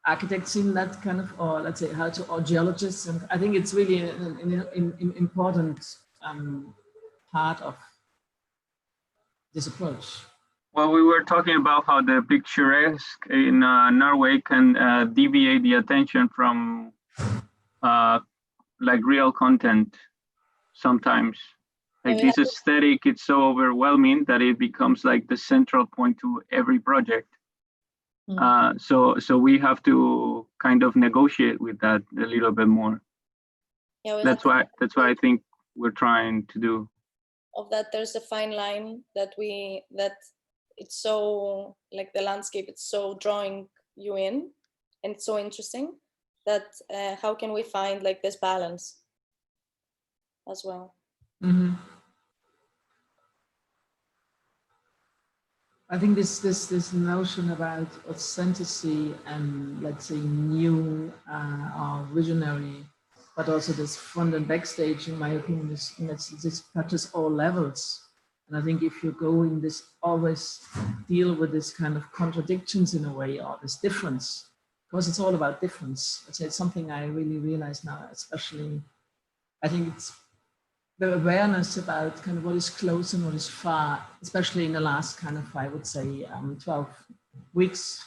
architects in that kind of, or let's say, or geologists. And I think it's really an important part of this approach. Well, we were talking about how the picturesque in Norway can deviate the attention from like real content sometimes. Like this aesthetic, it's so overwhelming that it becomes like the central point to every project. So we have to kind of negotiate with that a little bit more. Yeah, that's why I think we're trying to do. Of that, there's a fine line that it's so, like the landscape, it's so drawing you in, and it's so interesting that how can we find like this balance as well? Mm-hmm. I think this notion about authenticity and, let's say, new or visionary, but also this front and backstage, in my opinion, this touches all levels. And I think if you go in this, always deal with this kind of contradictions in a way, or this difference, because it's all about difference. It's something I really realize now, especially, I think it's the awareness about kind of what is close and what is far, especially in the last kind of, I would say, 12 weeks,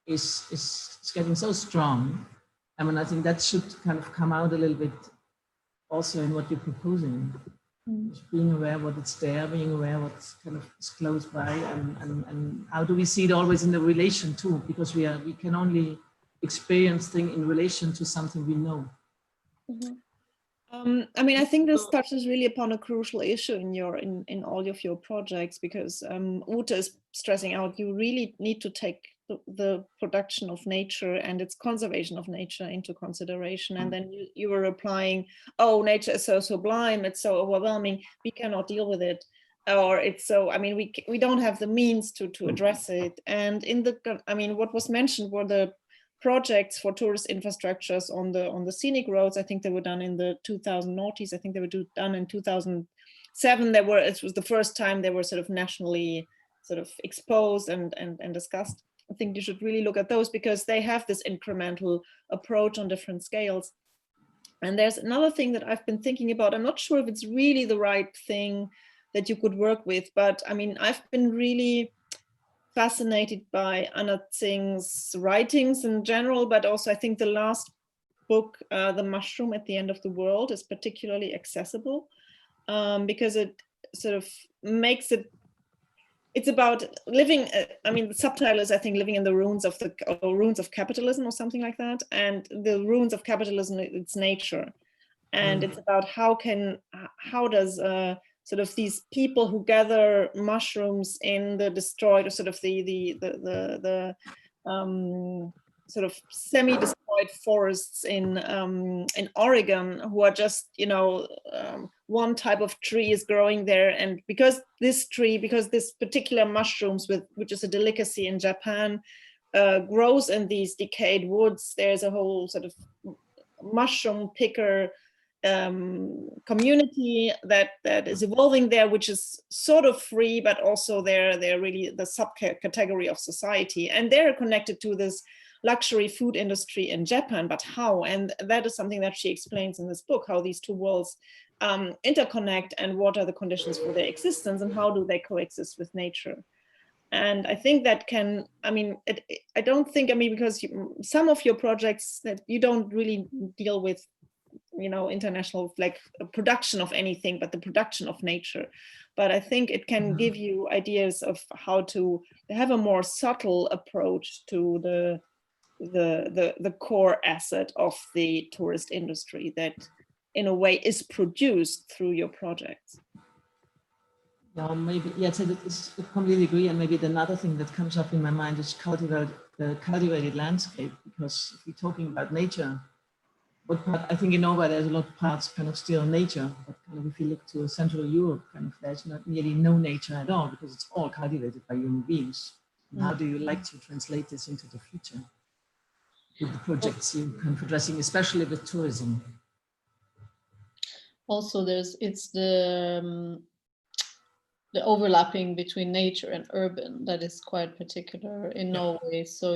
is getting so strong. I mean, I think that should kind of come out a little bit also in what you're proposing. Just being aware what it's there, being aware what's kind of is close by, and how do we see it always in the relation too, because we can only experience things in relation to something we know. Mm-hmm. I mean, I think this touches really upon a crucial issue in all of your projects, because Ute is stressing out, you really need to take the production of nature and its conservation of nature into consideration. And then you were replying, oh, nature is so sublime, it's so overwhelming, we cannot deal with it. Or it's so, I mean, we don't have the means to address it. And in the, I mean, what was mentioned were the projects for tourist infrastructures on the scenic roads. I think they were done in the 2000 noughties. I think they were done in 2007. It was the first time they were sort of nationally sort of exposed and discussed. I think you should really look at those because they have this incremental approach on different scales. And there's another thing that I've been thinking about. I'm not sure if it's really the right thing that you could work with, but I mean, I've been really fascinated by Anna Tsing's writings in general, but also I think the last book, The Mushroom at the End of the World, is particularly accessible because it sort of makes it, it's about living, I mean, the subtitle is, I think, living in the ruins of capitalism or something like that. And the ruins of capitalism, it's nature. And it's about how does sort of these people who gather mushrooms in the destroyed, or sort of the sort of semi-destroyed forests in Oregon, who are just, you know, one type of tree is growing there, and because this particular mushrooms, which is a delicacy in Japan, grows in these decayed woods, there's a whole sort of mushroom picker community that is evolving there, which is sort of free, but also they're really the subcategory of society, and they're connected to this luxury food industry in Japan. But how? And that is something that she explains in this book, how these two worlds interconnect and what are the conditions for their existence and how do they coexist with nature. And I think that can, I mean, I don't think, I mean, because some of your projects that you don't really deal with, you know, international like production of anything, but the production of nature. But I think it can give you ideas of how to have a more subtle approach to the core asset of the tourist industry that in a way is produced through your projects. Yeah, maybe, yeah, I completely agree. And maybe another thing that comes up in my mind is the cultivated landscape, because if you're talking about nature, I think in Norway there's a lot of parts kind of still nature, but kind of if you look to Central Europe, kind of there's not nearly no nature at all because it's all cultivated by human beings. And how do you like to translate this into the future with the projects you're kind of addressing, especially with tourism? Also, it's the overlapping between nature and urban that is quite particular in Norway. So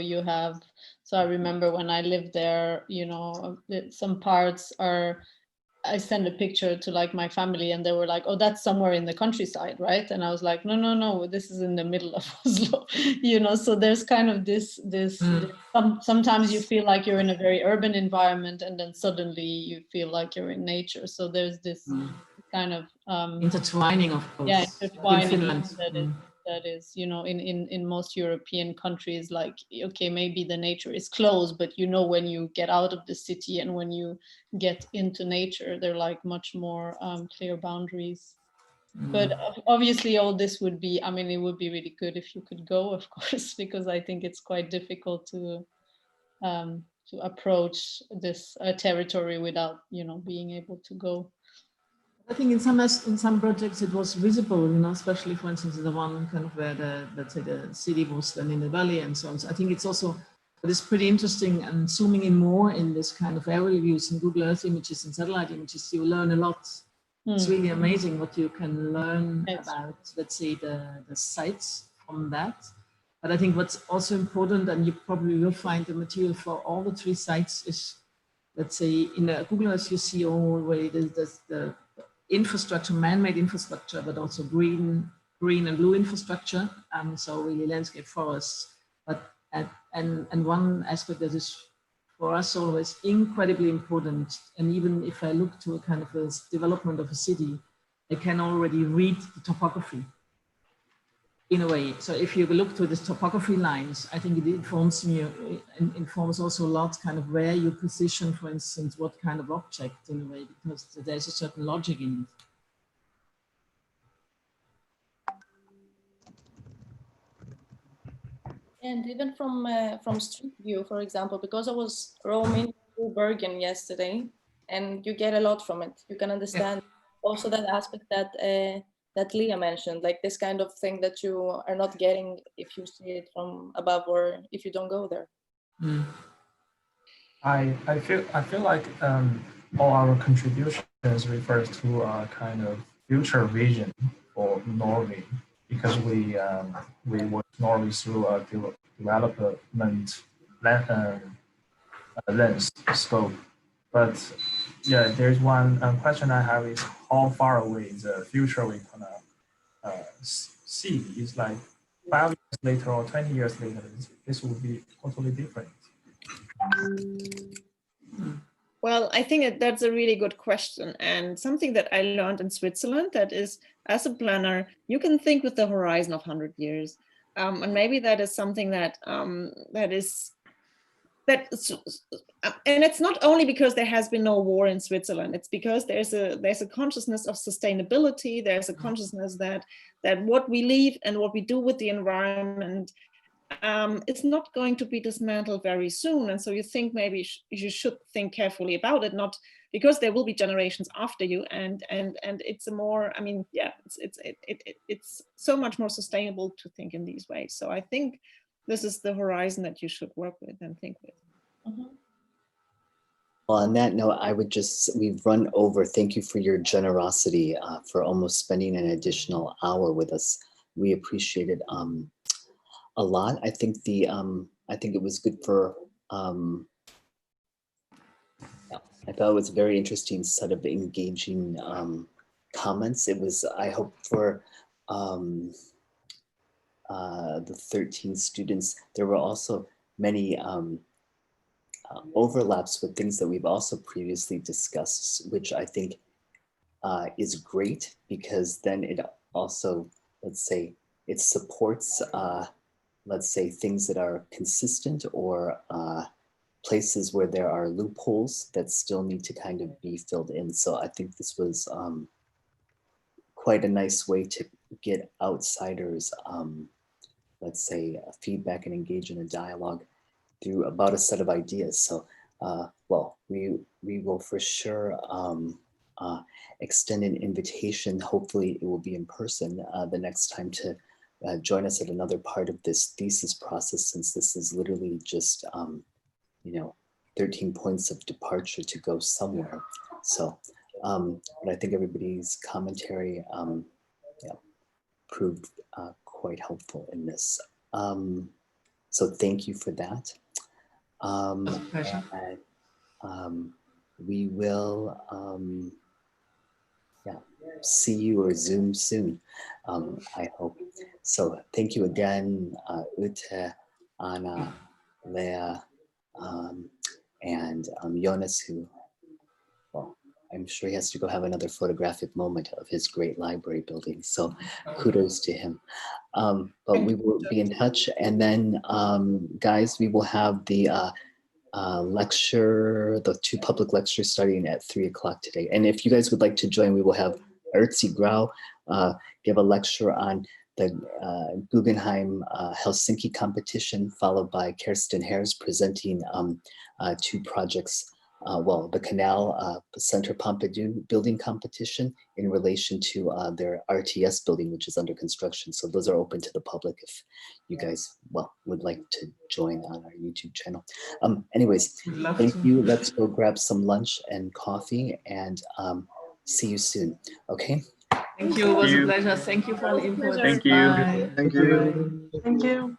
I remember when I lived there, you know, some parts are, I sent a picture to like my family and they were like, oh, that's somewhere in the countryside, right? And I was like, no, this is in the middle of Oslo, you know, so there's kind of this sometimes you feel like you're in a very urban environment and then suddenly you feel like you're in nature. So there's this kind of intertwining of course. Yeah, intertwining in that is, you know, in most European countries, like, okay, maybe the nature is close, but you know, when you get out of the city and when you get into nature, they're like much more clear boundaries. But obviously all this would be, I mean, it would be really good if you could go, of course, because I think it's quite difficult to approach this territory without, you know, being able to go. I think in some projects it was visible, you know, especially for instance the one kind of where let's say the city was then in the valley and so on. So I think it's also, it is pretty interesting, and zooming in more in this kind of aerial views and Google Earth images and satellite images, you learn a lot. It's really amazing what you can learn about, let's say, the sites from that. But I think what's also important, and you probably will find the material for all the 3 sites, is, let's say, in Google Earth you see already the infrastructure, man-made infrastructure, but also green and blue infrastructure, so really landscape forests. But and one aspect that is for us always incredibly important, and even if I look to a kind of a development of a city, I can already read the topography in a way. So if you look to this topography lines, I think it informs me, informs also a lot kind of where you position, for instance, what kind of object in a way, because there's a certain logic in it. And even from street view, for example, because I was roaming through Bergen yesterday, and you get a lot from it. You can understand also that aspect that that Leah mentioned, like this kind of thing that you are not getting if you see it from above or if you don't go there. Mm. I feel like all our contributions refers to a kind of future vision for Norway, because we work Norway through a development lens scope. But yeah, there's one question I have is how far away the future we're gonna see is, like 5 years later or 20 years later. This will be totally different. Well, I think that's a really good question, and something that I learned in Switzerland, that is, as a planner, you can think with the horizon of 100 years. And maybe that is something that and it's not only because there has been no war in Switzerland, it's because there's a consciousness of sustainability, there's a consciousness that what we leave and what we do with the environment it's not going to be dismantled very soon. And so you think maybe you should think carefully about it, not because there will be generations after you, and it's a more, I mean, yeah, it's so much more sustainable to think in these ways. So I think this is the horizon that you should work with and think with. Mm-hmm. Well, on that note, we've run over. Thank you for your generosity for almost spending an additional hour with us. We appreciate it a lot. I think I think it was good for, I thought it was a very interesting set of engaging comments. It was, I hope for the 13 students, there were also many overlaps with things that we've also previously discussed, which I think is great, because then it also, let's say, it supports, let's say, things that are consistent, or places where there are loopholes that still need to kind of be filled in. So I think this was quite a nice way to get outsiders, let's say, feedback and engage in a dialogue through about a set of ideas. So, well, we will for sure extend an invitation. Hopefully it will be in person the next time, to join us at another part of this thesis process, since this is literally just, 13 points of departure to go somewhere. So, but I think everybody's commentary proved quite helpful in this. So thank you for that. We will see you or Zoom soon, I hope. So thank you again, Ute, Anna, Leah, and Jonas, who, well, I'm sure he has to go have another photographic moment of his great library building. So kudos to him. But we will be in touch. And then, guys, we will have the lecture, the 2 public lectures starting at 3 o'clock today. And if you guys would like to join, we will have Ertzi Grau give a lecture on the Guggenheim Helsinki competition, followed by Kirsten Hares presenting 2 projects. Well, the Canal Centre Pompidou building competition in relation to their RTS building, which is under construction. So those are open to the public if you guys, well, would like to join on our YouTube channel. Anyways, thank you. Let's go grab some lunch and coffee, and see you soon. Okay. Thank you. It was a pleasure. Thank you for all the input. Thank you. Bye. Thank you. Thank you.